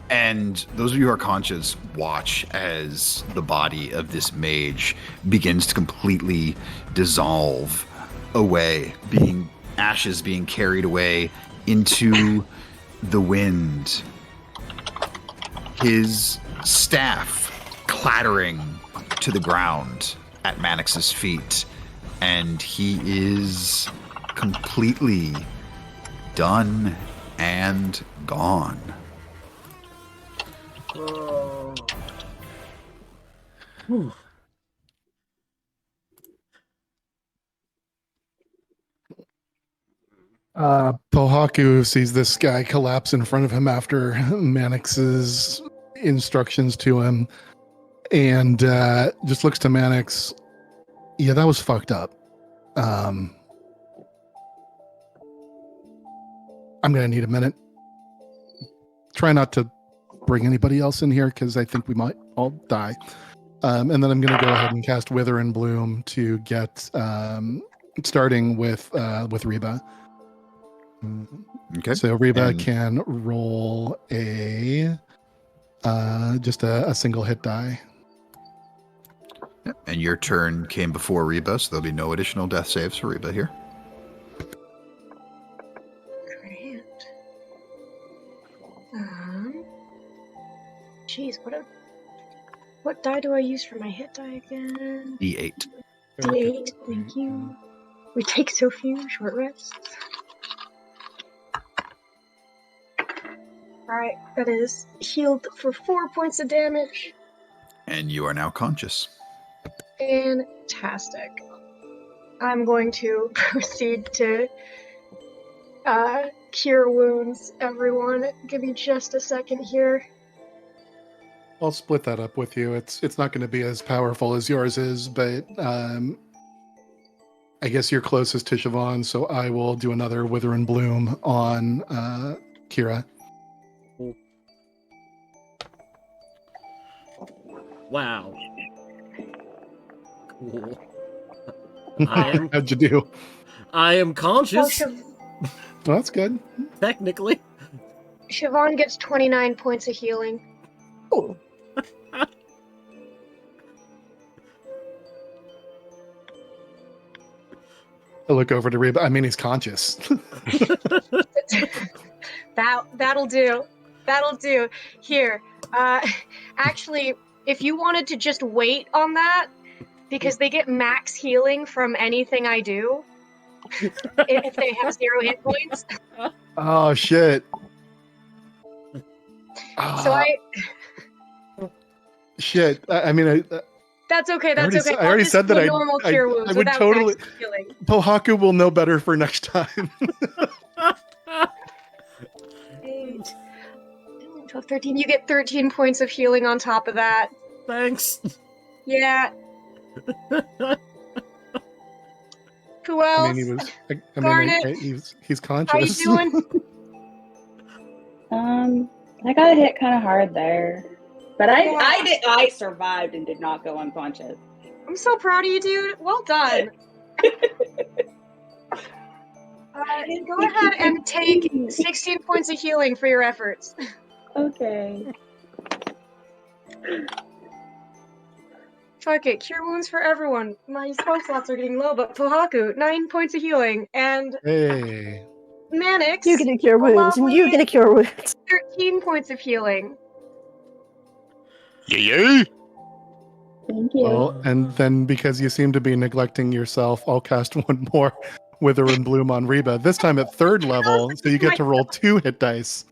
And those of you who are conscious watch as the body of this mage begins to completely dissolve away, ashes being carried away into the wind. His staff clattering to the ground at Mannix's feet, and he is completely done and gone. Oh. Whew. Pohaku sees this guy collapse in front of him after Mannix's instructions to him, and just looks to Mannix. Yeah, that was fucked up. I'm gonna need a minute. Try not to bring anybody else in here because I think we might all die. And then I'm gonna go ahead and cast Wither and Bloom to get starting with Reba. Okay. So Reba And- can roll just a single hit die. And your turn came before Reba, so there'll be no additional death saves for Reba here. Great. Jeez, what die do I use for my hit die again? D8. D8, thank you. We take so few short rests. Alright, that is healed for 4 points of damage. And you are now conscious. Fantastic. I'm going to proceed to cure wounds, everyone. Give me just a second here. I'll split that up with you. It's not going to be as powerful as yours is, but I guess you're closest to Siobhan, so I will do another Wither and Bloom on Kira. Wow. Cool. How'd you do? I am conscious, Well, Well, that's good. technically. Siobhan gets 29 points of healing. cool. I look over to Reba. I mean, he's conscious. That'll do. That'll do. Here. Actually, if you wanted to just wait on that, because they get max healing from anything I do, if they have 0 hit points. Oh shit. So Shit. I mean, that's okay. That's okay. I already I'll just said that do I normal cure wounds would without totally. max healing. Pohaku will know better for next time. 8, 12, 13. You get 13 points of healing on top of that. Thanks. Yeah. Who else? I mean, he was. Garnet. He's How you conscious. doing? I got hit kind of hard there, but I survived and did not go unconscious. I'm so proud of you, dude. Well done. Go ahead and take 16 points of healing for your efforts. Okay. Fuck it, cure wounds for everyone. My spell slots are getting low, but Pohaku, 9 points of healing, and Hey. Manix, You get a cure wounds, and you get a cure wounds. 13 points of healing. Yeah. Thank you. Well, and then because you seem to be neglecting yourself, I'll cast one more Wither and Bloom on Reba. This time at 3rd level, so you get to roll 2 hit dice.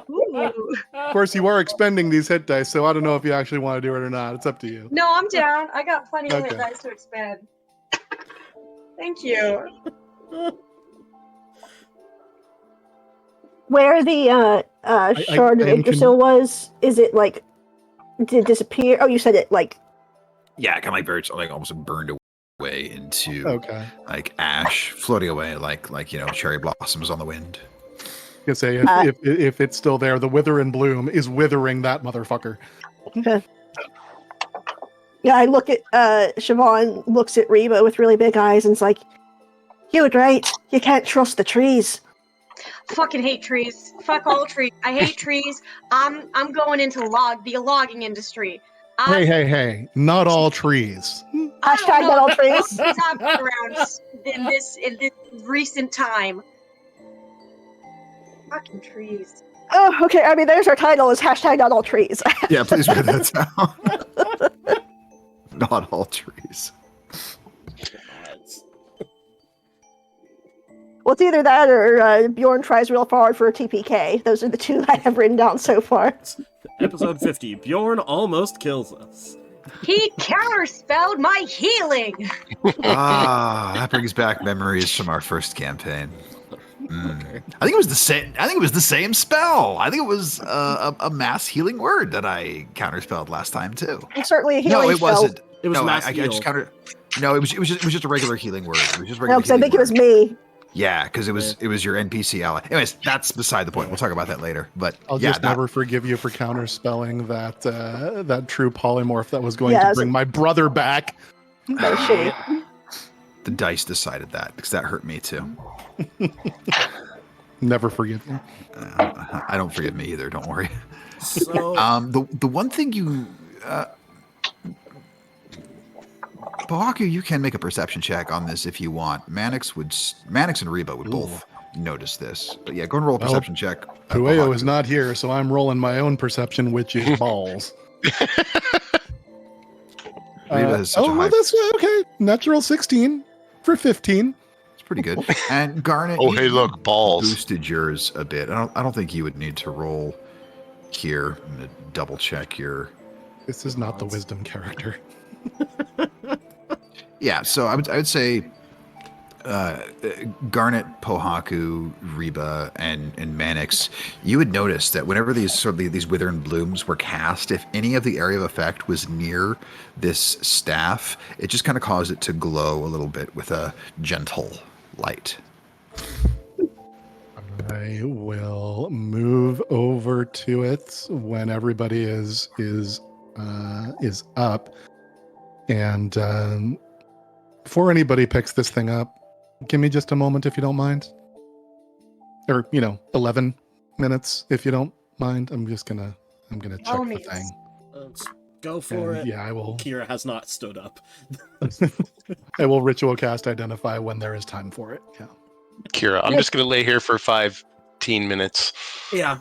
Ooh. Of course, you are expending these hit dice, so I don't know if you actually want to do it or not. It's up to you. No, I'm down. I got plenty of hit Okay. dice to expend. Thank you. Where the shard of I am Yggdrasil was, is it like, did it disappear? Oh, you said it like, Yeah, kind of like very like almost burned away into Okay. like ash, floating away like cherry blossoms on the wind. You say if it's still there, the Wither and Bloom is withering that motherfucker. yeah, I look at, Siobhan looks at Reba with really big eyes and is like, you were right. You can't trust the trees. Fucking hate trees. Fuck all trees. I hate trees. I'm going into the logging industry. Hey. Not all trees. Hashtag not all trees. I've been around in this recent time. Fucking trees. Oh, okay. I mean, there's our title is hashtag not all trees. Yeah, please write that down. Not all trees. Well, it's either that or Bjorn tries real hard for a TPK. Those are the two I have written down so far. Episode 50. Bjorn almost kills us. He counterspelled my healing. That brings back memories from our first campaign. I think it was the same. I think it was the same spell. I think it was a mass healing word that I counterspelled last time too. It's certainly a healing No, it spell. wasn't. It was no, mass I heal. just countered. No, it was just a regular healing word. It was just regular. No, because I healing think it was word. me. Yeah, because it was your NPC ally. Anyways, that's beside the point. We'll talk about that later. But I'll yeah, just never forgive you for counterspelling that true polymorph that was going Yeah, to bring my brother back. That was shitty. the dice decided that because that hurt me too. Never forgive you. I don't forgive me either. Don't worry. So, The one thing you, Pohaku, you can make a perception check on this if you want. Manix and Reba would both notice this. But yeah, go and roll a Well, perception check. Pueo is not here, so I'm rolling my own perception, which is balls. Reba has such a high. well, that's okay. Natural 16 for 15. It's pretty good. And Garnet. Oh, you hey, look, balls. boosted yours a bit. I don't think you would need to roll here. I'm gonna double check your. This is not the wisdom character. Yeah, so I would say Garnet, Pohaku, Reba, and Manix, you would notice that whenever these wither and blooms were cast, if any of the area of effect was near this staff, it just kind of caused it to glow a little bit with a gentle light. I will move over to it when everybody is up, and before anybody picks this thing up, give me just a moment if you don't mind, or 11 minutes if you don't mind. I'm gonna check the means. thing. let's go for And it. yeah, I will. Kira has not stood up. I will ritual cast identify when there is time for it. Yeah. Kira, I'm just going to lay here for 15 minutes. Yeah.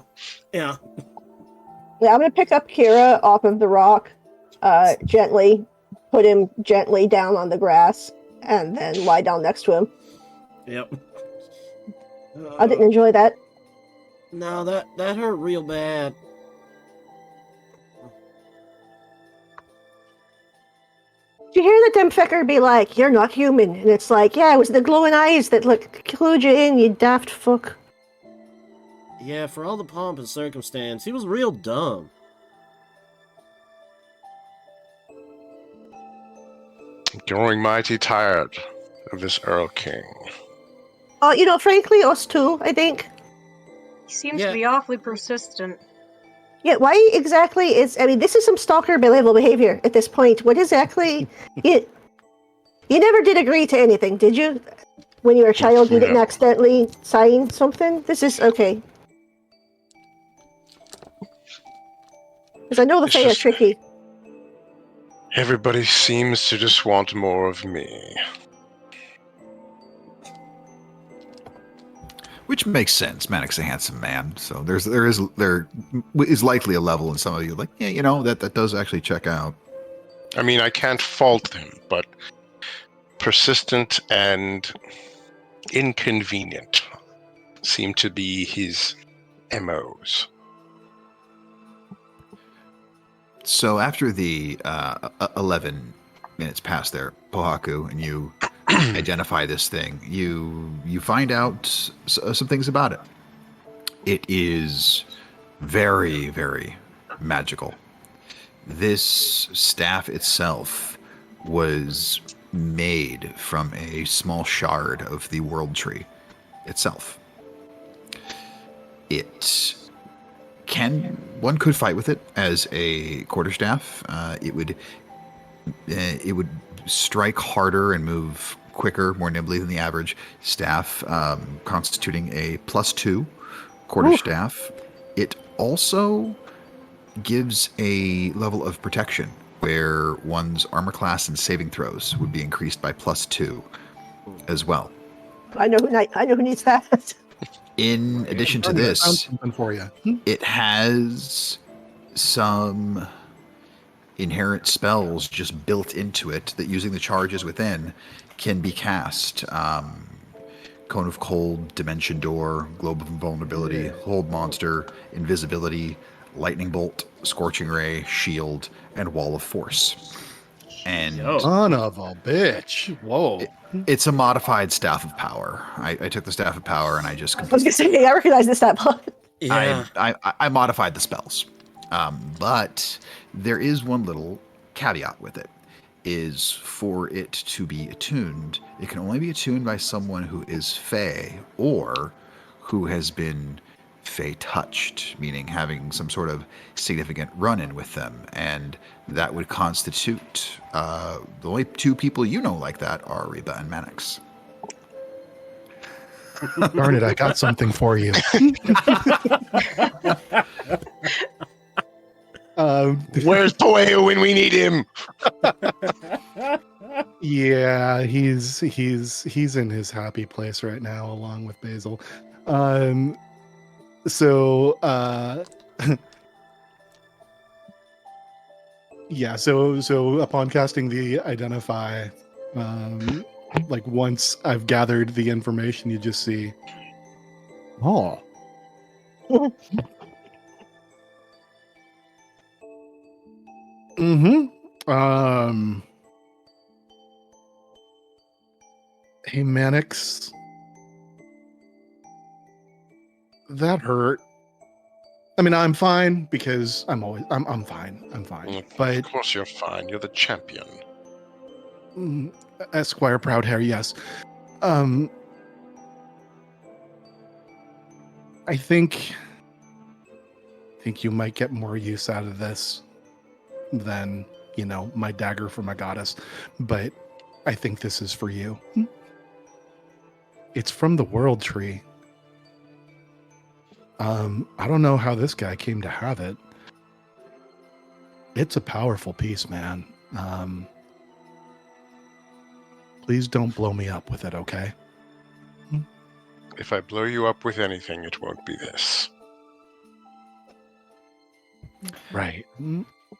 Yeah, I'm gonna pick up Kira off of the rock, gently, put him gently down on the grass, and then lie down next to him. Yep. I didn't enjoy that. No, that hurt real bad. Did you hear that them fecker be like, "You're not human," and it's like, "Yeah, it was the glowing eyes that clued you in, you daft fuck." Yeah, for all the pomp and circumstance, he was real dumb. Growing mighty tired of this Earl King. Frankly, us too, I think. He seems Yeah. to be awfully persistent. Yeah, why exactly is... I mean, this is some stalker level behavior at this point. What exactly... you never did agree to anything, did you? When you were a child, you didn't No. accidentally sign something? This is... Okay. Because I know the It's Fae are just- tricky. Everybody seems to just want more of me. Which makes sense. Manic's a handsome man, so there is likely a level in some of you like, yeah, you know, that does actually check out. I mean, I can't fault him, but persistent and inconvenient seem to be his MOs. So after the 11 minutes pass there, Pohaku, and you identify this thing, you find out some things about it. It is very, very magical. This staff itself was made from a small shard of the world tree itself. One could fight with it as a quarterstaff. It would strike harder and move quicker, more nimbly than the average staff, constituting a +2 quarterstaff. It also gives a level of protection where one's armor class and saving throws would be increased by +2 as well. I know who needs that. In addition to I found this, something for you. it has some inherent spells just built into it that, using the charges within, can be cast. Cone of Cold, Dimension Door, Globe of Invulnerability, Hold Monster, Invisibility, Lightning Bolt, Scorching Ray, Shield, and Wall of Force. And Yo. Son of a bitch. Whoa. it's a modified Staff of Power. I took the Staff of Power and I just I was gonna say, I recognize this stat block. Yeah. I modified the spells. But there is one little caveat with it, is for it to be attuned, it can only be attuned by someone who is Fey or who has been Fey touched, meaning having some sort of significant run-in with them. And that would constitute, the only two people you know like that are Reba and Manix. Darn it, I got something for you. Where's Poeo when we need him? Yeah, he's in his happy place right now, along with Basil. So yeah, so upon casting the identify, like once I've gathered the information, you just see, oh. Mm-hmm. Hey, Manix. That hurt. I mean, I'm fine because I'm fine. I'm fine. But Of course you're fine. You're the champion. Esquire Proudhair, yes. I think you might get more use out of this than, my dagger from a goddess. But I think this is for you. It's from the world tree. I don't know how this guy came to have it. It's a powerful piece, man. Please don't blow me up with it, okay? If I blow you up with anything, it won't be this. Right.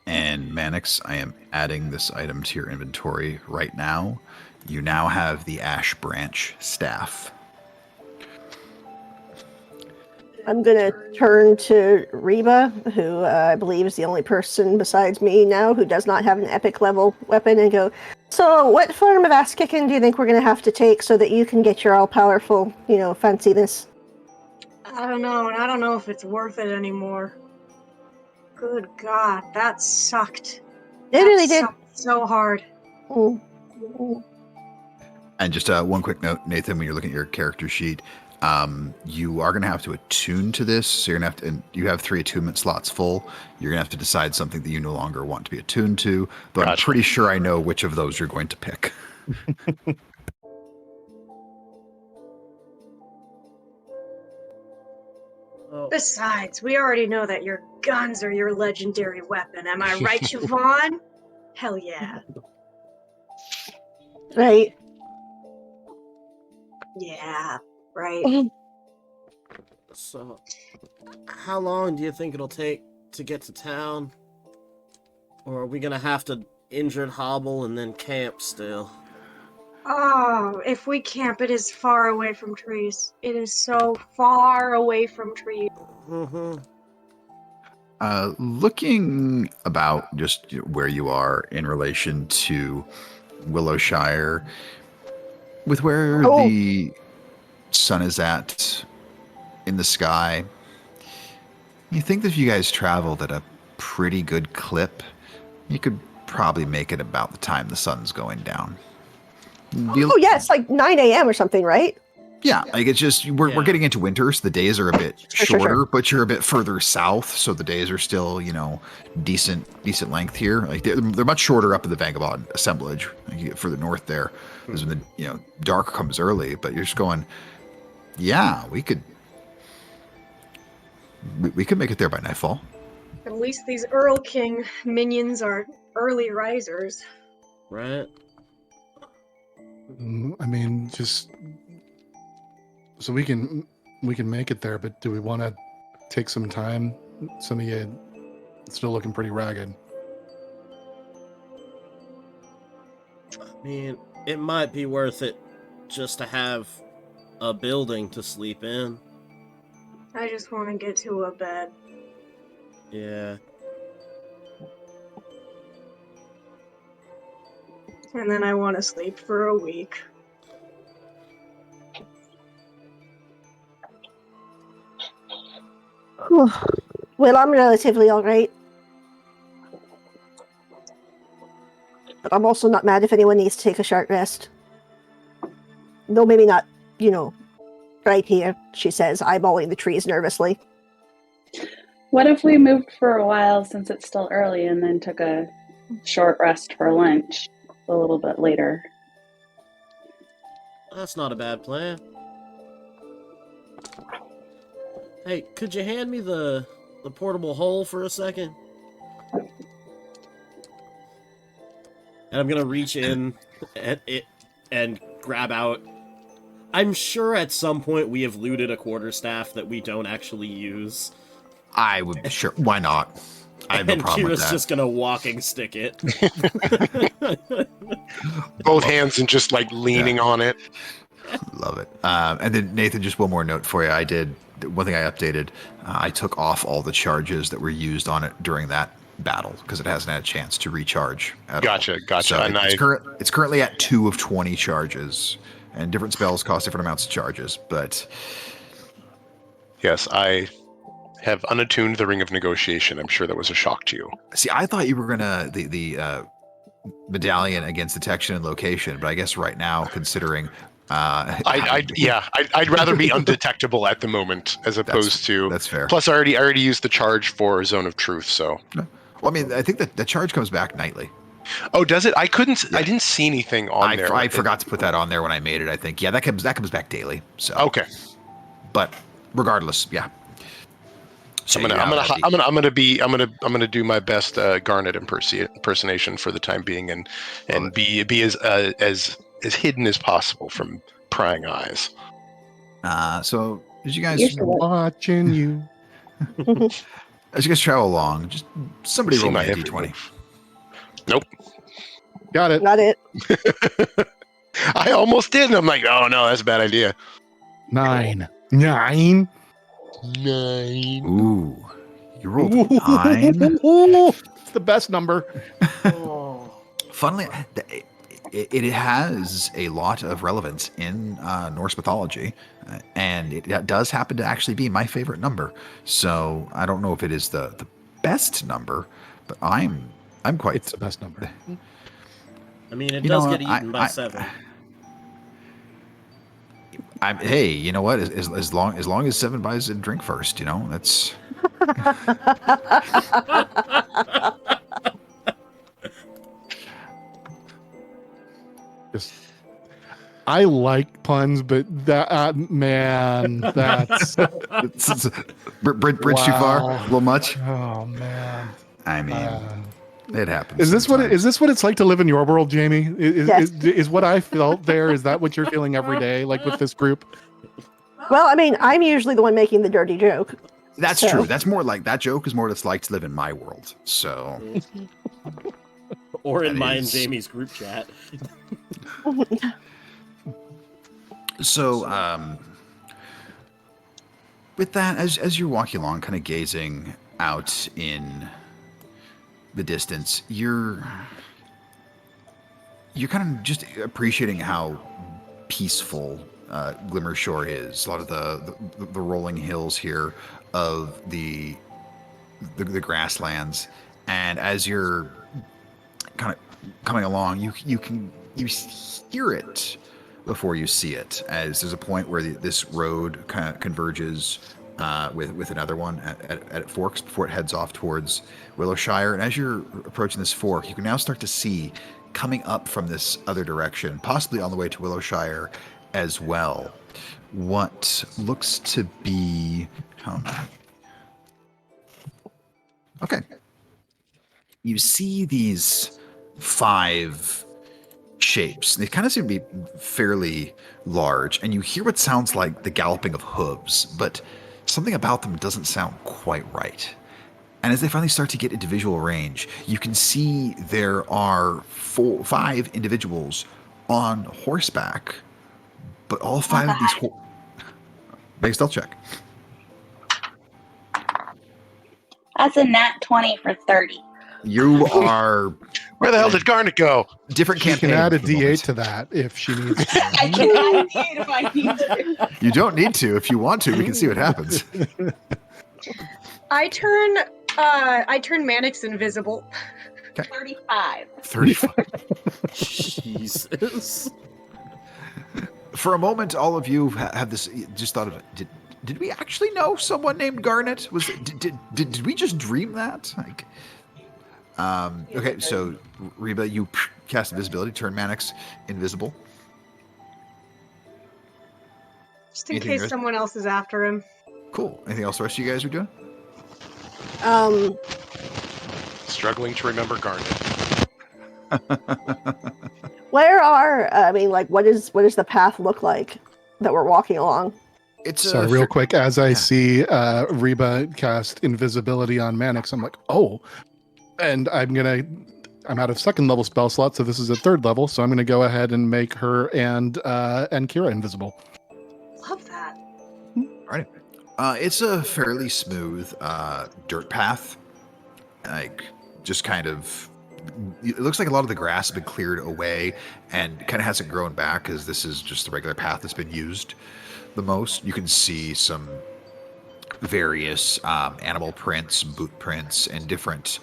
And Manix, I am adding this item to your inventory right now. You now have the Ash Branch Staff. I'm gonna turn to Reba, who I believe is the only person besides me now who does not have an epic level weapon, and go, so what form of ass kicking do you think we're gonna have to take so that you can get your all powerful, fanciness? I don't know, and I don't know if it's worth it anymore. Good God, that sucked. It really did. Sucked so hard. Mm. Mm. And just one quick note, Nathan, when you're looking at your character sheet, You are going to have to attune to this. So you're going to have to, and you have 3 attunement slots full. You're going to have to decide something that you no longer want to be attuned to. But I'm Gotcha. pretty sure I know which of those you're going to pick. Oh, Besides, we already know that your guns are your legendary weapon. Am I right, Siobhan? Hell yeah. Right. Yeah, right. so how long do you think it'll take to get to town? Or are we gonna have to injured hobble and then camp still? Oh, if we camp, it is far away from trees. It is so far away from trees. Mm-hmm. Looking about just where you are in relation to Willowshire, with where Oh. the sun is at in the sky, you think that if you guys traveled at a pretty good clip, you could probably make it about the time the sun's going down. Oh, yes, like 9 a.m. or something, right? Yeah, like it's just we're Yeah. getting into winter, so the days are a bit Sure. shorter, but you're a bit further south, so the days are still decent length here. Like they're much shorter up in the Vagabond assemblage. Like you get further north there, is when the dark comes early. But you're just going, yeah, we could make it there by nightfall. At least these Earl King minions are early risers. Right? I mean, just so we can make it there, but do we want to take some time? Some of you still looking pretty ragged. I mean, it might be worth it just to have a building to sleep in. I just want to get to a bed. Yeah. And then I want to sleep for a week. Well, I'm relatively all right. But I'm also not mad if anyone needs to take a short rest. Though maybe not, right here, she says, eyeballing the trees nervously. What if we moved for a while since it's still early and then took a short rest for lunch a little bit later? That's not a bad plan. Hey, could you hand me the portable hole for a second? And I'm gonna reach in at it and grab out. I'm sure at some point we have looted a quarterstaff that we don't actually use. I would sure. Why not? I have no And problem with Kira's that. just gonna walking stick it. Both hands and just like leaning on it. Love it. And then Nathan, just one more note for you. One thing I updated. I took off all the charges that were used on it during that battle because it hasn't had a chance to recharge at all. Gotcha. So And it's currently at 2 of 20 charges, and different spells cost different amounts of charges. But yes, I have unattuned the Ring of Negotiation. I'm sure that was a shock to you. see, I thought you were gonna the medallion against detection and location, but I guess right now, considering I'd rather be undetectable at the moment as opposed to. that's fair. Plus, I already used the charge for Zone of Truth. So, Well, I mean, I think that the charge comes back nightly. oh, does it? I Yeah. didn't see anything on there. I forgot to put that on there when I made it. I think that comes back daily. So Okay, but regardless, yeah. so Yeah, I'm gonna do my best Garnet impersonation for the time being, and be as hidden as possible from prying eyes. So as you guys Usually. Watching you. travel along, just somebody See roll my me a every d20. move. Nope. Got it. Not it. I almost did, and I'm like, oh no, that's a bad idea. 9. Ooh, you rolled a 9. It's the best number. Funnily, it has a lot of relevance in Norse mythology, and it does happen to actually be my favorite number. So I don't know if it is the best number, but I'm quite. It's the best number. I mean, it You does know get what? eaten by 7. Hey, you know what? As long as Seven buys a drink first, you know that's. Just, I like puns, but that man, that's It's bridge too far, Wow. a little much. oh man. I mean, it happens. Is this sometimes. what it's like to live in your world, Jamie? Yes. Is what I felt there? Is that what you're feeling every day, like with this group? Well, I mean, I'm usually the one making the dirty joke. That's So- true. That's more like that joke is more what it's like to live in my world. So Or in That mine and is- Jamie's group chat. So, with that, as you're walking along, kind of gazing out in the distance, you're kind of just appreciating how peaceful Glimmer Shore is. A lot of the rolling hills here of the grasslands, and as you're kind of coming along, you hear it before you see it, as there's a point where this road kind of converges with another one at forks before it heads off towards Willowshire. And as you're approaching this fork, you can now start to see coming up from this other direction, possibly on the way to Willowshire as well, what looks to be okay. You see these 5 shapes. They kind of seem to be fairly large, and you hear what sounds like the galloping of hooves, but something about them doesn't sound quite right. And as they finally start to get into visual range, you can see there are 5 individuals on horseback, but all 5 of these make a stealth check. That's a nat 20 for 30. You are Where the hell did Garnet go? different She campaign. can add a for the D8 moment. to that if she needs I to. can add it if I need to. You don't need to. If you want to, we can see what happens. I turn Mannix invisible. 35. 35. Jesus. For a moment, all of you have this. Just thought of it. Did we actually know someone named Garnet? Was it, did we just dream that? Like, okay, so Reba, you cast invisibility, turn Mannix invisible. Just in Anything case else? someone else is after him. Cool. Anything else the rest of you guys are doing? Struggling to remember Garnet. Where are I mean, like, what does the path look like that we're walking along? It's So real quick, as I yeah. see Reba cast invisibility on Mannix, I'm like, oh, and I'm out of 2nd level spell slot, so this is a 3rd level, so I'm gonna go ahead and make her and Kira invisible. Love that. Right. It's a fairly smooth dirt path. Like, just kind of. It looks like a lot of the grass has been cleared away and kind of hasn't grown back because this is just the regular path that's been used the most. You can see some various animal prints, boot prints, and different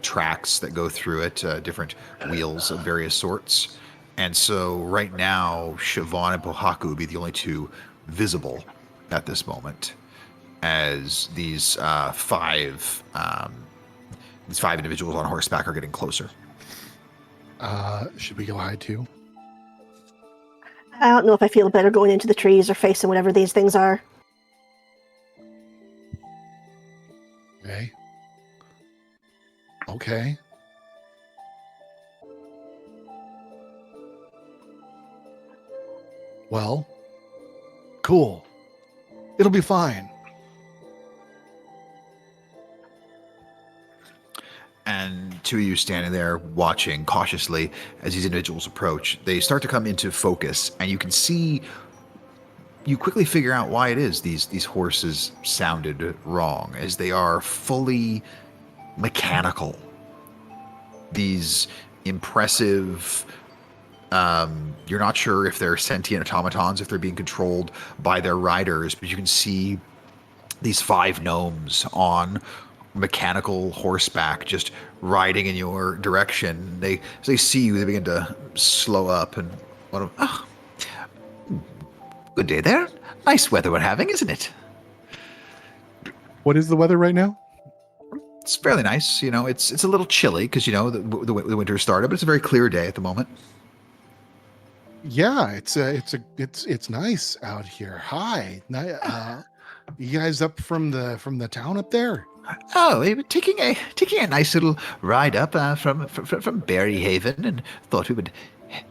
tracks that go through it, different wheels of various sorts. And so right now, Siobhan and Pohaku would be the only 2 visible at this moment, as these 5 individuals on horseback are getting closer. Should we go hide too? I don't know if I feel better going into the trees or facing whatever these things are. Okay. Okay. Well, cool. It'll be fine. And 2 of you standing there watching cautiously as these individuals approach. They start to come into focus, and you can see. You quickly figure out why it is these horses sounded wrong, as they are fully mechanical. These impressive. You're not sure if they're sentient automatons, if they're being controlled by their riders, but you can see these 5 gnomes on mechanical horseback just riding in your direction. As they see you, they begin to slow up, and one of them, Good day there. Nice weather we're having, isn't it? What is the weather right now? It's fairly nice. You know, it's a little chilly because, you know, the winter started, but it's a very clear day at the moment. Yeah, it's nice out here. Hi. You guys up from the town up there? Oh, we were taking a nice little ride up from Berryhaven, and thought we would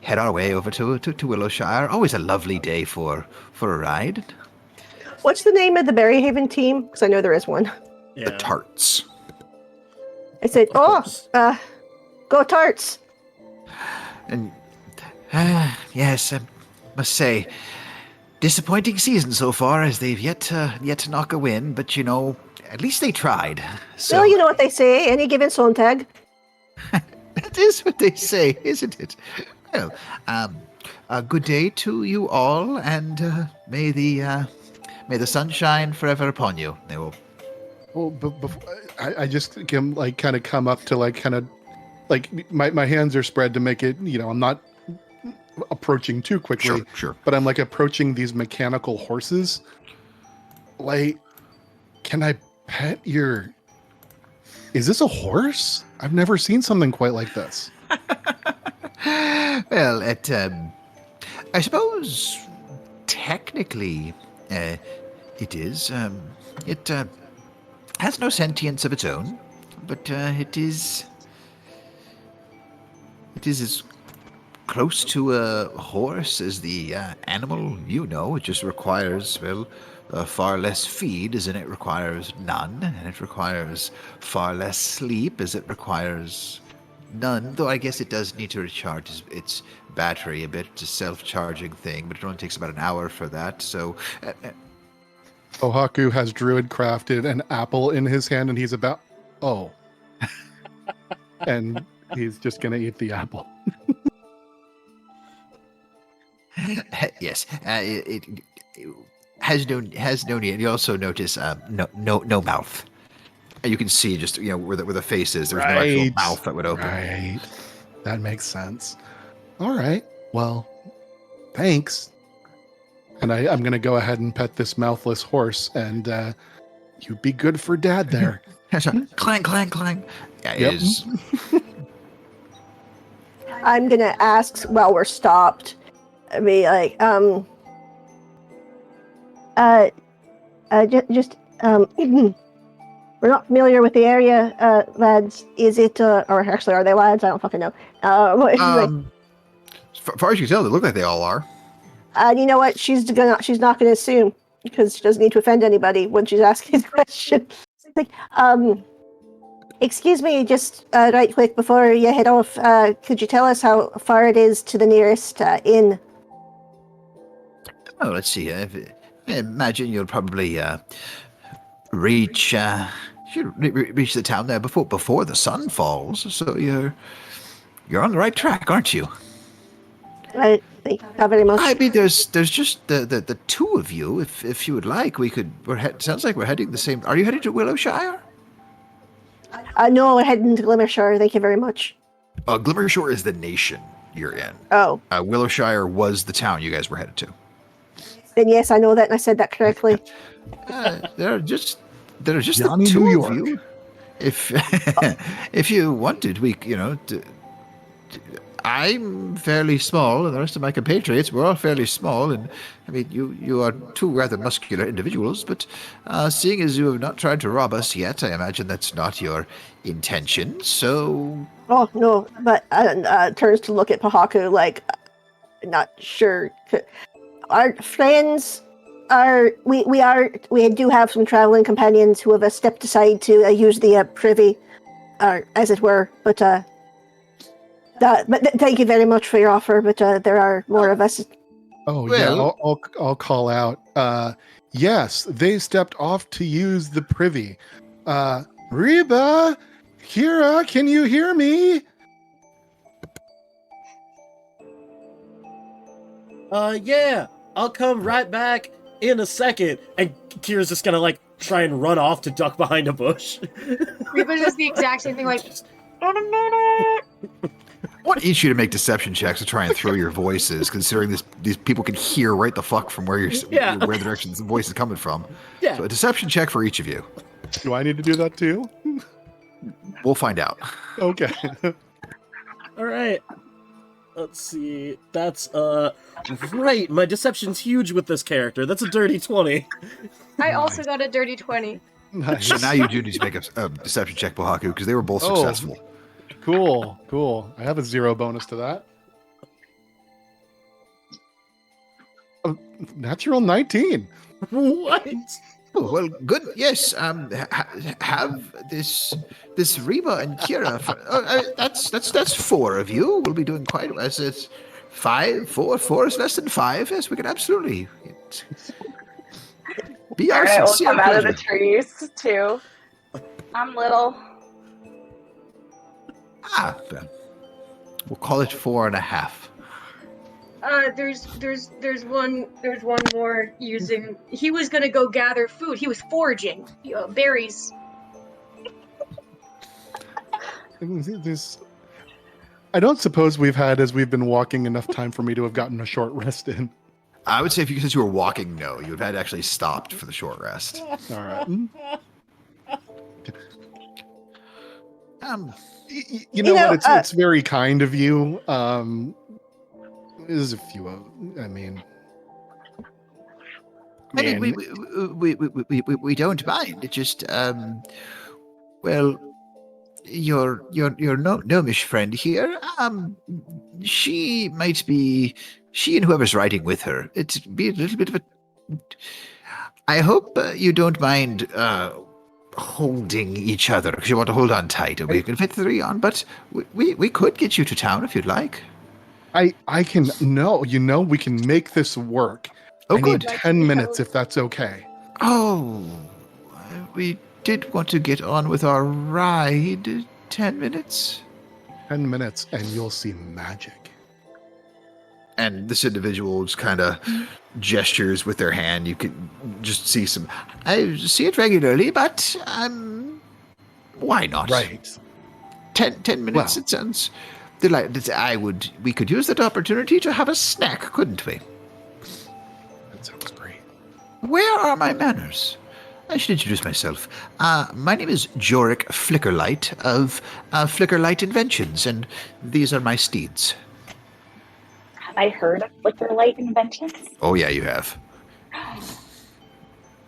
head our way over to Willowshire. Always a lovely day for a ride. What's the name of the Berryhaven team? Because I know there is one. Yeah. The Tarts. I said, Of course. go Tarts. And yes, I must say, disappointing season so far, as they've yet to knock a win. But you know, at least they tried. So Well, you know what they say, any given Sontag. that is what they say, isn't it? Well, a good day to you all, and may the sun shine forever upon you. They will. Well, before, I just can like kind of come up to like kind of like my hands are spread to make it. You know, I'm not approaching too quickly. Sure. But I'm like approaching these mechanical horses. Like, can I pet your? Is this a horse? I've never seen something quite like this. Well, I suppose technically it is. It has no sentience of its own, but it is as close to a horse as the animal you know. It just requires, well, far less feed as in it requires none, and it requires far less sleep as it requires none, though I guess it does need to recharge its battery a bit. It's a self-charging thing, but it only takes about an hour for that, so... Ohaku has druid crafted an apple in his hand, and he's about... Oh. And he's just going to eat the apple. Yes, it has no need. You also notice no mouth. You can see just, you know, where the face is. There's no actual mouth that would open. Right. That makes sense. All right. Well, thanks. And I'm going to go ahead and pet this mouthless horse, and you be good for Dad there. Clang, clang, clang. Yeah, Yep. it is. I'm gonna ask while we're stopped. I mean, like, we're not familiar with the area, lads. Is it, or actually, are they lads? I don't fucking know. As far as you can tell, they look like they all are. You know what? She's not gonna assume, because she doesn't need to offend anybody when she's asking the question. It's like, excuse me, just right quick before you head off, could you tell us how far it is to the nearest inn? Oh, let's see. I imagine you'll probably reach the town there before the sun falls. So you're on the right track, aren't you? Thank you very much. I mean, there's just the two of you. If you would like, we could. Sounds like we're heading the same. Are you heading to Willowshire? No, we're heading to Glimmershire. Thank you very much. Glimmershire is the nation you're in. Oh, Willowshire was the town you guys were headed to. then yes, I know that, and I said that correctly. There are just Johnny the two New of York. you. If you wanted, we I'm fairly small, and the rest of my compatriots, we're all fairly small, and I mean, you are two rather muscular individuals, but seeing as you have not tried to rob us yet, I imagine that's not your intention, so... Oh, no, but turns to look at Pahaku like, not sure. Our friends are... We do have some traveling companions who have stepped aside to use the privy, as it were, but thank you very much for your offer, but there are more of us. Oh, Well- yeah, I'll call out. Yes, they stepped off to use the privy. Reba, Kira, can you hear me? Yeah, I'll come right back in a second. And Kira's just gonna, like, try and run off to duck behind a bush. Reba does the exact same thing, like, in a minute. I want each of you to make deception checks to try and throw your voices, considering these people can hear right the fuck from where where the direction the voice is coming from. Yeah. So a deception check for each of you. Do I need to do that too? We'll find out. Okay. All right. Let's see. That's right. My deception's huge with this character. That's a dirty 20. I also got a dirty 20. Nice. So now you do need to make a deception check, Pohaku, because they were both Oh. successful. Cool. I have a 0 bonus to that. Natural 19. What? Oh, well, good. Yes. Have this Reba and Kira. That's 4 of you. We'll be doing quite well. It's 5, 4 is less than 5. Yes, we can absolutely be our All right, we'll sincere come out of the pleasure. trees too. I'm little. Well, we'll call it 4.5. There's one more using. He was gonna go gather food. He was foraging berries. I don't suppose we've had, as we've been walking, enough time for me to have gotten a short rest in. I would say since you were walking, no, you would have had actually stopped for the short rest. All right. You know what? It's very kind of you. There's a few of. I mean, we don't mind. It just well, your gnomish friend here. She and whoever's riding with her. It'd be a little bit of a. I hope you don't mind holding each other because you want to hold on tight. We can fit 3 on, but we could get you to town if you'd like. I can. No, we can make this work. Oh, I good. need 10 minutes if that's okay. Oh, we did want to get on with our ride. 10 minutes? 10 minutes and you'll see magic. And this individual just kind of gestures with their hand. You can just see some. I see it regularly, but why not? Right. 10 minutes. Well. It sounds delightful. We could use that opportunity to have a snack, couldn't we? That sounds great. Where are my manners? I should introduce myself. My name is Jorik Flickerlight of Flickerlight Inventions, and these are my steeds. Have I heard of Flickerlight Inventions? Oh yeah, you have.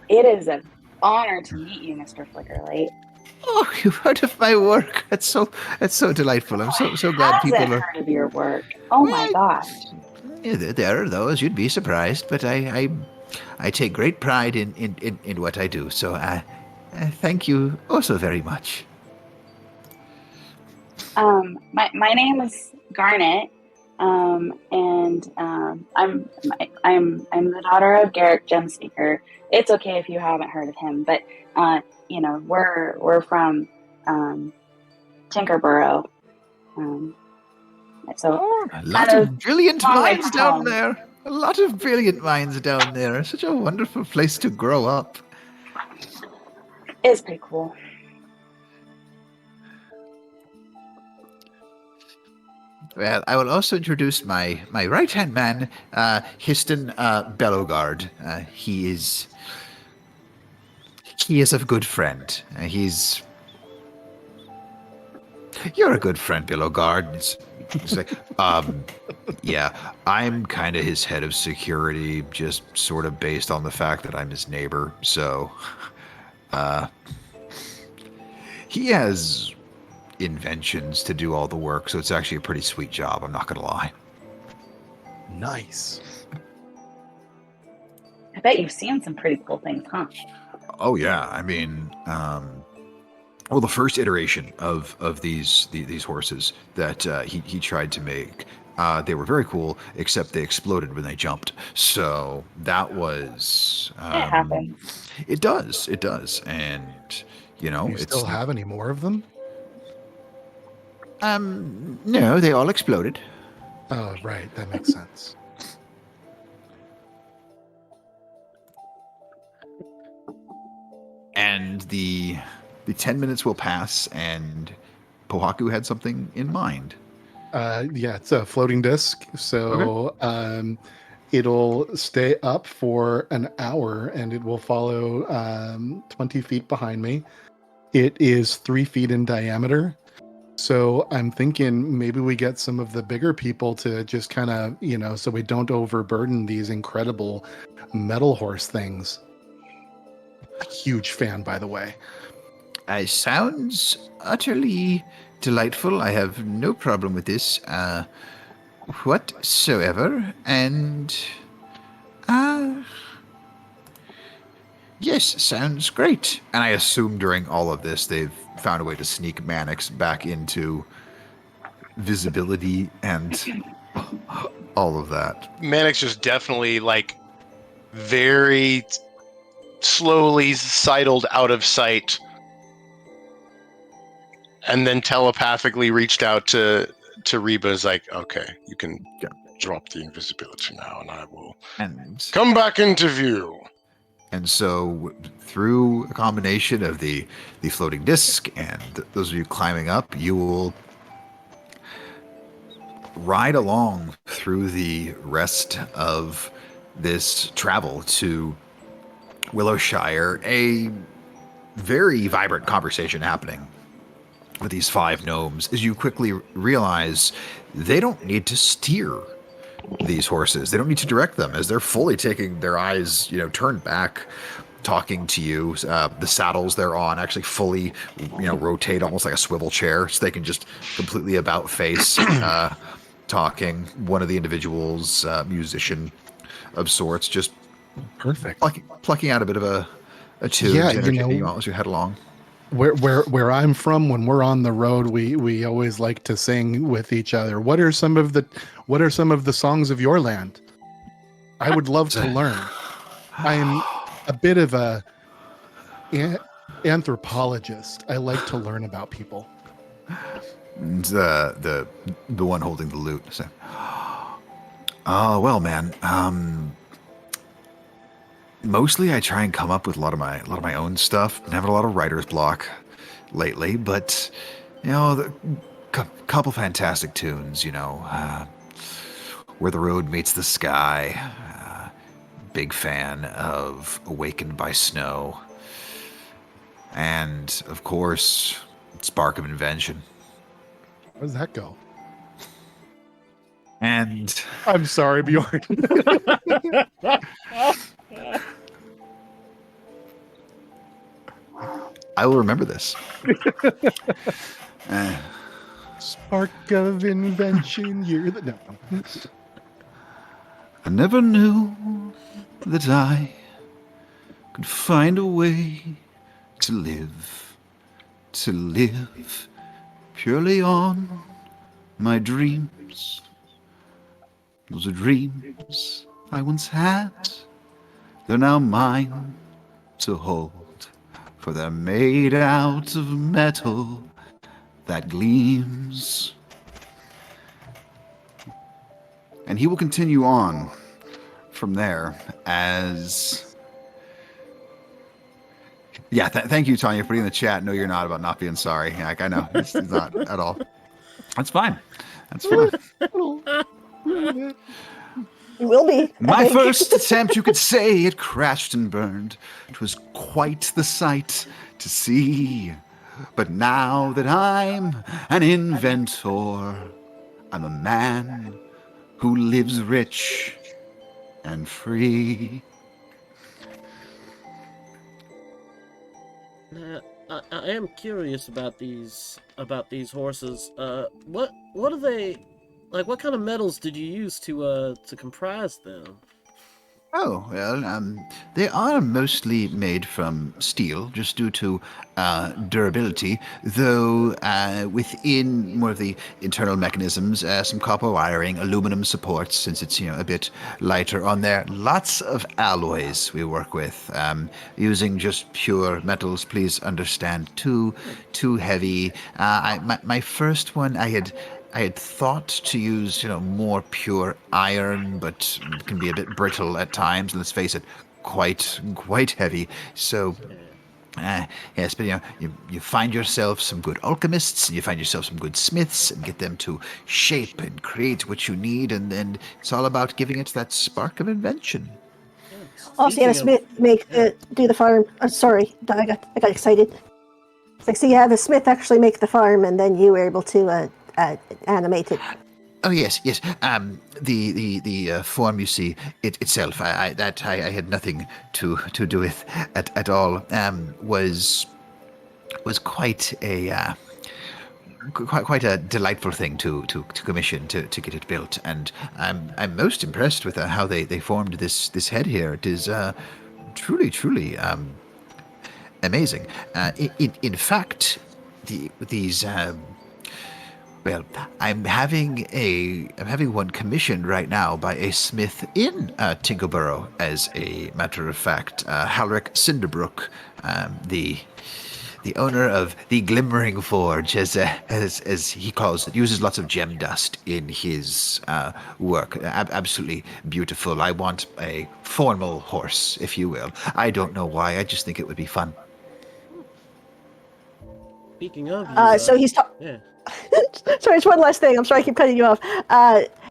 It is an honor to meet you, Mr. Flickerlight. Oh, you've heard of my work. That's so delightful. I'm so glad people Hasn't are. heard of your work. Oh my gosh. Yeah, there are those. You'd be surprised, but I take great pride in what I do. So I thank you also very much. My name is Garnet, and I'm the daughter of Garrick Gemspeaker. It's okay if you haven't heard of him, but we're from Tinkerborough. So A lot of brilliant minds down there. A lot of brilliant minds down there. Such a wonderful place to grow up. it's pretty cool. Well, I will also introduce my right-hand man, Histon Bellowguard. He is a good friend. You're a good friend, Bellowguard. It's like, yeah, I'm kind of his head of security, just sort of based on the fact that I'm his neighbor. So, he has inventions to do all the work, so it's actually a pretty sweet job, I'm not gonna lie. Nice. I bet you've seen some pretty cool things, huh? Oh yeah, I mean, well, the first iteration of these horses that he tried to make, they were very cool, except they exploded when they jumped. So that was It happens. It does, and Do you it's still have any more of them? no, they all exploded. Oh, right. That makes sense. And the 10 minutes will pass, and Pohaku had something in mind. Yeah, it's a floating disc. So it'll stay up for an hour and it will follow 20 feet behind me. It is 3 feet in diameter. So I'm thinking maybe we get some of the bigger people to just kind of, so we don't overburden these incredible metal horse things. A huge fan, by the way. Sounds utterly delightful. I have no problem with this whatsoever. And, yes, sounds great. And I assume during all of this, they've found a way to sneak Mannix back into visibility and all of that. Mannix just definitely, like, very slowly sidled out of sight and then telepathically reached out to Reba. Is like, okay, you can drop the invisibility now and I will come back into view. And so through a combination of the floating disc and those of you climbing up, you will ride along through the rest of this travel to Willowshire, a very vibrant conversation happening with these 5 gnomes as you quickly realize they don't need to steer these horses. They don't need to direct them as they're fully taking their eyes, turned back, talking to you. The saddles they're on actually fully, rotate almost like a swivel chair so they can just completely about face talking. One of the individuals, musician of sorts, just perfect plucking out a bit of a tune to entertain you all as you head along. Where I'm from, when we're on the road, we always like to sing with each other. What are some of the songs of your land? I would love to learn. I'm a bit of a anthropologist. I like to learn about people. And the one holding the lute said, "Oh well, man. Mostly I try and come up with a lot of my own stuff. Been having a lot of writer's block lately, but the couple fantastic tunes, Where the Road Meets the Sky. Big fan of Awakened by Snow. And of course, Spark of Invention. How does that go? And I'm sorry, Bjorn. I will remember this. Spark of invention, you're the... No. I never knew that I could find a way to live purely on my dreams. Those are dreams I once had. They're now mine to hold. For they're made out of metal that gleams. And he will continue on from there as... Yeah, thank you, Tanya, for putting in the chat. No, you're not about not being sorry. Like, I know, it's not at all. That's fine. That's fine. You will be. My first attempt, you could say, it crashed and burned. It was quite the sight to see. But now that I'm an inventor, I'm a man who lives rich and free. I am curious about these horses. What are they? Like, what kind of metals did you use to comprise them? Oh, well, they are mostly made from steel, just due to durability, though within more of the internal mechanisms, some copper wiring, aluminum supports, since it's, a bit lighter on there. Lots of alloys we work with, using just pure metals, please understand, too heavy. My first one, I had thought to use, more pure iron, but it can be a bit brittle at times. And let's face it, quite heavy. So Yes, but you find yourself some good alchemists, and you find yourself some good smiths, and get them to shape and create what you need, and then it's all about giving it that spark of invention. Also, you have a smith make do the farm. Sorry, I got excited. It's like, so you have the smith actually make the farm, and then you were able to animate it. Oh yes. The form you see itself. I had nothing to do with at all. Was quite a quite a delightful thing to commission to get it built, and I'm most impressed with how they formed this head here. It is truly amazing. In fact, these. Well, I'm having one commissioned right now by a smith in Tingleborough. As a matter of fact, Halric Cinderbrook, the owner of the Glimmering Forge, as he calls it, uses lots of gem dust in his work. Absolutely beautiful. I want a formal horse, if you will. I don't know why. I just think it would be fun. Speaking of, so he's yeah. Sorry, it's one last thing. I'm sorry, I keep cutting you off.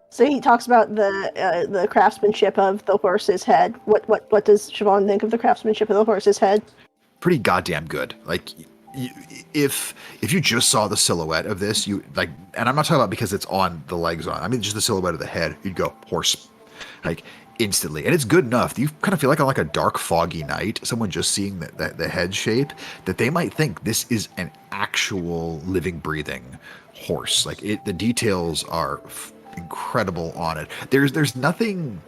So he talks about the craftsmanship of the horse's head. What does Siobhan think of the craftsmanship of the horse's head? Pretty goddamn good. Like, if you just saw the silhouette of this, you like, and I'm not talking about because it's on the legs on. I mean, just the silhouette of the head. You'd go horse, like instantly, and it's good enough. You kind of feel like on like a dark, foggy night, someone just seeing the head shape, that they might think this is an actual living, breathing horse. Like the details are incredible on it. There's nothing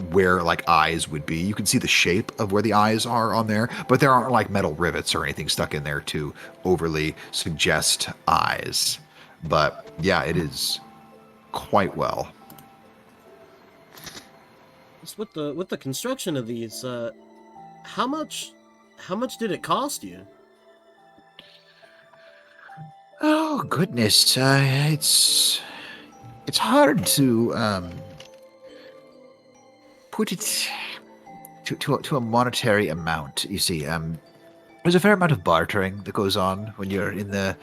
where like eyes would be. You can see the shape of where the eyes are on there, but there aren't like metal rivets or anything stuck in there to overly suggest eyes. But yeah, it is quite well. With the construction of these, how much did it cost you? Oh goodness, it's hard to put it to a monetary amount. You see, there's a fair amount of bartering that goes on when you're in the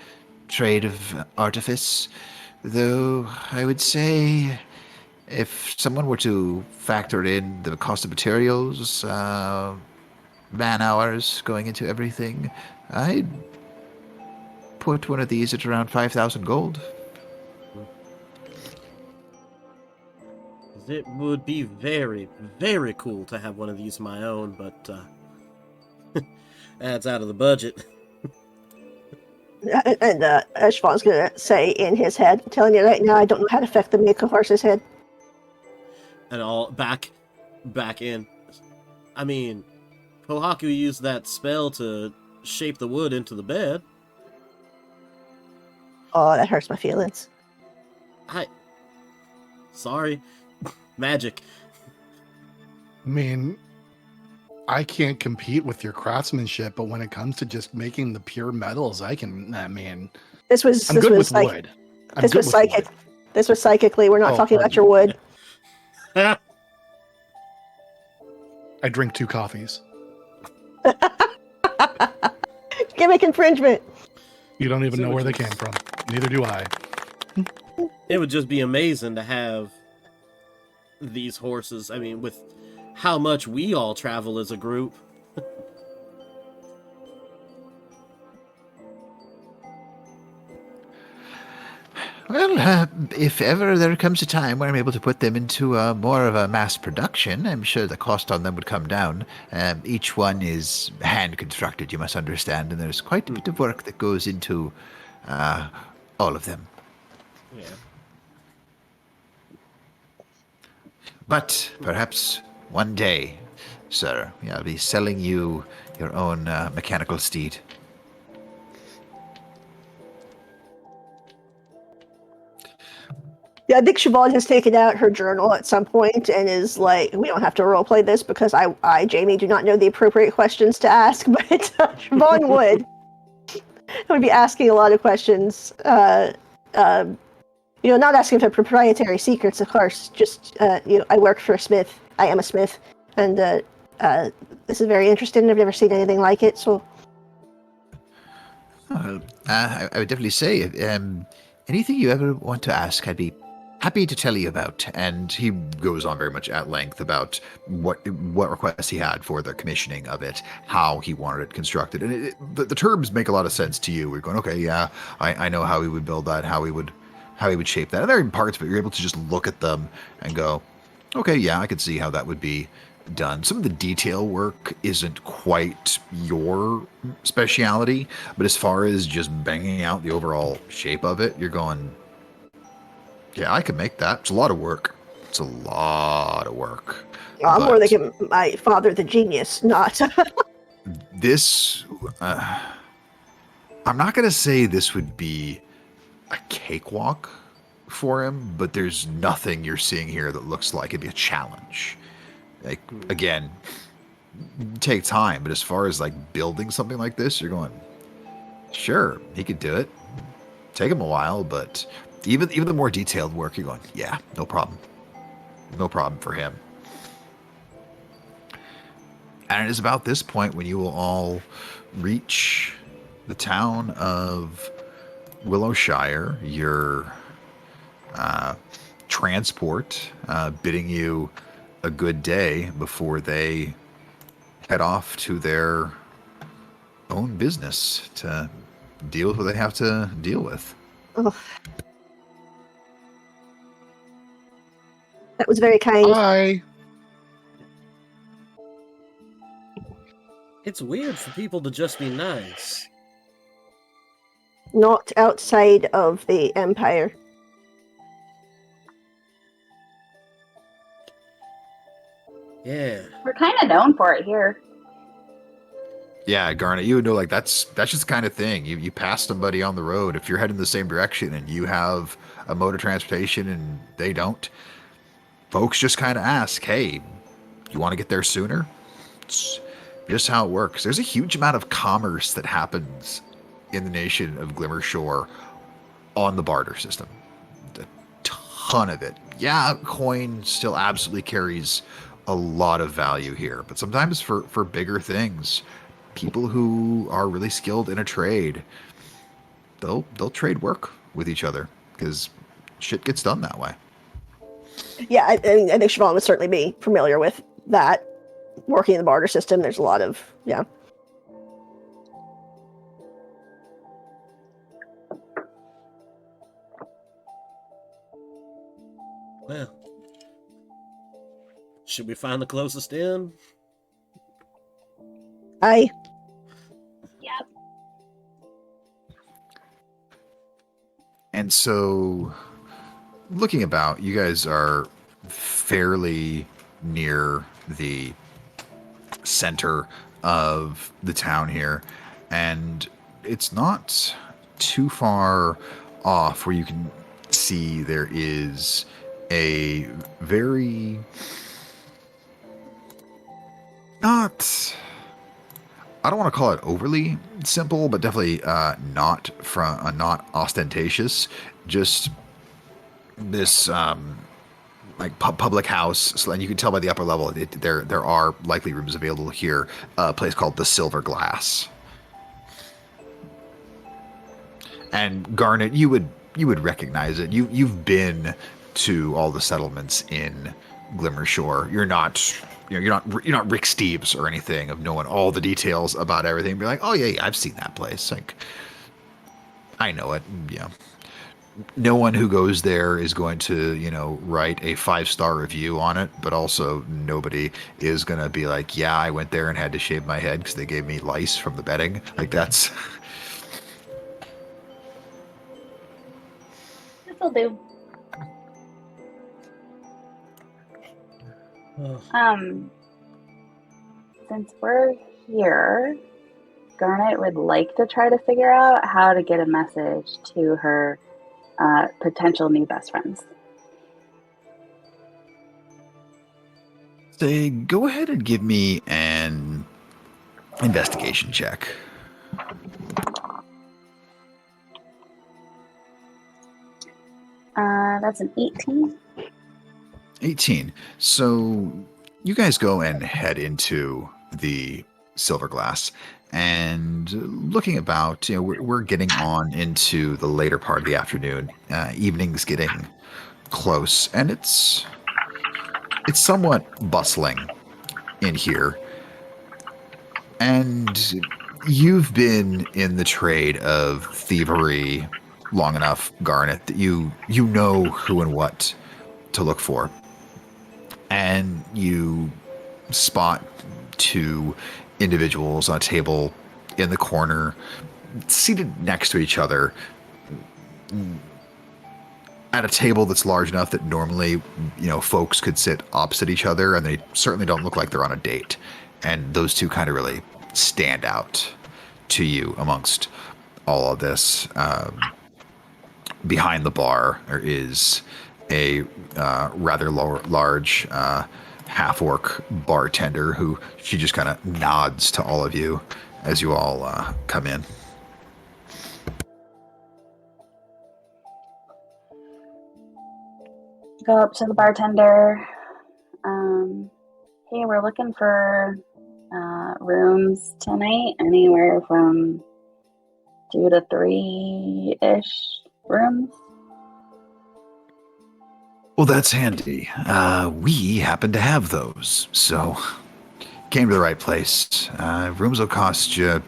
trade of artifice, though I would say, if someone were to factor in the cost of materials, man hours going into everything, I'd put one of these at around 5,000 gold. It would be very, very cool to have one of these of my own, but that's out of the budget. And Siobhan's going to say in his head, telling you right now, I don't know how to affect the make a horse's head. And all back in. I mean, Kohaku used that spell to shape the wood into the bed. Oh, that hurts my feelings. Sorry. Magic. I mean, I can't compete with your craftsmanship, but when it comes to just making the pure metals, I can. I mean, I'm good with wood. This was psychic. This was psychically. We're not talking about your wood. I drink 2 coffees. Gimmick infringement. You don't even know where they came from. Neither do I. It would just be amazing to have these horses. I mean, with how much we all travel as a group. Well, if ever there comes a time where I'm able to put them into more of a mass production, I'm sure the cost on them would come down. Each one is hand constructed, you must understand, and there's quite a bit of work that goes into all of them. Yeah. But perhaps one day, sir, I'll be selling you your own mechanical steed. Yeah, I think Siobhan has taken out her journal at some point and is like, we don't have to roleplay this because I, Jamie, do not know the appropriate questions to ask, but Siobhan would. I would be asking a lot of questions. Not asking for proprietary secrets, of course. Just, I work for a smith. I am a smith. And this is very interesting. I've never seen anything like it, so I would definitely say, anything you ever want to ask, I'd be happy to tell you about. And he goes on very much at length about what requests he had for the commissioning of it, how he wanted it constructed. And the terms make a lot of sense to you. We're going, okay, yeah, I know how he would build that, how he would shape that. And there are parts, but you're able to just look at them and go, okay, yeah, I could see how that would be done. Some of the detail work isn't quite your speciality, but as far as just banging out the overall shape of it, you're going, yeah, I could make that. It's a lot of work. It's a lot of work. I'm more But thinking my father, the genius, not. this, I'm not going to say this would be a cakewalk for him, but there's nothing you're seeing here that looks like it'd be a challenge. Like, again, take time, but as far as like building something like this, you're going, sure, he could do it. Take him a while, but even the more detailed work, you're going, yeah, no problem. No problem for him. And it is about this point when you will all reach the town of Willowshire, your transport bidding you a good day before they head off to their own business to deal with what they have to deal with. Ugh. That was very kind. Bye. It's weird for people to just be nice. Not outside of the Empire. Yeah. We're kind of known for it here. Yeah, Garnet, you would know, like, that's just the kind of thing. You pass somebody on the road, if you're heading the same direction and you have a mode of transportation and they don't, folks just kind of ask, hey, you want to get there sooner? It's just how it works. There's a huge amount of commerce that happens in the nation of Glimmershore on the barter system. A ton of it. Yeah, coin still absolutely carries a lot of value here, but sometimes for bigger things, people who are really skilled in a trade, they'll trade work with each other because shit gets done that way. Yeah, I think Siobhan would certainly be familiar with that. Working in the barter system, there's a lot of, yeah. Well, should we find the closest inn? I Yep. And so, looking about, you guys are fairly near the center of the town here, and it's not too far off where you can see there is a very not, I don't want to call it overly simple, but definitely not ostentatious. Just this like public house, so, and you can tell by the upper level there are likely rooms available here. A place called the Silver Glass. And Garnet, you would recognize it. You've been to all the settlements in Glimmershore. You're not Rick Steves or anything of knowing all the details about everything. Be like, oh yeah, I've seen that place. Like, I know it. Yeah. No one who goes there is going to, write a 5-star review on it, but also nobody is going to be like, yeah, I went there and had to shave my head because they gave me lice from the bedding. Like, that's... This'll do. Ugh. Since we're here, Garnet would like to try to figure out how to get a message to her potential new best friends. Say, go ahead and give me an investigation check. That's an 18. 18. So you guys go and head into the Silverglass. And looking about, we're getting on into the later part of the afternoon. Evening's getting close, and it's somewhat bustling in here. And you've been in the trade of thievery long enough, Garnet, that you know who and what to look for. And you spot two individuals on a table in the corner, seated next to each other at a table that's large enough that normally, folks could sit opposite each other, and they certainly don't look like they're on a date. And those two kind of really stand out to you amongst all of this. Behind the bar, there is a rather large half-orc bartender who she just kind of nods to all of you as you all come in. Go up to the bartender. Hey, we're looking for rooms tonight, anywhere from 2 to 3-ish rooms. Well, that's handy. We happen to have those, so came to the right place. Rooms will cost you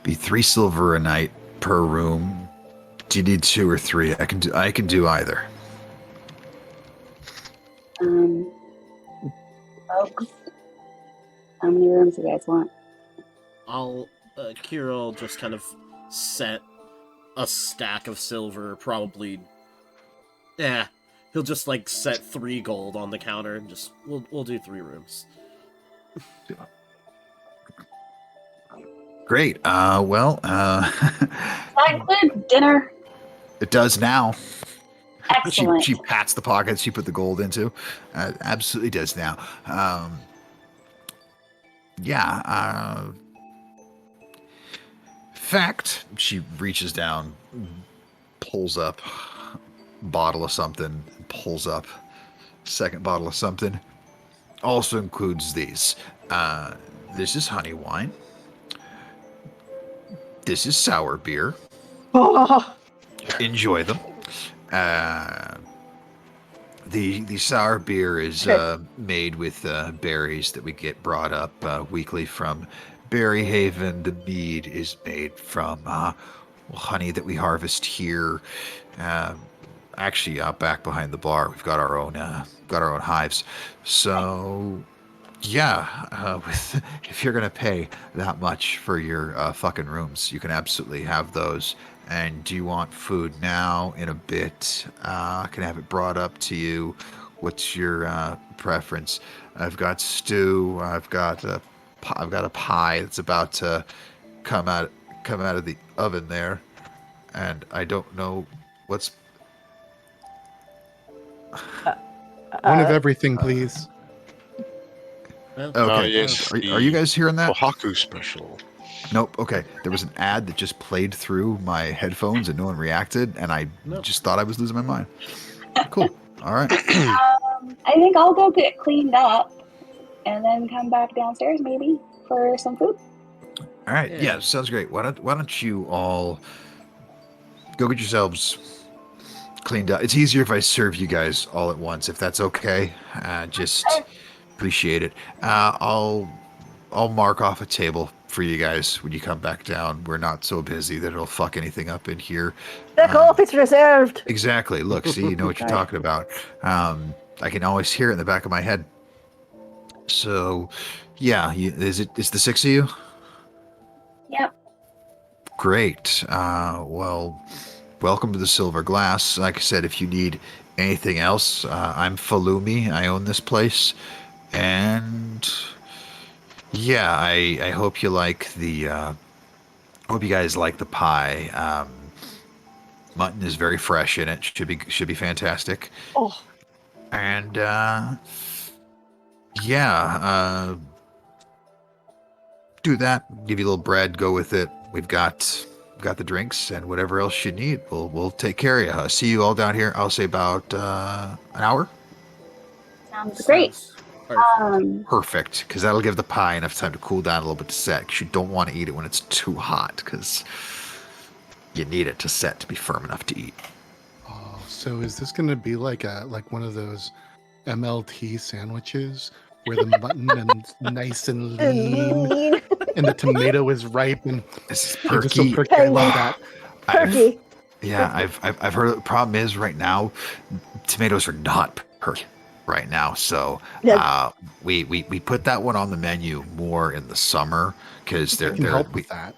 be 3 silver a night per room. Do you need 2 or 3? I can do either. Folks, how many rooms do you guys want? Kirill just kind of set a stack of silver, probably. Yeah, he'll just set 3 gold on the counter and just we'll do 3 rooms. Great. Well, That include dinner. it does now. Excellent. She pats the pockets she put the gold into. Absolutely does now. Fact, she reaches down, pulls up a bottle of something, pulls up second bottle of something. Also includes these. This is honey wine. This is sour beer. Oh, Enjoy them. The sour beer is made with berries that we get brought up weekly from Berry Haven. The mead is made from honey that we harvest here. Actually, out back behind the bar, we've got our own hives. So, yeah, if you're gonna pay that much for your fucking rooms, you can absolutely have those. And do you want food now, in a bit? I can have it brought up to you. What's your preference? I've got stew. I've got a pie that's about to come out of the oven there, and I don't know what's. One of everything, please. Okay. Yes, Are you guys hearing that? Oaxaca special. Nope. Okay. There was an ad that just played through my headphones and no one reacted, and I just thought I was losing my mind. Cool. All right. I think I'll go get cleaned up and then come back downstairs maybe for some food. All right. Yeah, sounds great. Why don't you all go get yourselves cleaned up? It's easier if I serve you guys all at once, if that's okay. Just appreciate it. I'll mark off a table for you guys when you come back down. We're not so busy that it'll fuck anything up in here. back off, it's reserved. Exactly. Look, see, you know what you're talking about. I can always hear it in the back of my head. So, yeah, is the 6 of you? Yep. Great. Well, welcome to the Silver Glass. Like I said, if you need anything else, I'm Falumi. I own this place. And yeah, I hope you like hope you guys like the pie. Mutton is very fresh in it. Should be fantastic. Oh, And do that. Give you a little bread. Go with it. We've got the drinks and whatever else you need. We'll take care of you. See you all down here. I'll say about an hour. Sounds great. Perfect, because that'll give the pie enough time to cool down a little bit to set. Because you don't want to eat it when it's too hot, because you need it to set to be firm enough to eat. Oh, so is this going to be like one of those MLT sandwiches where the mutton is nice and lean, and the tomato is ripe and This is just so perky. perky? I love that. Turkey. I've heard the problem is right now tomatoes are not perky right now, so we put that one on the menu more in the summer because I can help with that.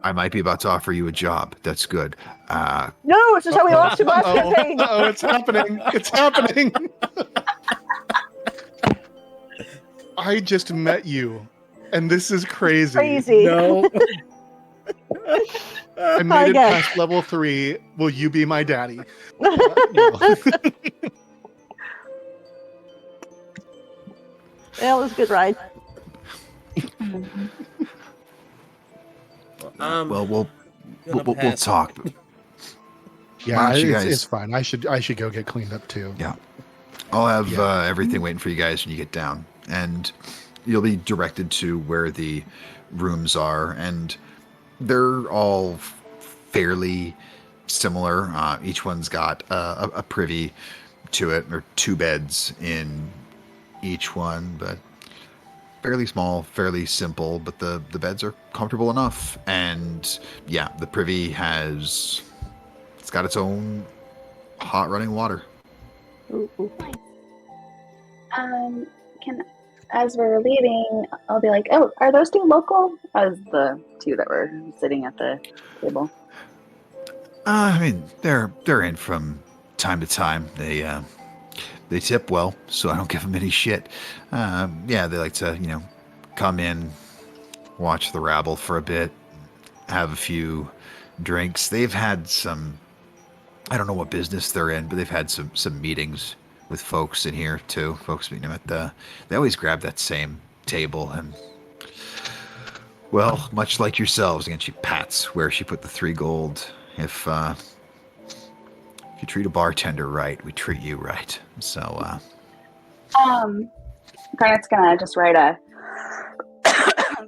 I might be about to offer you a job. That's good. No, this is how we lost your last campaign. Oh, it's happening. It's happening. I just met you, and this is crazy. Crazy. No. I made it past level 3. Will you be my daddy? No. Yeah, it was a good ride. Well, we'll pass. talk. Yeah, Why don't you it's guys- fine. I should go get cleaned up too. Yeah. I'll have everything waiting for you guys when you get down, and you'll be directed to where the rooms are, and they're all fairly similar. Each one's got a privy to it, or 2 beds in each one, but fairly small, fairly simple, but the beds are comfortable enough. And yeah, the privy it's got its own hot running water. Ooh, ooh. As we're leaving, I'll be like, "Oh, are those 2 local?" As the 2 that were sitting at the table. I mean, they're in from time to time. They tip well, so I don't give them any shit. Yeah, they like to, come in, watch the rabble for a bit, have a few drinks. They've had some, I don't know what business they're in, but they've had some meetings with folks in here too. Folks meeting them they always grab that same table, and well, much like yourselves, again, she pats where she put the 3 gold. If you treat a bartender right, we treat you right. So, Garnet's gonna just write a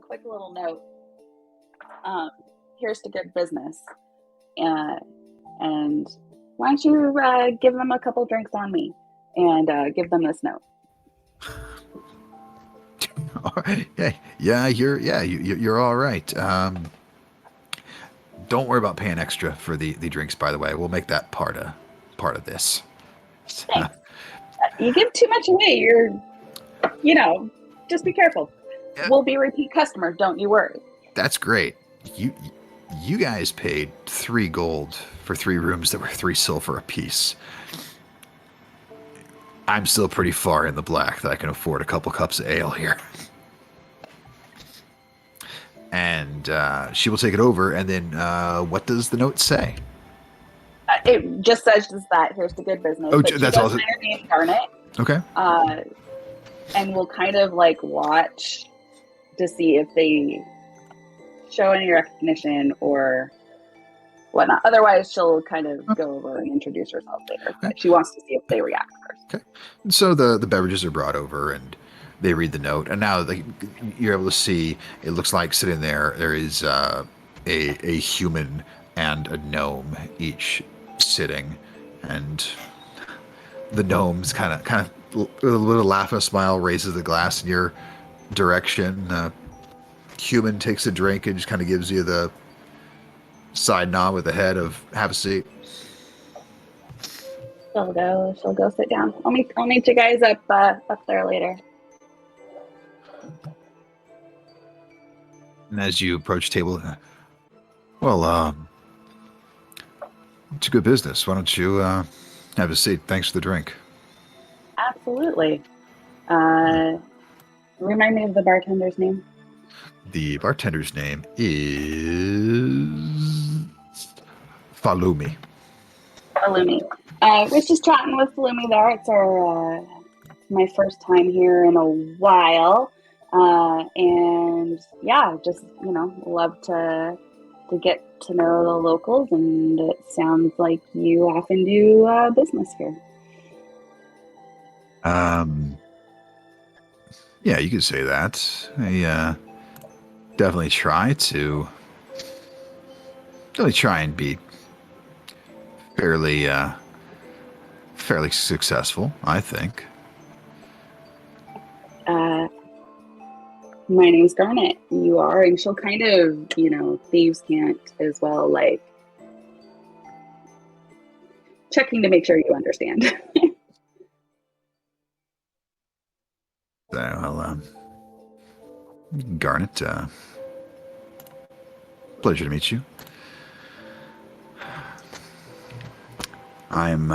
quick little note. Here's to good business, and why don't you give them a couple drinks on me, and give them this note. you're all right. Don't worry about paying extra for the drinks, by the way. We'll make that part of this. Thanks. You give too much away. Just be careful. Yeah. We'll be repeat customers. Don't you worry. That's great. You guys paid 3 gold for 3 rooms that were 3 silver apiece. I'm still pretty far in the black that I can afford a couple cups of ale here. And she will take it over, and then what does the note say? It just says that here's the good business. Oh, But that's she all. does her name Garnet, Okay. and we'll kind of watch to see if they show any recognition or whatnot. Otherwise, she'll kind of go over and introduce herself later. But she wants to see if they react first. So the beverages are brought over, and they read the note, and now you're able to see. It looks like sitting there is a human and a gnome each sitting, and the gnome's kind of with a little laugh and a smile raises the glass in your direction. Human takes a drink and just kind of gives you the side nod with the head of "have a seat." She'll go sit down. I'll meet you guys up there later. And as you approach table, well, it's a good business. Why don't you have a seat? Thanks for the drink. Absolutely. Remind me of the bartender's name. The bartender's name is Falumi. Falumi. Was just chatting with Falumi there. It's my first time here in a while. And yeah, just, love to get to know the locals, and it sounds like you often do business here. Yeah, you could say that. I definitely try and be fairly fairly successful, I think. My name's Garnet. You are, and she'll kind of, thieves can't as well, like checking to make sure you understand. So, well, Garnet, pleasure to meet you. I am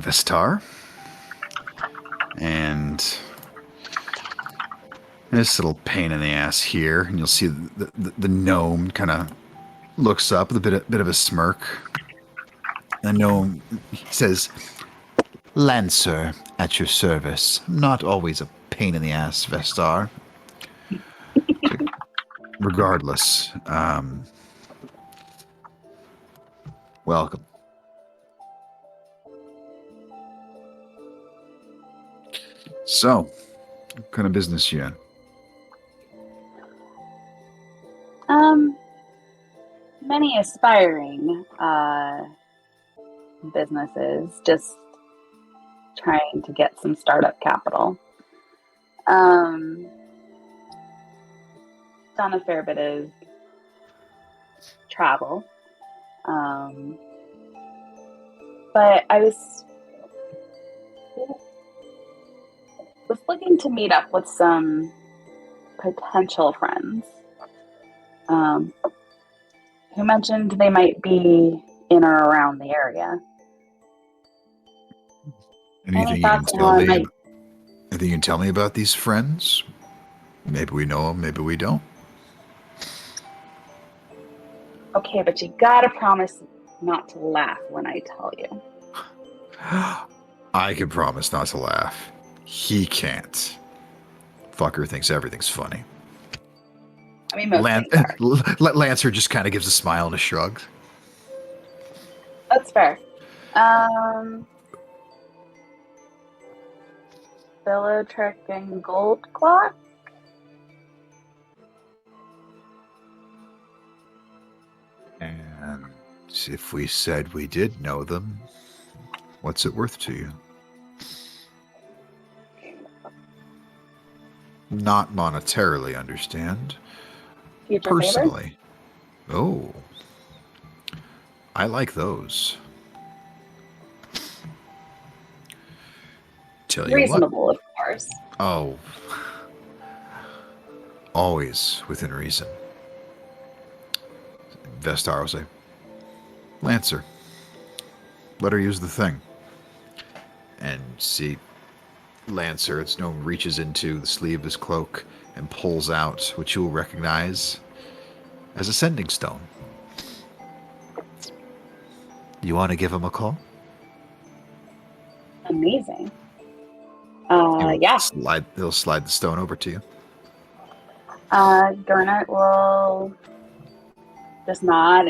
Vestar, and this little pain in the ass here, and you'll see the gnome kind of looks up with a bit of a smirk. The gnome, he says, "Lancer, at your service. Not always a pain in the ass, Vestar. Regardless, welcome." So, what kind of business you in? Many aspiring businesses just trying to get some startup capital. Done a fair bit of travel. But I was looking to meet up with some potential friends who mentioned they might be in or around the area. Anything you can tell me? Anything you can tell me about these friends? Maybe we know them, maybe we don't. Okay, but you gotta promise not to laugh when I tell you. I can promise not to laugh. He can't. Fucker thinks everything's funny. I mean, most things are. Lancer just kind of gives a smile and a shrug. That's fair. Bellatrix and Goldclock? And if we said we did know them, what's it worth to you? Not monetarily, understand. Future Personally. Oh. I like those. Tell you reasonable, what. of course. Oh. Always within reason. Vestar will say, "Lancer, let her use the thing." And see, Lancer, its gnome, reaches into the sleeve of his cloak and pulls out what you will recognize as a sending stone. You want to give him a call? Amazing. He'll Yeah. He'll slide the stone over to you. Garnet will just nod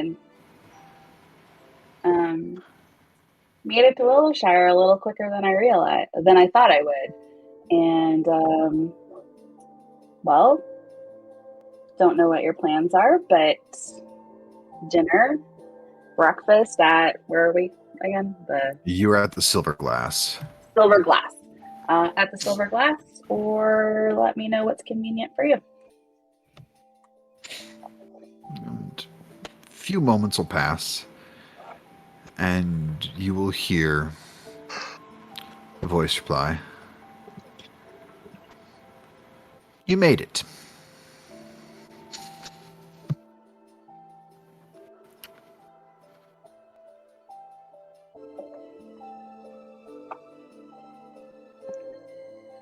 and made it to Willowshire a little quicker than I thought I would. And well, don't know what your plans are, but dinner, breakfast at, where are we again? You're at the Silver Glass. Silver Glass. At the Silver Glass, or let me know what's convenient for you. And a few moments will pass, and you will hear a voice reply. You made it.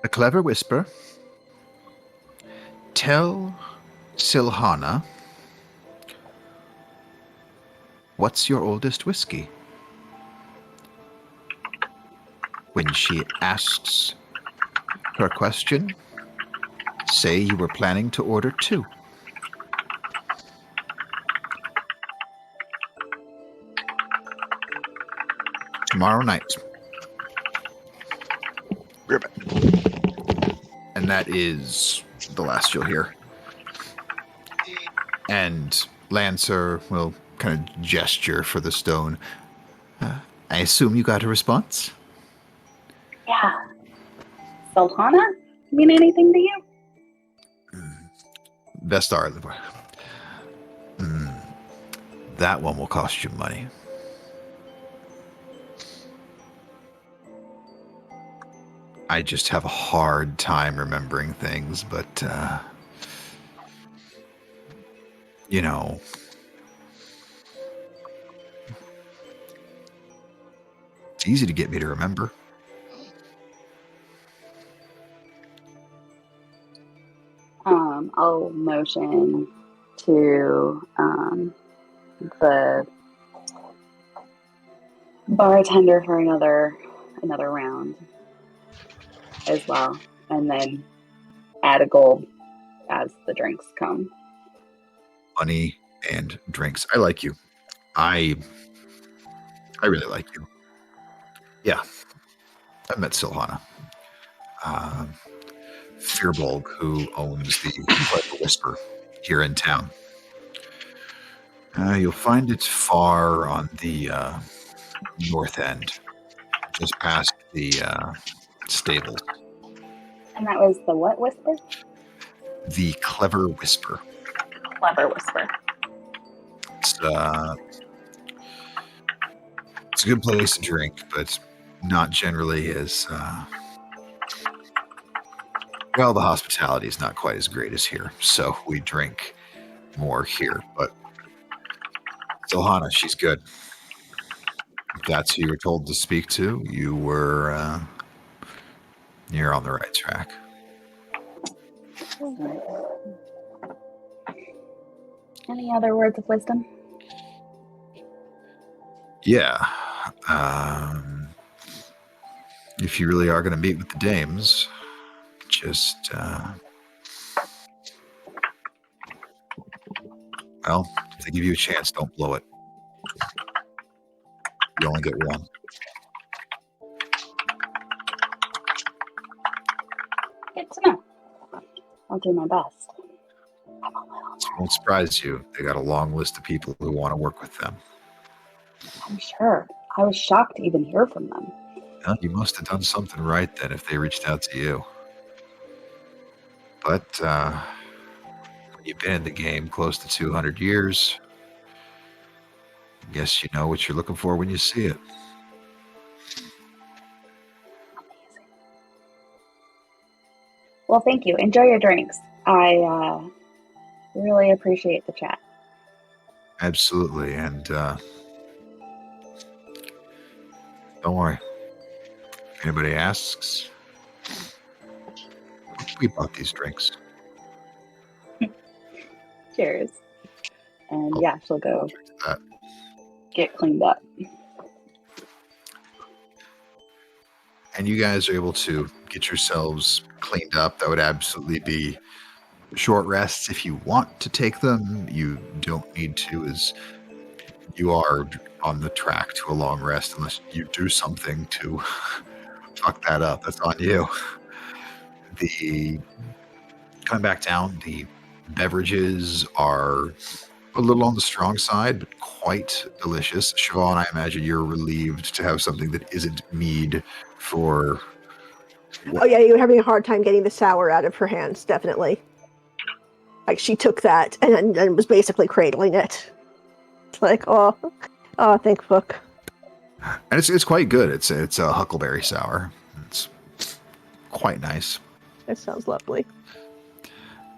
A clever whisper. Tell Silhana, what's your oldest whiskey? When she asks her question, say you were planning to order 2. Tomorrow night. Grip it. And that is the last you'll hear. And Lancer will kind of gesture for the stone. I assume you got a response? Yeah. Sultana? Mean anything to you? Vestar. That one will cost you money. I just have a hard time remembering things, but, you know, it's easy to get me to remember. I'll motion to the bartender for another round as well, and then add a gold as the drinks come. Money and drinks. I like you. I really like you. Yeah. I've met Silhana. Fearbolg, who owns the Clever Whisper here in town. You'll find it far on the north end, just past the stables. And that was the what whisper? The Clever Whisper. Clever whisper. It's a good place to drink, but not generally as well. The hospitality is not quite as great as here, so we drink more here. But Silhana, she's good. If that's who you were told to speak to, you're on the right track. Any other words of wisdom? Yeah. If you really are going to meet with the dames, just, well, if they give you a chance, don't blow it. You only get one. Good to know. I'll do my best. It won't surprise you. They got a long list of people who want to work with them. I'm sure. I was shocked to even hear from them. Well, you must have done something right then if they reached out to you. But when you've been in the game close to 200 years, I guess you know what you're looking for when you see it. Amazing. Well, thank you. Enjoy your drinks. I really appreciate the chat. Absolutely. And don't worry. If anybody asks, we bought these drinks. Cheers. And yeah, she'll go Drink to that. get cleaned up. And you guys are able to get yourselves cleaned up. That would absolutely be short rests if you want to take them. You don't need to, as you are on the track to a long rest, unless you do something to fuck that up. That's on you. Coming back down, the beverages are a little on the strong side, but quite delicious. Siobhan, I imagine you're relieved to have something that isn't mead for... Oh yeah, you were having a hard time getting the sour out of her hands, definitely. Like she took that and was basically cradling it. It's like, oh, thank fuck. And it's quite good. It's a huckleberry sour. It's quite nice. That sounds lovely.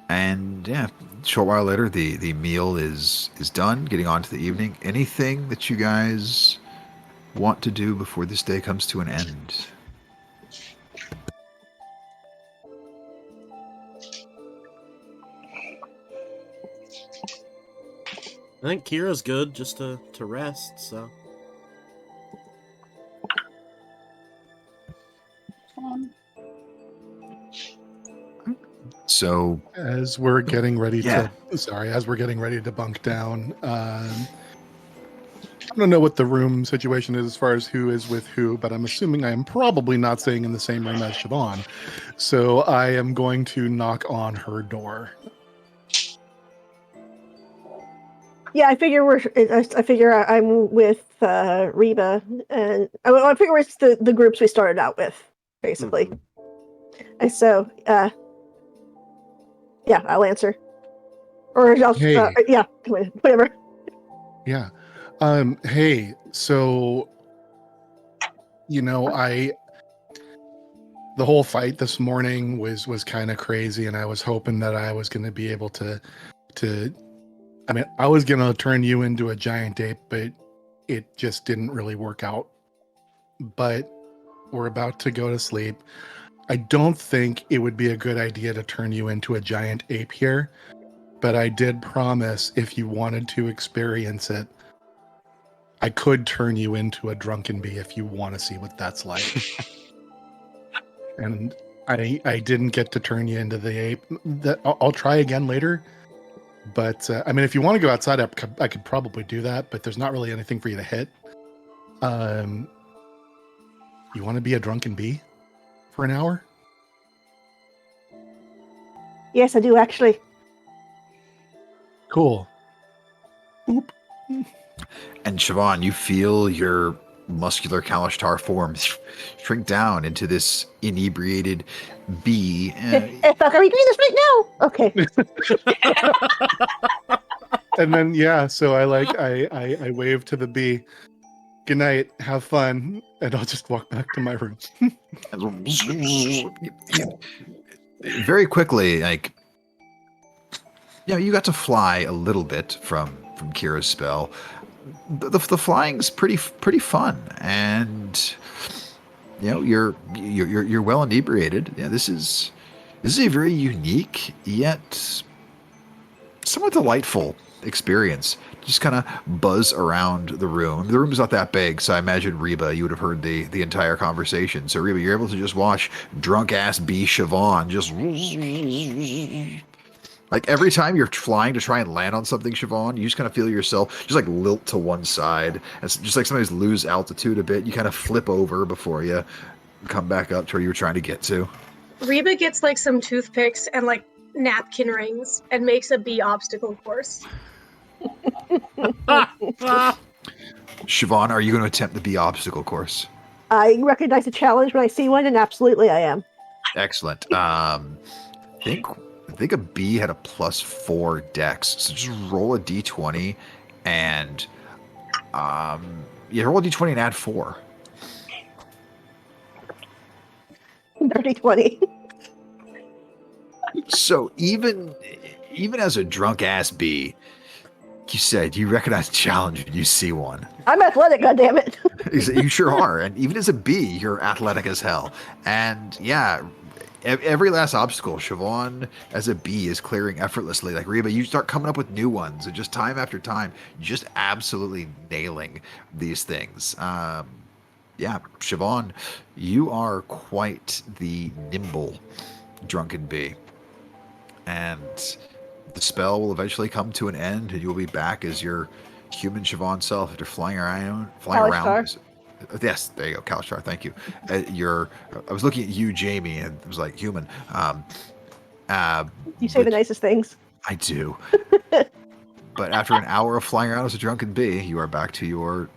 And yeah, a short while later, the meal is done. Getting on to the evening. Anything that you guys want to do before this day comes to an end? I think Kira's good just to rest, so. So As we're getting ready Yeah. as we're getting ready to bunk down, don't know what the room situation is as far as who is with who, but I'm assuming I am probably not staying in the same room as Siobhan. So I am going to knock on her door. Yeah, I figure I'm with Reba, and I figure it's the groups we started out with, basically. Mm-hmm. And so, yeah, I'll answer, or I'll Hey. yeah, whatever. Yeah. Hey, so the whole fight this morning was kind of crazy, and I was hoping that I was going to be able to I was going to turn you into a giant ape, but it just didn't really work out. But we're about to go to sleep. I don't think it would be a good idea to turn you into a giant ape here, but I did promise if you wanted to experience it, I could turn you into a drunken bee if you want to see what that's like. And I didn't get to turn you into the ape. I'll try again later. But if you want to go outside, I could probably do that. But there's not really anything for you to hit. You want to be a drunken bee for an hour? Yes, I do actually. Cool. And Siobhan, you feel your muscular Kalashtar form shrink down into this inebriated bee. Fuck, are we doing this right now? Okay. And then so I wave to the bee. Good night, have fun, and I'll just walk back to my room. Very quickly, you got to fly a little bit from Kira's spell. The flying's pretty fun, and you're well inebriated. Yeah, this is a very unique yet somewhat delightful experience. Just kind of buzz around the room. The room's not that big, so I imagine Reba, you would have heard the entire conversation. So Reba, you're able to just watch drunk ass B Siobhan just like every time you're flying to try and land on something, Siobhan, you just kind of feel yourself just like lilt to one side. It's just like somebody's lose altitude a bit. You kind of flip over before you come back up to where you were trying to get to. Reba gets like some toothpicks and like napkin rings and makes a bee obstacle course. Siobhan, are you going to attempt the bee obstacle course? I recognize a challenge when I see one, and absolutely I am. Excellent. I think a bee had a +4 dex, so just roll a d20 and roll a d20 and add 4. Dirty 20. So even as a drunk ass bee, you said you recognize a challenge when you see one. I'm athletic, goddammit. You sure are. And even as a bee, you're athletic as hell. And yeah, every last obstacle, Siobhan as a bee is clearing effortlessly. Like Reba, you start coming up with new ones, and just time after time, just absolutely nailing these things. Siobhan, you are quite the nimble drunken bee. And the spell will eventually come to an end, and you'll be back as your human Siobhan self after flying around. Yes, there you go, Kalashtar. Thank you. I was looking at you, Jamie, and it was like human. You say the nicest things. I do. But after an hour of flying around as a drunken bee, you are back to your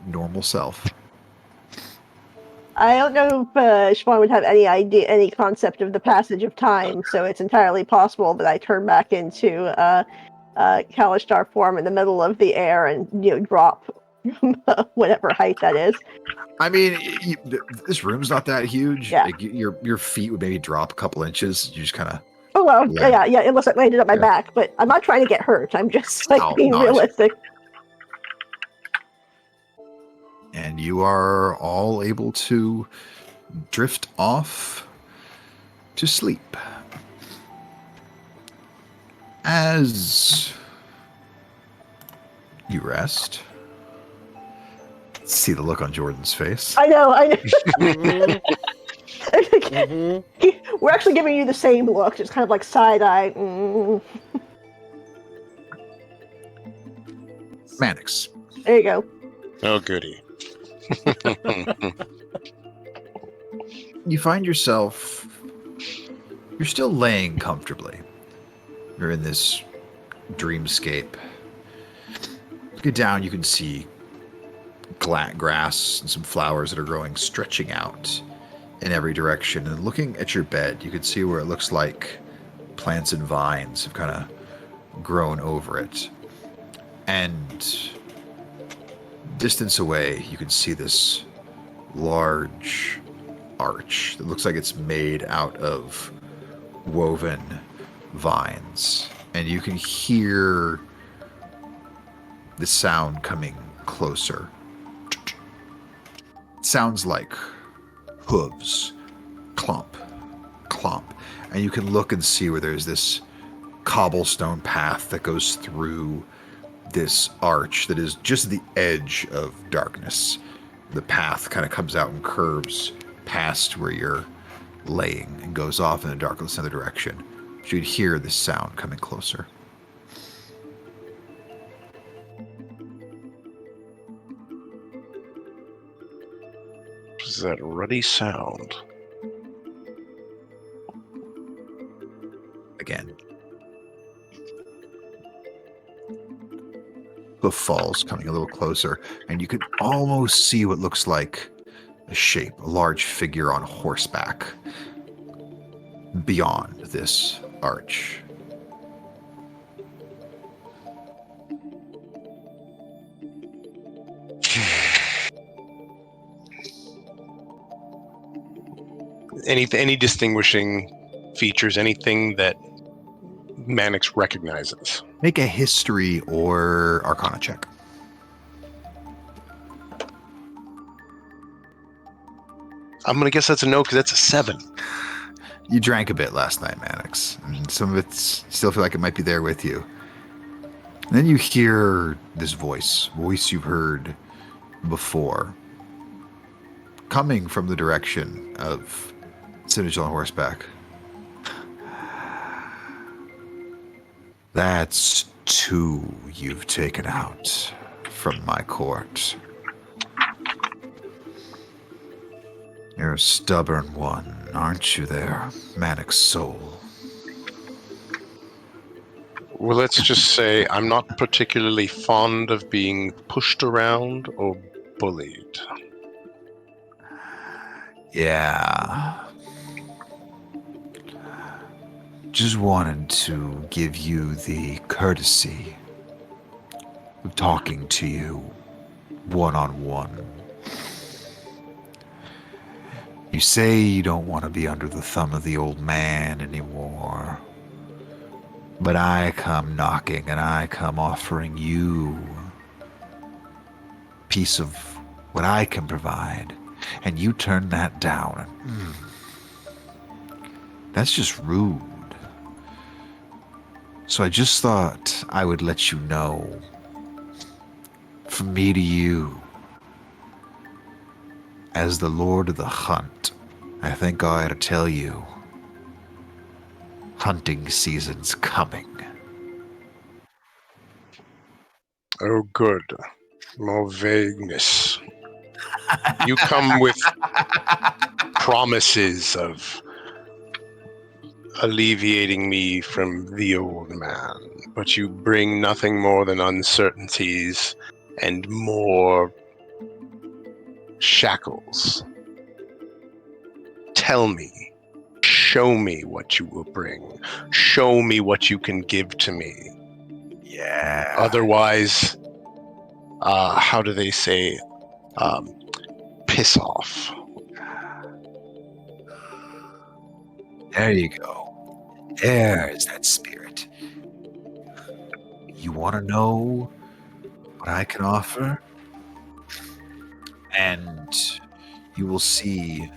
normal self. I don't know if Siobhan would have any idea, any concept of the passage of time, so it's entirely possible that I turn back into Kalashtar form in the middle of the air and drop whatever height that is. I mean, this room's not that huge. Yeah. Like, your feet would maybe drop a couple inches. You just kind of. Oh well, yeah. Unless it landed on my back, but I'm not trying to get hurt. I'm just being realistic. And you are all able to drift off to sleep. As you rest, see the look on Jordan's face. I know. Mm-hmm. We're actually giving you the same look, just kind of like side-eye. Mannix. There you go. Oh, goody. You find yourself, you're still laying comfortably. You're in this dreamscape. Get down, you can see grass and some flowers that are growing, stretching out in every direction. And looking at your bed, you can see where it looks like plants and vines have kind of grown over it. And distance away, you can see this large arch that looks like it's made out of woven vines. And you can hear the sound coming closer. It sounds like hooves, clomp, clomp. And you can look and see where there's this cobblestone path that goes through this arch that is just the edge of darkness. The path kind of comes out and curves past where you're laying and goes off in the darkness in the other direction. But you'd hear this sound coming closer. What is that ruddy sound? Again. Hoof falls coming a little closer, and you can almost see what looks like a shape, a large figure on horseback beyond this arch. Any distinguishing features, anything that Mannix recognizes? Make a history or arcana check. I'm going to guess that's a no because that's a 7. You drank a bit last night, Mannix, and some of it still feel like it might be there with you. And then you hear this voice you've heard before, coming from the direction of Sinage on horseback. That's 2 you've taken out from my court. You're a stubborn one, aren't you there, Mannix Soul? Well, let's just say I'm not particularly fond of being pushed around or bullied. Yeah. Just wanted to give you the courtesy of talking to you one-on-one. You say you don't want to be under the thumb of the old man anymore. But I come knocking and I come offering you a piece of what I can provide. And you turn that down. That's just rude. So I just thought I would let you know, from me to you, as the Lord of the Hunt, I think I ought to tell you, hunting season's coming. Oh, good. More vagueness. You come with promises of alleviating me from the old man, but you bring nothing more than uncertainties and more shackles. Tell me, show me what you will bring. Show me what you can give to me. Yeah. Otherwise, how do they say, piss off. There you go. There's that spirit. You want to know what I can offer? And you will see,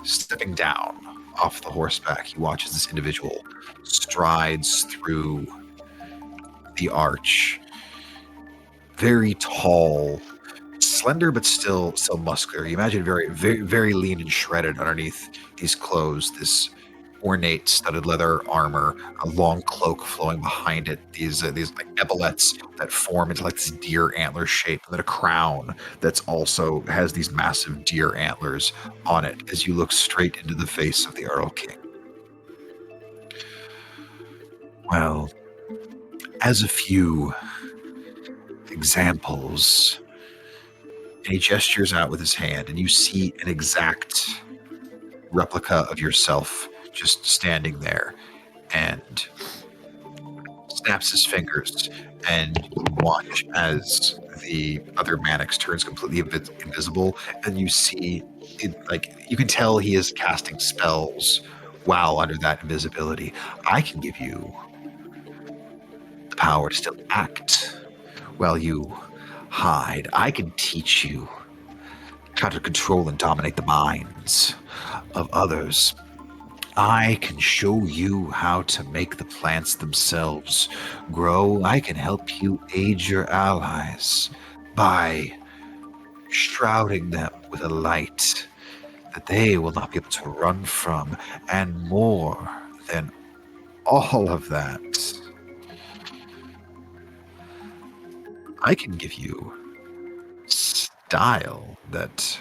stepping down off the horseback, he watches this individual strides through the arch. Very tall, slender, but still muscular. You imagine very, very, very lean and shredded underneath these clothes. This ornate studded leather armor, a long cloak flowing behind it, these like epaulets that form into like this deer antler shape, and then a crown that's also has these massive deer antlers on it as you look straight into the face of the Earl King. Well, as a few examples, and he gestures out with his hand, and you see an exact replica of yourself just standing there, and snaps his fingers, and you watch as the other Mannix turns completely invisible, and you see it, like, you can tell he is casting spells while under that invisibility. I can give you the power to still act while you hide. I can teach you how to control and dominate the minds of others. I can show you how to make the plants themselves grow. I can help you aid your allies by shrouding them with a light that they will not be able to run from. And more than all of that, I can give you style that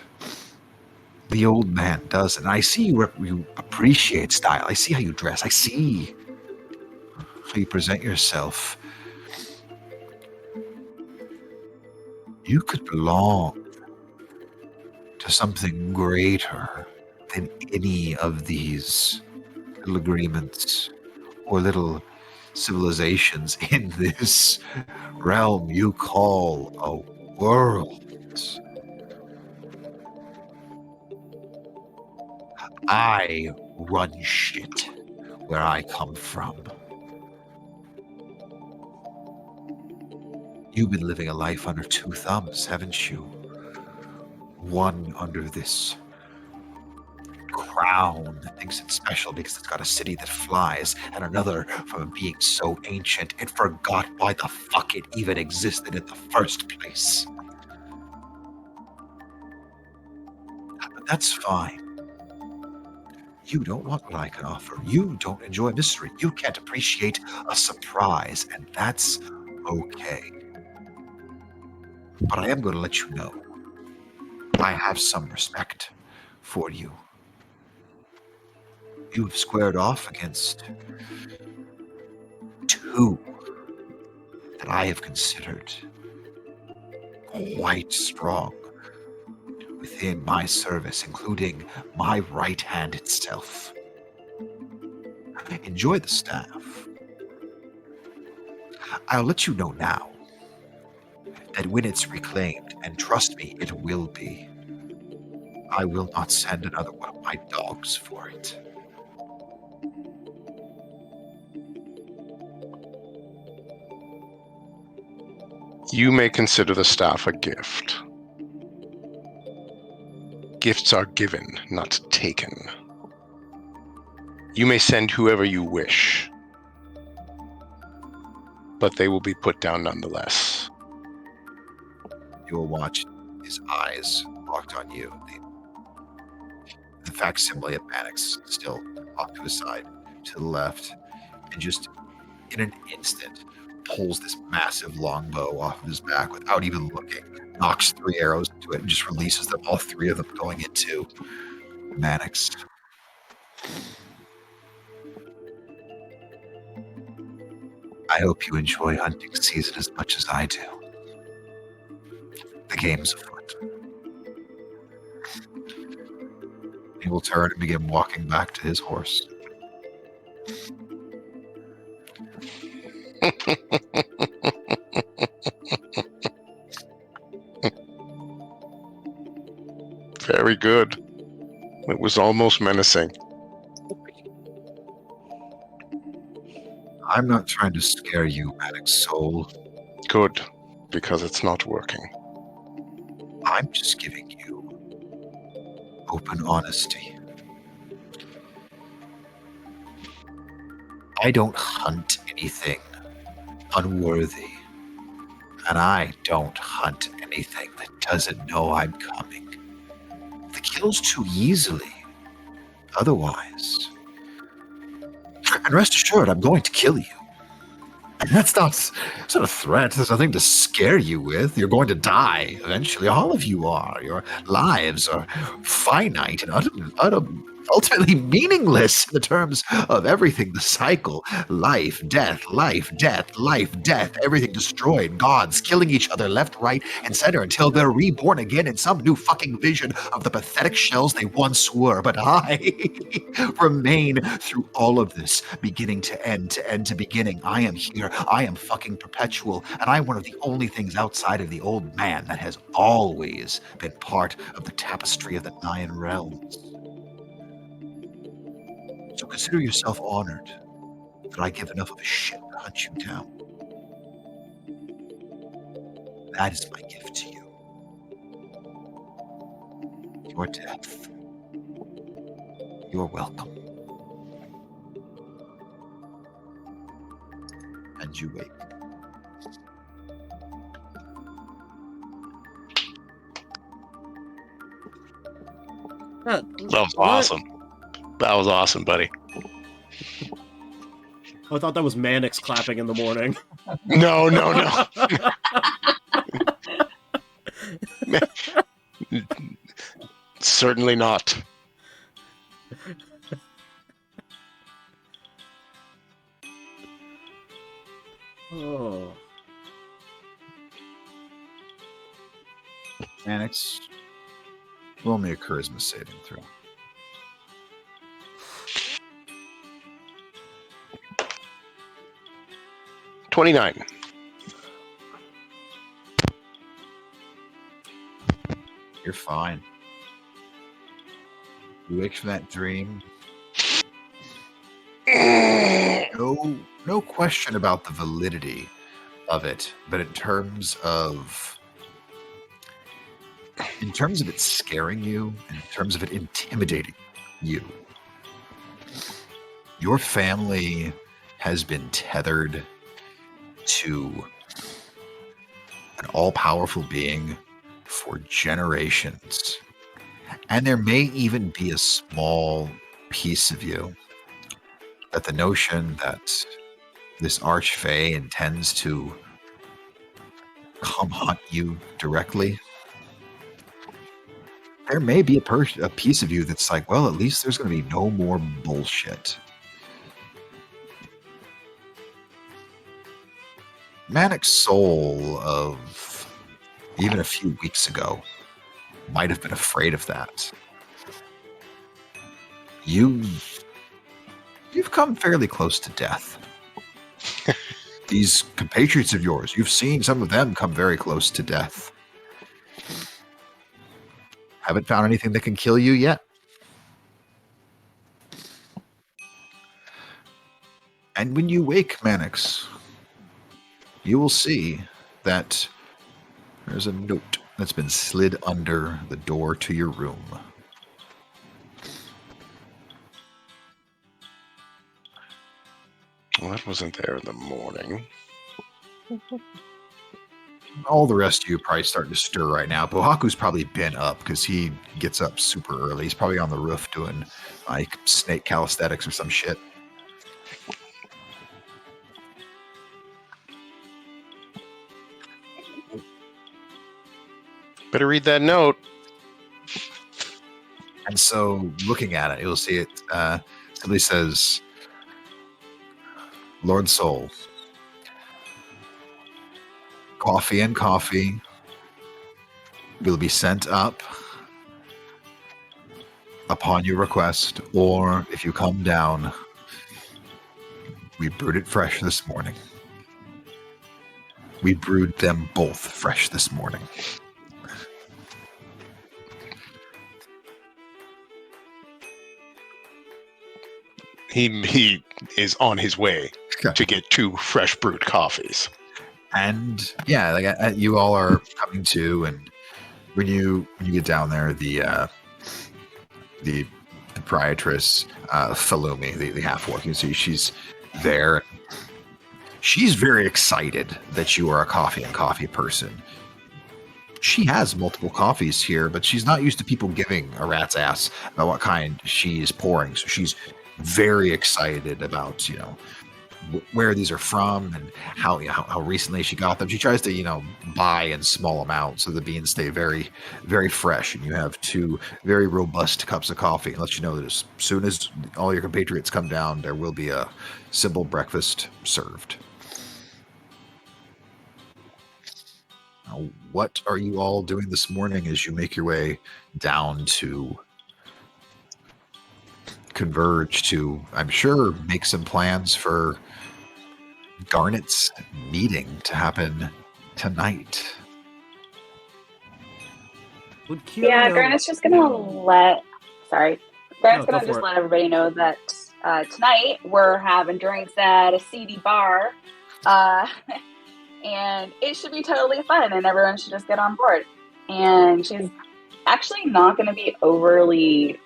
the old man does, and I see you appreciate style. I see how you dress. I see how you present yourself. You could belong to something greater than any of these little agreements or little civilizations in this realm you call a world. I run shit where I come from. You've been living a life under two thumbs, haven't you? One under this crown that thinks it's special because it's got a city that flies, and another from being so ancient it forgot why the fuck it even existed in the first place. But that's fine. You don't want what I can offer. You don't enjoy mystery. You can't appreciate a surprise, and that's okay. But I am going to let you know I have some respect for you. You've squared off against two that I have considered quite strong within my service, including my right hand itself. Enjoy the staff. I'll let you know now that when it's reclaimed, and trust me, it will be, I will not send another one of my dogs for it. You may consider the staff a gift. Gifts are given, not taken. You may send whoever you wish, but they will be put down nonetheless. You will watch his eyes locked on you. The facsimile of Mannix still off to his side, to the left, and just in an instant pulls this massive longbow off of his back without even looking, knocks 3 arrows into it, and just releases them, all 3 of them going into Mannix. I hope you enjoy hunting season as much as I do. The game's afoot. He will turn and begin walking back to his horse. Very good. It was almost menacing. I'm not trying to scare you, Mannix Soul. Good, because it's not working. I'm just giving you open honesty. I don't hunt anything unworthy, and I don't hunt anything that doesn't know I'm coming. If it kills too easily, otherwise, And rest assured, I'm going to kill you. And that's not a threat. There's nothing to scare you with. You're going to die eventually. All of you are. Your lives are finite and ultimately meaningless in the terms of everything. The cycle. Life, death, life, death, life, death. Everything destroyed. Gods killing each other left, right, and center until they're reborn again in some new fucking vision of the pathetic shells they once were. But I remain through all of this, beginning to end to beginning. I am here. I am fucking perpetual, and I'm one of the only things outside of the old man that has always been part of the tapestry of the 9 realms. So consider yourself honored that I give enough of a shit to hunt you down. That is my gift to you. Your death. You're welcome. And you wake. That was awesome. That was awesome, buddy. I thought that was Mannix clapping in the morning. No. Certainly not. Oh. Annex, roll me a charisma saving throw. $29. You're fine. You wake from that dream. No question about the validity of it, but in terms of it scaring you, in terms of it intimidating you, your family has been tethered to an all-powerful being for generations. And there may even be a small piece of you that the notion that this Archfey intends to come hunt you directly, there may be a piece of you that's like, well, at least there's going to be no more bullshit. Manic soul of even a few weeks ago might have been afraid of that. You've come fairly close to death. These compatriots of yours, you've seen some of them come very close to death. Haven't found anything that can kill you yet. And when you wake, Mannix, you will see that there's a note that's been slid under the door to your room. Well, that wasn't there in the morning. All the rest of you are probably starting to stir right now. Bohaku's probably been up because he gets up super early. He's probably on the roof doing like snake calisthenics or some shit. Better read that note. And so, looking at it, you'll see it simply says, Lord Soul, coffee and coffee will be sent up upon your request, or if you come down, we brewed it fresh this morning. We brewed them both fresh this morning. He is on his way to get 2 fresh brewed coffees. And yeah, like you all are coming to, and when you get down there, the proprietress Falumi, the half-orc, you see she's there. She's very excited that you are a coffee and coffee person. She has multiple coffees here, but she's not used to people giving a rat's ass about what kind she's pouring. So she's very excited about, where these are from and how recently she got them. She tries to, buy in small amounts so the beans stay very, very fresh. And you have 2 very robust cups of coffee. And lets you know that as soon as all your compatriots come down, there will be a simple breakfast served. Now, what are you all doing this morning as you make your way down to Converge to, I'm sure, make some plans for Garnet's meeting to happen tonight? Would Kira Yeah, know- Garnet's just gonna let. Sorry, Garnet's go gonna for just it. let everybody know that tonight we're having drinks at a seedy bar, and it should be totally fun, and everyone should just get on board. And she's actually not going to be overly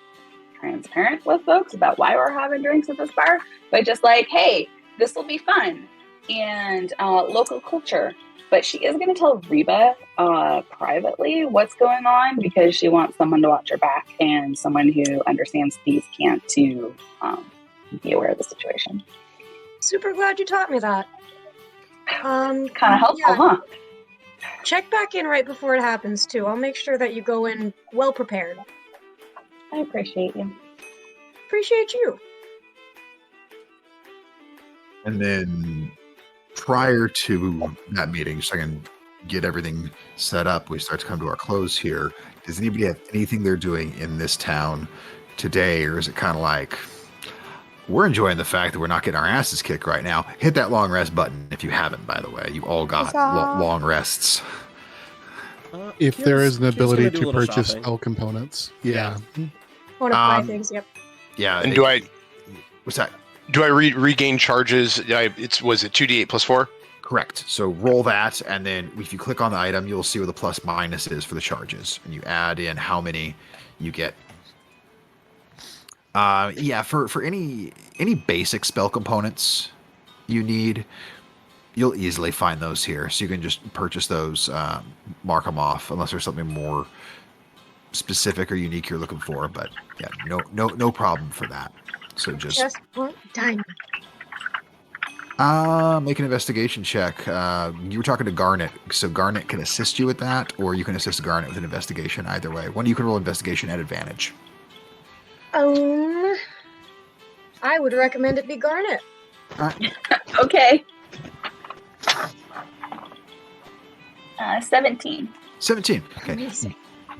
transparent with folks about why we're having drinks at this bar, but just like, hey, this will be fun and local culture. But she is going to tell Reba privately what's going on because she wants someone to watch her back and someone who understands thieves can't to be aware of the situation. Super glad you taught me that. Kind of helpful, yeah. huh? Check back in right before it happens too. I'll make sure that you go in well prepared. I appreciate you. Appreciate you. And then prior to that meeting, so I can get everything set up, we start to come to our close here. Does anybody have anything they're doing in this town today, or is it kind of like, we're enjoying the fact that we're not getting our asses kicked right now? Hit that long rest button if you haven't, by the way. You all got long rests. If there Kira's- is an Kira's gonna ability do a to little purchase shopping. spell components, yeah. Want to buy Um, things? Yep. Yeah. And do I What's that? regain charges? Was it 2d8 plus 4? Correct. So roll that, and then if you click on the item, you'll see where the plus minus is for the charges, and you add in how many you get. Yeah, for any basic spell components you need, you'll easily find those here. So you can just purchase those, mark them off, unless there's something more specific or unique you're looking for. But yeah, no problem for that. So Just one diamond. make an investigation check. You were talking to Garnet, so Garnet can assist you with that, or you can assist Garnet with an investigation. Either way, one you can roll investigation at advantage. I would recommend it be Garnet. Okay. 17. 17. Okay. Amazing.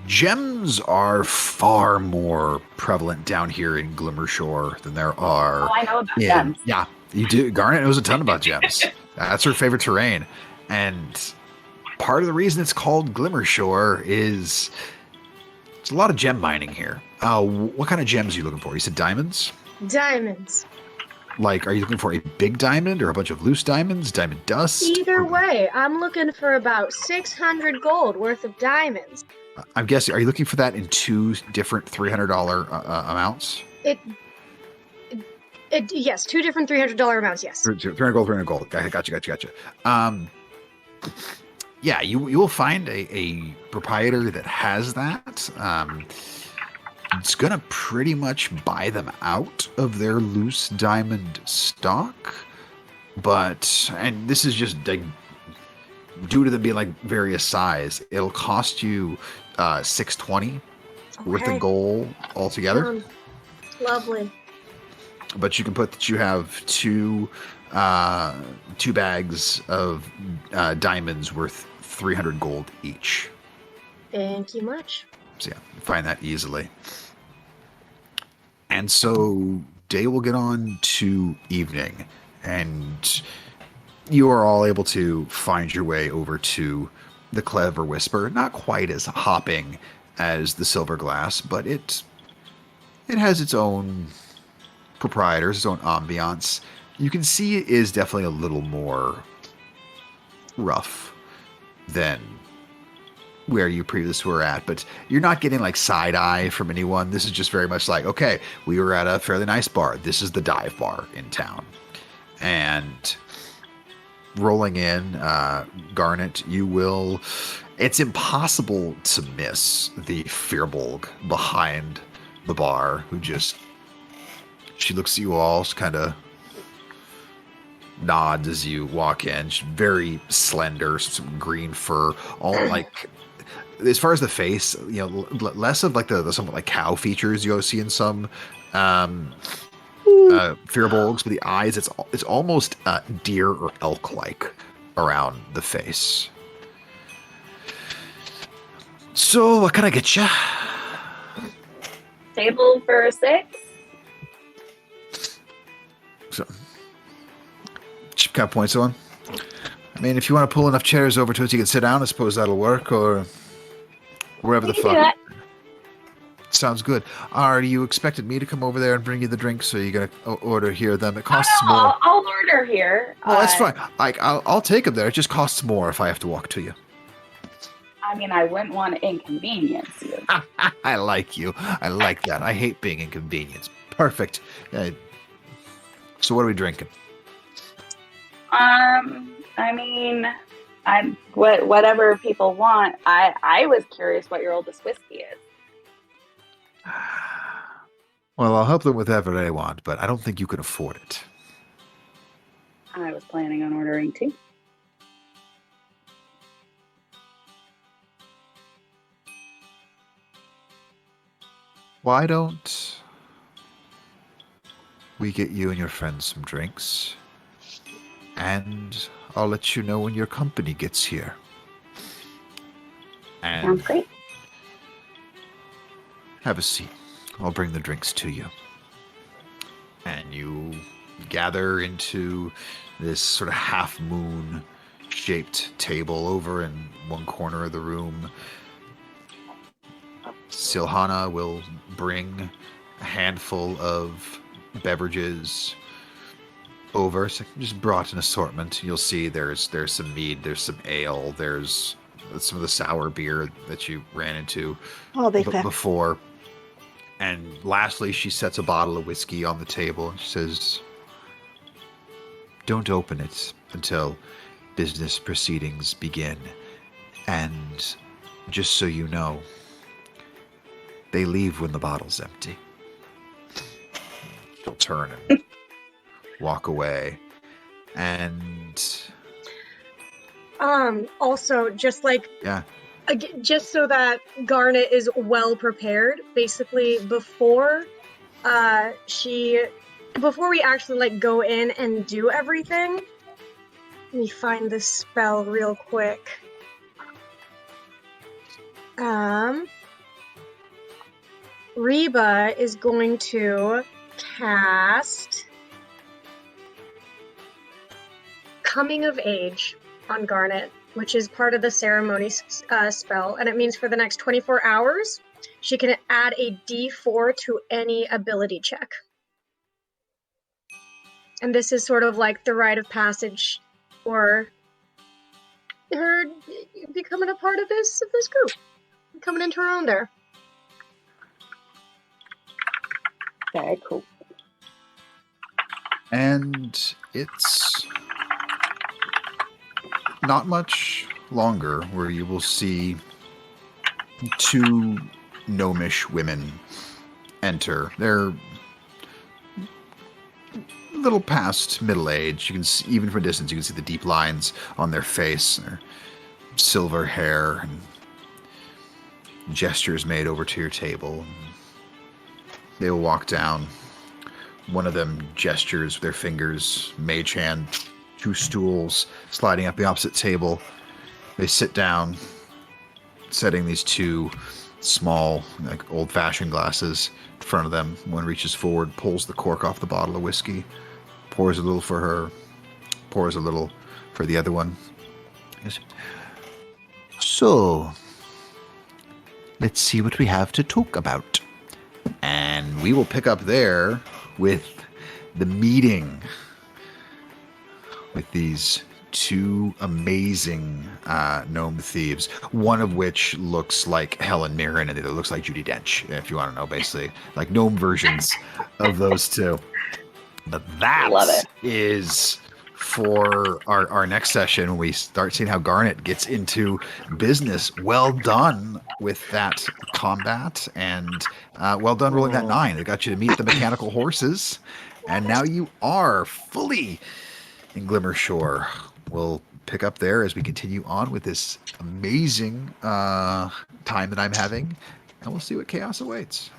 Gems are far more prevalent down here in Glimmershore than there are. Oh, I know about in, gems. Yeah, you do. Garnet knows a ton about gems. That's her favorite terrain, and part of the reason it's called Glimmershore is there's a lot of gem mining here. What kind of gems are you looking for? You said diamonds. Diamonds. Like, are you looking for a big diamond or a bunch of loose diamonds? Diamond dust? Either way, I'm looking for about 600 gold worth of diamonds. I'm guessing. Are you looking for that in 2 different $300 amounts? Yes, 2 different $300 amounts. Yes. 300 gold, 300 gold. Gotcha. Yeah, you will find a proprietor that has that. It's gonna pretty much buy them out of their loose diamond stock, and this is just like due to them being like various size, it'll cost you 620 worth Okay. of gold altogether. Lovely. But you can put that you have two bags of diamonds worth 300 gold each. Thank you much. So yeah, you find that easily. And so day will get on to evening, and you are all able to find your way over to the Clever Whisper. Not quite as hopping as the Silver Glass, but it has its own proprietors, its own ambiance. You can see it is definitely a little more rough than where you previously were at, but you're not getting like side eye from anyone. This is just very much like, okay, we were at a fairly nice bar. This is the dive bar in town. And rolling in, Garnet, it's impossible to miss the Firbolg behind the bar, who just She looks at you all, kind of nods as you walk in. She's very slender, some green fur, all like. As far as the face, less of like the somewhat like cow features you'll see in some Firbolgs, but the eyes, it's almost deer or elk-like around the face. So, what can I get you? Table for 6. So, she kind of points on. I mean, if you want to pull enough chairs over to it, you can sit down. I suppose that'll work, or wherever the We can do fuck. that. Sounds good. Are you expected me to come over there and bring you the drinks, or are you gonna order here? Them it Oh, costs no, more. I'll order here. Oh, that's fine. Like I'll take them there. It just costs more if I have to walk to you. I mean, I wouldn't want to inconvenience you. I like you. I like that. I hate being inconvenienced. Perfect. So what are we drinking? I mean, whatever people want. I was curious what your oldest whiskey is. Well, I'll help them with whatever they want, but I don't think you can afford it. I was planning on ordering 2. Why don't we get you and your friends some drinks, and I'll let you know when your company gets here. And Sounds great. have a seat. I'll bring the drinks to you. And you gather into this sort of half-moon shaped table over in one corner of the room. Silhana will bring a handful of beverages over. So just brought an assortment. You'll see there's some mead, there's some ale, there's some of the sour beer that you ran into Oh, they found. before. And lastly, she sets a bottle of whiskey on the table and she says, "Don't open it until business proceedings begin. And just so you know, they leave when the bottle's empty." She'll turn and walk away. And Also, just like yeah, just so that Garnet is well prepared, basically before we actually like go in and do everything. Let me find this spell real quick. Reba is going to cast Coming of Age on Garnet, which is part of the ceremony spell, and it means for the next 24 hours, she can add a d4 to any ability check. And this is sort of like the rite of passage for her becoming a part of this group, coming into her own there. Very cool. and it's not much longer where you will see two gnomish women enter. They're a little past middle age. You can see, even from a distance, you can see the deep lines on their face, their silver hair, and gestures made over to your table. They will walk down. One of them gestures with their fingers, mage hand, two stools sliding up the opposite table. They sit down, setting these two small, like old-fashioned glasses in front of them. One reaches forward, pulls the cork off the bottle of whiskey, pours a little for her, pours a little for the other one. Yes. So, let's see what we have to talk about. And we will pick up there with the meeting with these two amazing gnome thieves, one of which looks like Helen Mirren and the other looks like Judi Dench, if you want to know, basically. Like gnome versions of those two. But that Love it. is for our next session when we start seeing how Garnet gets into business. Well done with that combat, and well done rolling that 9. It got you to meet the mechanical horses, and now you are fully in Glimmershore. We'll pick up there as we continue on with this amazing time that I'm having, and we'll see what chaos awaits.